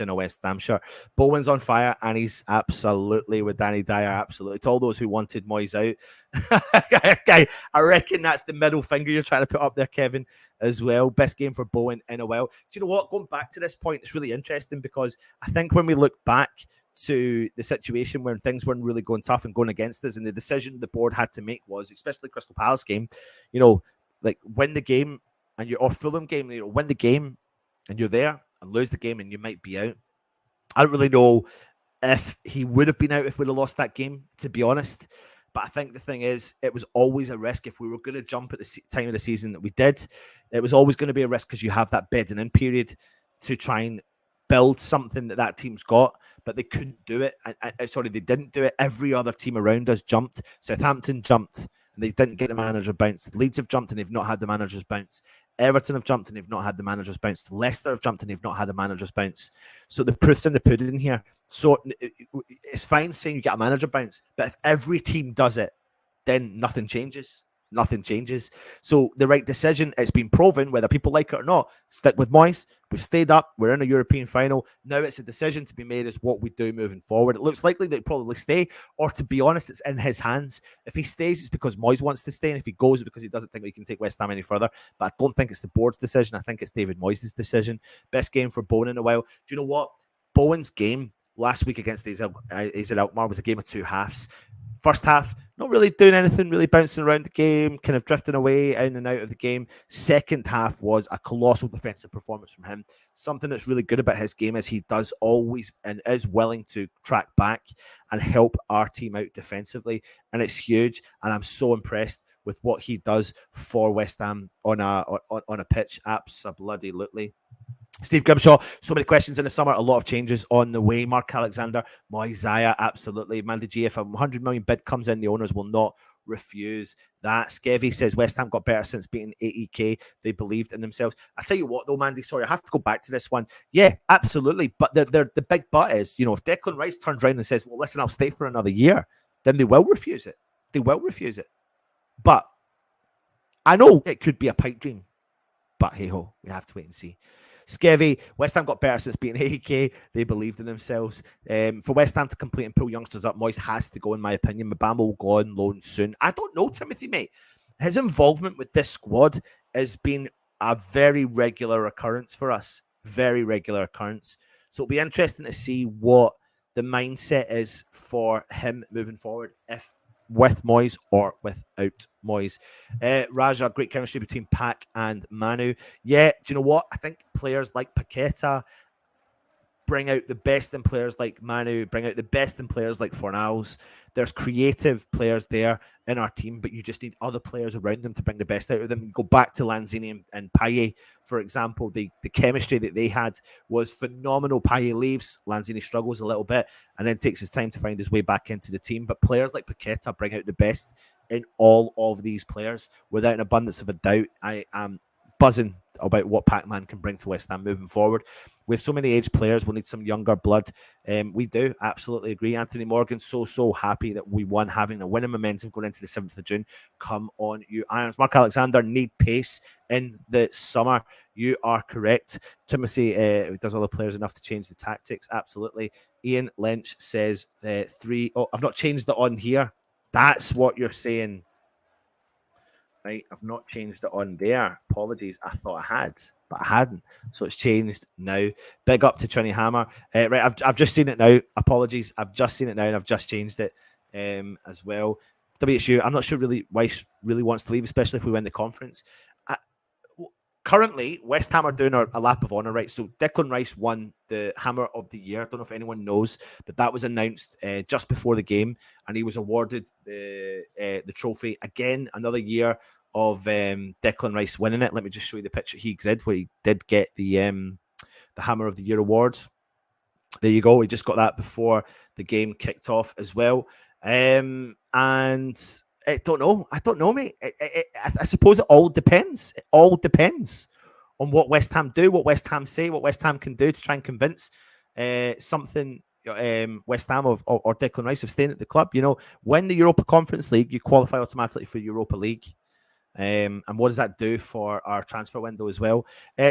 in a West Ham shirt. Bowen's on fire, and he's absolutely with Danny Dyer. Absolutely. To all those who wanted Moyes out, I reckon that's the middle finger you're trying to put up there, Kevin, as well. Best game for Bowen in a while. Do you know what? Going back to this point, it's really interesting, because I think when we look back to the situation when things weren't really going tough and going against us. And the decision the board had to make was, especially Crystal Palace game, like win the game or Fulham game, win the game and you're there, and lose the game and you might be out. I don't really know if he would have been out if we'd have lost that game, to be honest. But I think the thing is, it was always a risk if we were going to jump at the time of the season that we did. It was always going to be a risk because you have that bedding in period to try and build something that team's got, but they couldn't do it. They didn't do it. Every other team around us jumped. Southampton jumped, and they didn't get the manager bounce. Leeds have jumped, and they've not had the manager's bounce. Everton have jumped, and they've not had the manager's bounce. Leicester have jumped, and they've not had a manager's bounce. So the proof's in the pudding here. So it's fine saying you get a manager bounce, but if every team does it, then nothing changes. Nothing changes. So the right decision, it's been proven, whether people like it or not. Stick with Moyes. We've stayed up. We're in a European final. Now it's a decision to be made as what we do moving forward. It looks likely that he'll probably stay, or to be honest, it's in his hands. If he stays, it's because Moyes wants to stay, and if he goes, it's because he doesn't think we can take West Ham any further. But I don't think it's the board's decision. I think it's David Moyes' decision. Best game for Bowen in a while. Do you know what? Bowen's game last week against AZ Alkmaar was a game of two halves. First half, not really doing anything, really bouncing around the game, kind of drifting away in and out of the game. Second half was a colossal defensive performance from him. Something that's really good about his game is he does always and is willing to track back and help our team out defensively. And it's huge. And I'm so impressed with what he does for West Ham on a pitch. Absolutely. Steve Grimshaw, so many questions in the summer, a lot of changes on the way. Mark Alexander, Moisaya, absolutely. Mandy G, if a 100 million bid comes in, the owners will not refuse that. Skevy says West Ham got better since beating 80k. They believed in themselves. I tell you what, though, Mandy, sorry, I have to go back to this one. Yeah, absolutely. But the big but is, if Declan Rice turns around and says, well, listen, I'll stay for another year, then they will refuse it. They will refuse it. But I know it could be a pipe dream. But hey-ho, we have to wait and see. Skevy, West Ham got better since beating AEK. They believed in themselves. For West Ham to complete and pull youngsters up, Moyes has to go, in my opinion. Mabama will go on loan soon. I don't know, Timothy, mate. His involvement with this squad has been a very regular occurrence for us. Very regular occurrence. So it'll be interesting to see what the mindset is for him moving forward, if with Moyes or without Moyes. Raja, great chemistry between Pac and Manu. Yeah, do you know what? I think players like Paqueta bring out the best in players like Manu, bring out the best in players like Fornals. There's creative players there in our team, but you just need other players around them to bring the best out of them. You go back to Lanzini and Payet, for example. The chemistry that they had was phenomenal. Payet leaves, Lanzini struggles a little bit, and then takes his time to find his way back into the team. But players like Paqueta bring out the best in all of these players. Without an abundance of a doubt, I am buzzing about what Pac-Man can bring to West Ham moving forward. We have so many aged players. We'll need some younger blood. We do absolutely agree. Anthony Morgan, so happy that we won, having the winning momentum going into the 7th of June. Come on, you Irons. Mark Alexander, need pace in the summer. You are correct. Timothy, does all the players enough to change the tactics? Absolutely. Ian Lynch says 3. Oh, I've not changed it on here. That's what you're saying. Right, I've not changed it on there. Apologies, I thought I had, but I hadn't. So it's changed now. Big up to Trini Hammer. Right, I've just seen it now. Apologies, I've just seen it now, and I've just changed it as well. WHU, I'm not sure really Rice really wants to leave, especially if we win the conference. Currently, West Ham are doing a lap of honour, right? So Declan Rice won the Hammer of the Year. I don't know if anyone knows, but that was announced just before the game, and he was awarded the trophy. Again, another year of Declan Rice winning it. Let me just show you the picture he did, where he did get the Hammer of the Year award. There you go. He just got that before the game kicked off as well. And I don't know, mate. I suppose it all depends. It all depends on what West Ham do, what West Ham say, what West Ham can do to try and convince something West Ham or Declan Rice of staying at the club. Win the Europa Conference League, you qualify automatically for Europa League. And what does that do for our transfer window as well?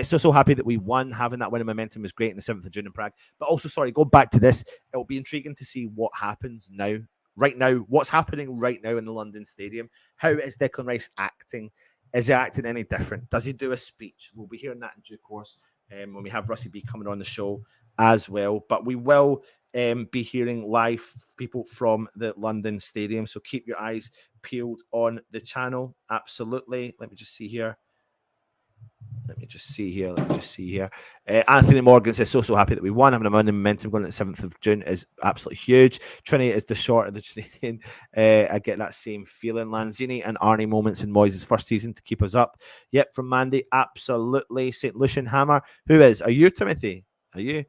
So happy that we won. Having that winning momentum is great in the 7th of June in Prague. But also, go back to this. It'll be intriguing to see what happens now. Right now, what's happening right now in the London Stadium? How is Declan Rice acting? Is he acting any different? Does he do a speech? We'll be hearing that in due course when we have Russie B coming on the show as well. But we will be hearing live people from the London Stadium. So keep your eyes peeled on the channel. Absolutely. Let me just see here. Anthony Morgan says, so happy that we won. Having a momentum going at the 7th of June is absolutely huge. Trinity is the short of the Canadian. I get that same feeling. Lanzini and Arnie moments in Moyes' first season to keep us up. Yep, from Mandy, absolutely. St. Lucian Hammer, who is? Are you, Timothy? Are you?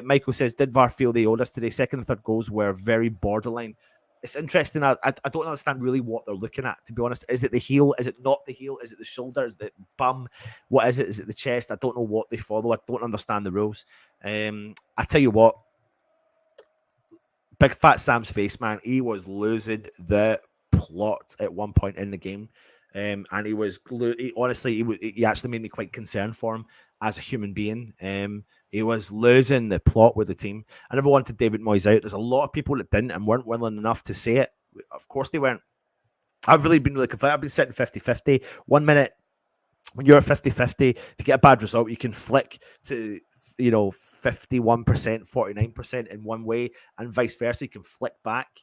Michael says, did VAR feel they owed us today? Second and third goals were very borderline. It's interesting. I don't understand really what they're looking at, to be honest. Is it the heel? Is it not the heel? Is it the shoulder? Is it the bum? What is it? Is it the chest? I don't know what they follow. I don't understand the rules. I tell you what, Big Fat Sam's face, man, he was losing the plot at one point in the game. And he actually made me quite concerned for him as a human being. He was losing the plot with the team. I never wanted David Moyes out. There's a lot of people that didn't and weren't willing enough to say it. Of course they weren't. I've really been really conflicted. I've been sitting 50-50. 1 minute, when you're 50-50, if you get a bad result, you can flick to 51%, 49% in one way, and vice versa. You can flick back.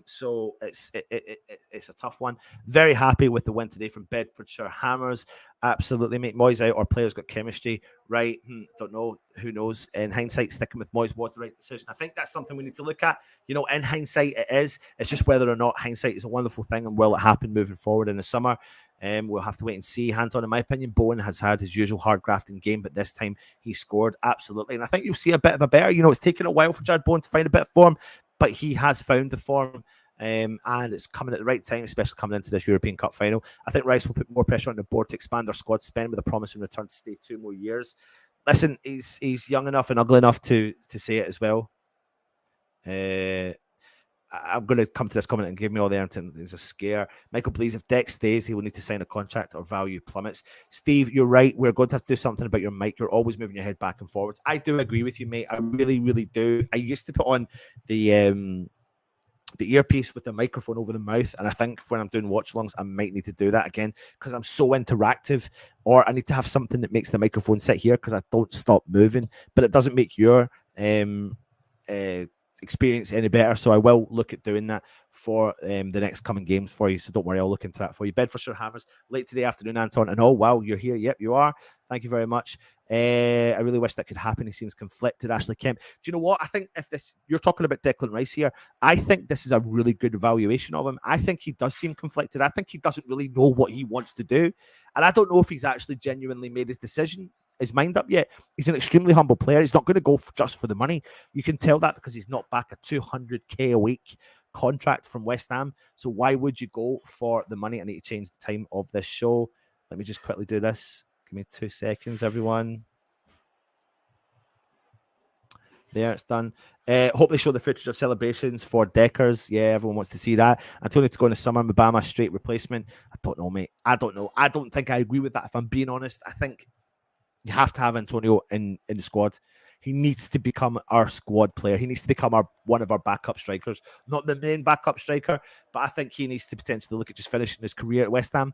So it's a tough one. Very happy with the win today from Bedfordshire Hammers. Absolutely, mate. Moyes out, our players got chemistry right. Don't know. Who knows? In hindsight, sticking with Moyes was the right decision. I think that's something we need to look at. In hindsight, it is. It's just whether or not hindsight is a wonderful thing, and will it happen moving forward in the summer? We'll have to wait and see. Hands on, in my opinion, Bowen has had his usual hard grafting game, but this time he scored absolutely. And I think you'll see a bit of a better. It's taken a while for Jared Bowen to find a bit of form, but he has found the form. And it's coming at the right time, especially coming into this European Cup final. I think Rice will put more pressure on the board to expand their squad spend with a promising return to stay 2 more years. Listen, he's young enough and ugly enough to say it as well. I'm going to come to this comment and give me all the answer. There's a scare. Michael believes if Deck stays, he will need to sign a contract or value plummets. Steve, you're right. We're going to have to do something about your mic. You're always moving your head back and forwards. I do agree with you, mate. I really, really do. I used to put on the earpiece with the microphone over the mouth, and I think when I'm doing watch-alongs, I might need to do that again because I'm so interactive, or I need to have something that makes the microphone sit here because I don't stop moving, but it doesn't make your experience any better, so I will look at doing that for the next coming games for you, so don't worry, I'll look into that for you. Bedfordshire Hammers, late today afternoon, Anton, and oh wow, you're here. Yep, you are. Thank you very much. I really wish that could happen. He seems conflicted. Ashley Kemp. Do you know what? I think if this, you're talking about Declan Rice here, I think this is a really good evaluation of him. I think he does seem conflicted. I think he doesn't really know what he wants to do. And I don't know if he's actually genuinely made his mind up yet. He's an extremely humble player. He's not going to go just for the money. You can tell that because he's not back a 200k a week contract from West Ham. So why would you go for the money? I need to change the time of this show. Let me just quickly do this. Give me 2 seconds, everyone. There, it's done. Hope they show the footage of celebrations for Deckers. Yeah, everyone wants to see that. Antonio to go in the summer, Mabama straight replacement. I don't know, mate. I don't know. I don't think I agree with that, if I'm being honest. I think you have to have Antonio in the squad. He needs to become our squad player. He needs to become one of our backup strikers. Not the main backup striker, but I think he needs to potentially look at just finishing his career at West Ham.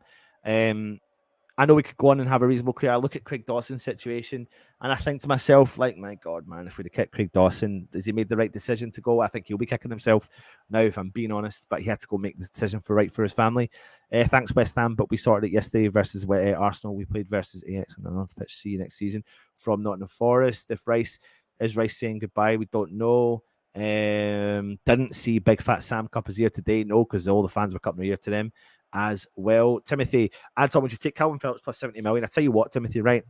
I know we could go on and have a reasonable career. I look at Craig Dawson's situation and I think to myself, like, my God, man, if we'd have kicked Craig Dawson, has he made the right decision to go? I think he'll be kicking himself now, if I'm being honest, but he had to go make the decision for his family. Thanks, West Ham, but we sorted it yesterday versus Arsenal. We played versus AX on the North Pitch. See you next season from Nottingham Forest. If Rice saying goodbye, we don't know. Didn't see Big Fat Sam Cup his ear today. No, because all the fans were cupping their ear to them as well. Timothy, Anton, would you take Calvin Phillips plus 70 million? I tell you what, Timothy, right?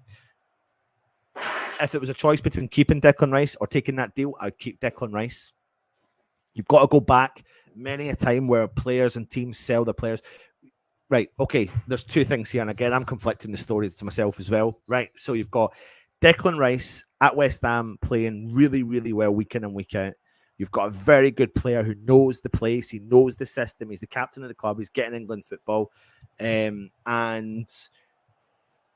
If it was a choice between keeping Declan Rice or taking that deal, I'd keep Declan Rice. You've got to go back many a time where players and teams sell their players. Right, okay, there's 2 things here, and again, I'm conflicting the story to myself as well. Right, so you've got Declan Rice at West Ham playing really, really well week in and week out. You've got a very good player who knows the place. He knows the system. He's the captain of the club. He's getting England football. And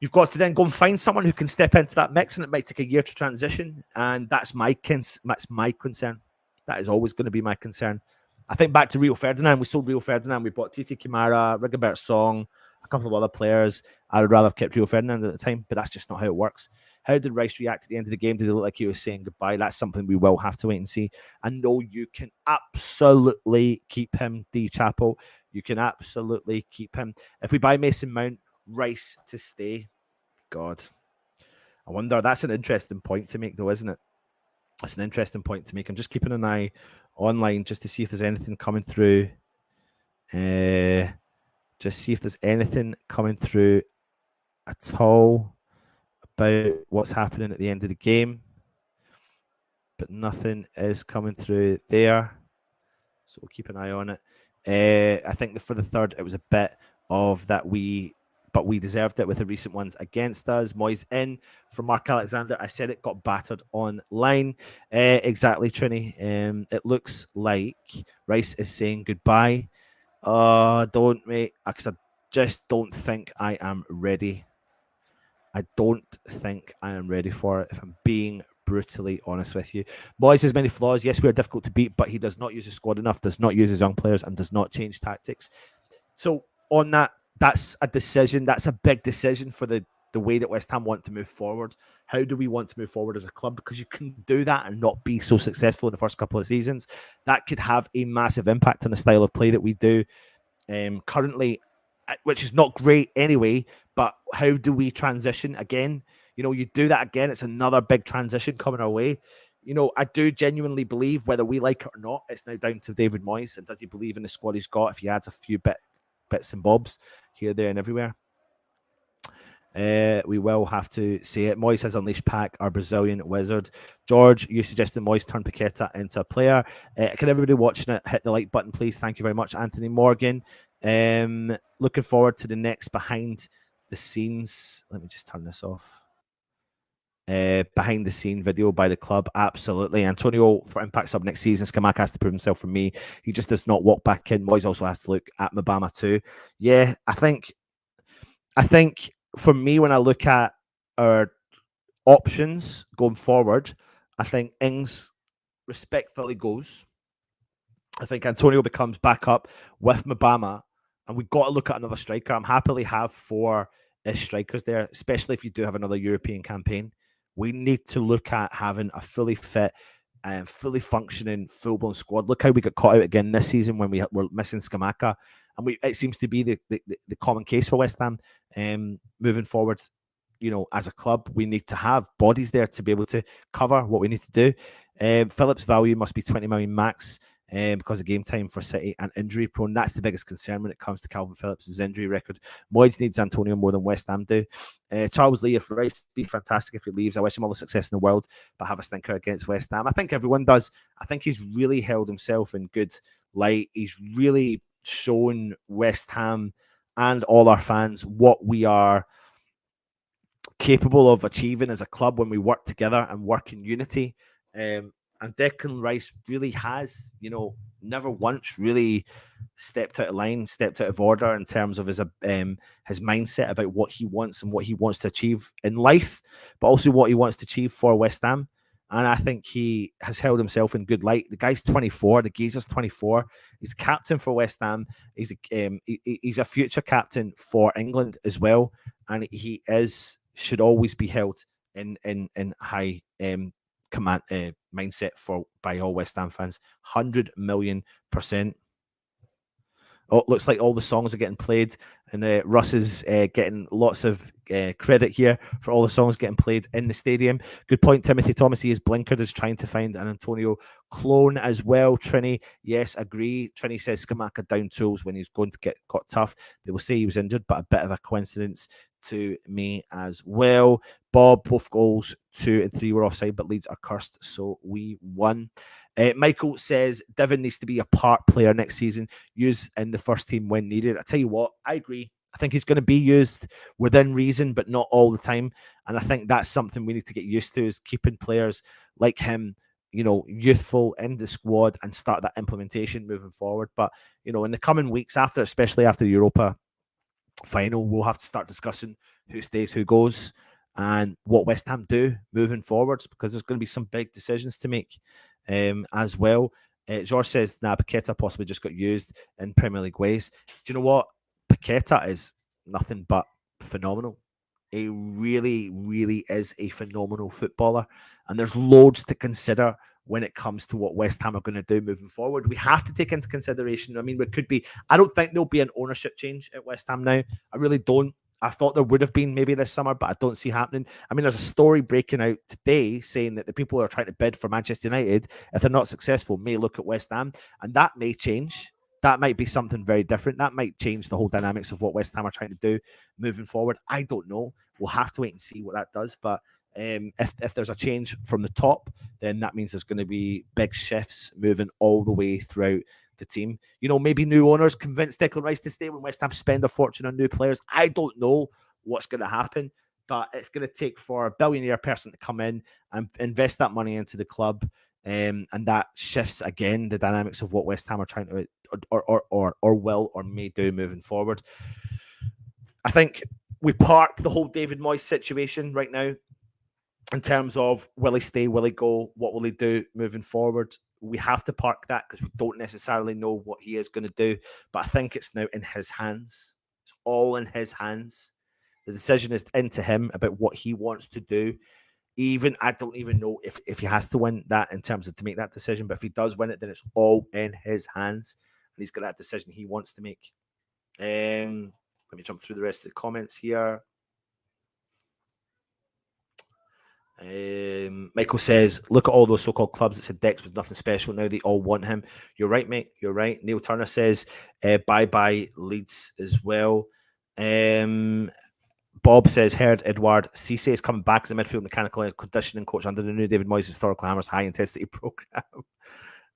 you've got to then go and find someone who can step into that mix, and it might take a year to transition. And that's my concern. That is always going to be my concern. I think back to Rio Ferdinand. We sold Rio Ferdinand. We bought Titi Kimara, Rigobert Song, a couple of other players. I would rather have kept Rio Ferdinand at the time, but that's just not how it works. How did Rice react at the end of the game? Did it look like he was saying goodbye? That's something we will have to wait and see. And no, you can absolutely keep him, D Chapel. You can absolutely keep him. If we buy Mason Mount, Rice to stay. God, I wonder. That's an interesting point to make, though, isn't it? That's an interesting point to make. I'm just keeping an eye online just to see if there's anything coming through. Just see if there's anything coming through at all about what's happening at the end of the game. But nothing is coming through there. So we'll keep an eye on it. I think for the third, it was a bit of that but we deserved it with the recent ones against us. Moyes in from Mark Alexander. I said it got battered online. Exactly, Trini. It looks like Rice is saying goodbye. Don't, mate, because I just don't think I am ready. I don't think I am ready for it, if I'm being brutally honest with you. Moyes has many flaws. Yes, we are difficult to beat, but he does not use his squad enough, does not use his young players, and does not change tactics. So on that, that's a decision. That's a big decision for the way that West Ham want to move forward. How do we want to move forward as a club? Because you can do that and not be so successful in the first couple of seasons. That could have a massive impact on the style of play that we do currently, which is not great anyway. But how do we transition again? You do that again, it's another big transition coming our way. I do genuinely believe, whether we like it or not, it's now down to David Moyes. And does he believe in the squad he's got if he adds a few bits and bobs here, there, and everywhere? We will have to see it. Moyes has unleashed Pack, our Brazilian wizard. George, you suggested Moyes turn Paqueta into a player. Can everybody watching it hit the like button, please? Thank you very much, Anthony Morgan. Looking forward to the next behind the scenes. Let me just turn this off. Behind the scene video by the club. Absolutely. Antonio for Impact sub next season. Scamacca has to prove himself for me. He just does not walk back in. Moyes also has to look at Mabama too. Yeah, I think for me, when I look at our options going forward, I think Ings respectfully goes. I think Antonio becomes backup with Mabama, and we've got to look at another striker. I'm happily have 4 strikers there, especially if you do have another European campaign. We need to look at having a fully fit and fully functioning, full-blown squad. Look how we got caught out again this season when we were missing Scamacca. And it seems to be the common case for West Ham moving forward. As a club, we need to have bodies there to be able to cover what we need to do. Phillips' value must be 20 million max because of game time for City and injury prone. That's the biggest concern when it comes to Calvin Phillips' injury record. Moyes needs Antonio more than West Ham do. Charles Lee, if Rice, be fantastic if he leaves. I wish him all the success in the world, but have a stinker against West Ham. I think everyone does. I think he's really held himself in good light. He's really shown West Ham and all our fans what we are capable of achieving as a club when we work together and work in unity. And Declan Rice really has, never once really stepped out of line, stepped out of order in terms of his mindset about what he wants and what he wants to achieve in life, but also what he wants to achieve for West Ham. And I think he has held himself in good light. The guy's 24. The geezer's 24. He's captain for West Ham. He's a future captain for England as well. And he should always be held in high command mindset by all West Ham fans. 100 million%. Oh, it looks like all the songs are getting played, and Russ is getting lots of credit here for all the songs getting played in the stadium. Good point, Timothy Thomas. He is blinkered, is trying to find an Antonio clone as well. Trini, yes, agree. Trini says Scamacca down tools when he's going to get got tough. They will say he was injured, but a bit of a coincidence to me as well. Bob, both goals 2 and 3 were offside, but Leeds are cursed, so we won. Michael says Divin needs to be a part player next season, used in the first team when needed. I tell you what, I agree. I think he's going to be used within reason, but not all the time. And I think that's something we need to get used to, is keeping players like him, youthful in the squad and start that implementation moving forward. But, in the coming weeks especially after the Europa final, we'll have to start discussing who stays, who goes, and what West Ham do moving forwards, because there's going to be some big decisions to make as well. George says, Paqueta possibly just got used in Premier League ways. Do you know what? Paqueta is nothing but phenomenal. He really, really is a phenomenal footballer. And there's loads to consider when it comes to what West Ham are going to do moving forward. We have to take into consideration, I mean, it could be, I don't think there'll be an ownership change at West Ham now. I really don't. I thought there would have been maybe this summer, but I don't see happening. I mean, there's a story breaking out today saying that the people who are trying to bid for Manchester United, if they're not successful, may look at West Ham, and that may change. That might be something very different. That might change the whole dynamics of what West Ham are trying to do moving forward. I don't know. We'll have to wait and see what that does. But if there's a change from the top, then that means there's going to be big shifts moving all the way throughout the team. You know, maybe new owners convince Declan Rice to stay when West Ham spend a fortune on new players. I don't know what's going to happen, but it's going to take for a billionaire person to come in and invest that money into the club. And that shifts again the dynamics of what West Ham are trying to or will or may do moving forward. I think we park the whole David Moyes situation right now in terms of will he stay, will he go, what will he do moving forward. We have to park that because we don't necessarily know what he is going to do. But I think it's now in his hands. It's all in his hands. The decision is into him about what he wants to do. Even I don't even know if he has to win that in terms of to make that decision. But if he does win it, then it's all in his hands. And he's got that decision he wants to make. Let me jump through the rest of the comments here. Michael says, look at all those so-called clubs that said Dex was nothing special. Now they all want him. You're right, mate. You're right. Neil Turner says, bye-bye Leeds as well. Bob says, heard Edward Cisse is coming back as a midfield mechanical conditioning coach under the new David Moyes historical Hammers high-intensity program.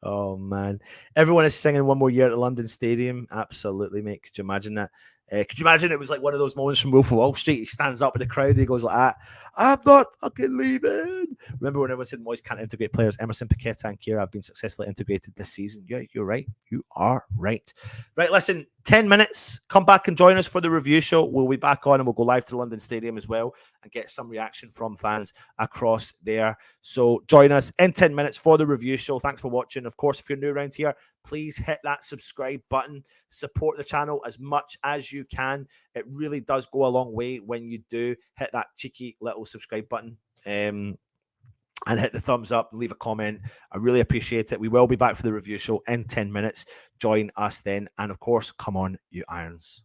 Oh, man. Everyone is singing One More Year at the London Stadium. Absolutely, mate. Could you imagine that? Could you imagine it was like one of those moments from Wolf of Wall Street? He stands up in the crowd and he goes like that, I'm not fucking leaving. Remember when everyone said Moyes can't integrate players? Emerson, Paqueta and Kira have been successfully integrated this season. Yeah, you're right. You are right. Right, listen, 10 minutes. Come back and join us for the review show. We'll be back on and we'll go live to the London Stadium as well and get some reaction from fans across there. So join us in 10 minutes for the review show. Thanks for watching. Of course, if you're new around here, please hit that subscribe button. Support the channel as much as you can. It really does go a long way when you do hit that cheeky little subscribe button. And hit the thumbs up, leave a comment. I really appreciate it. We will be back for the review show in 10 minutes. Join us then. And of course, come on, you Irons.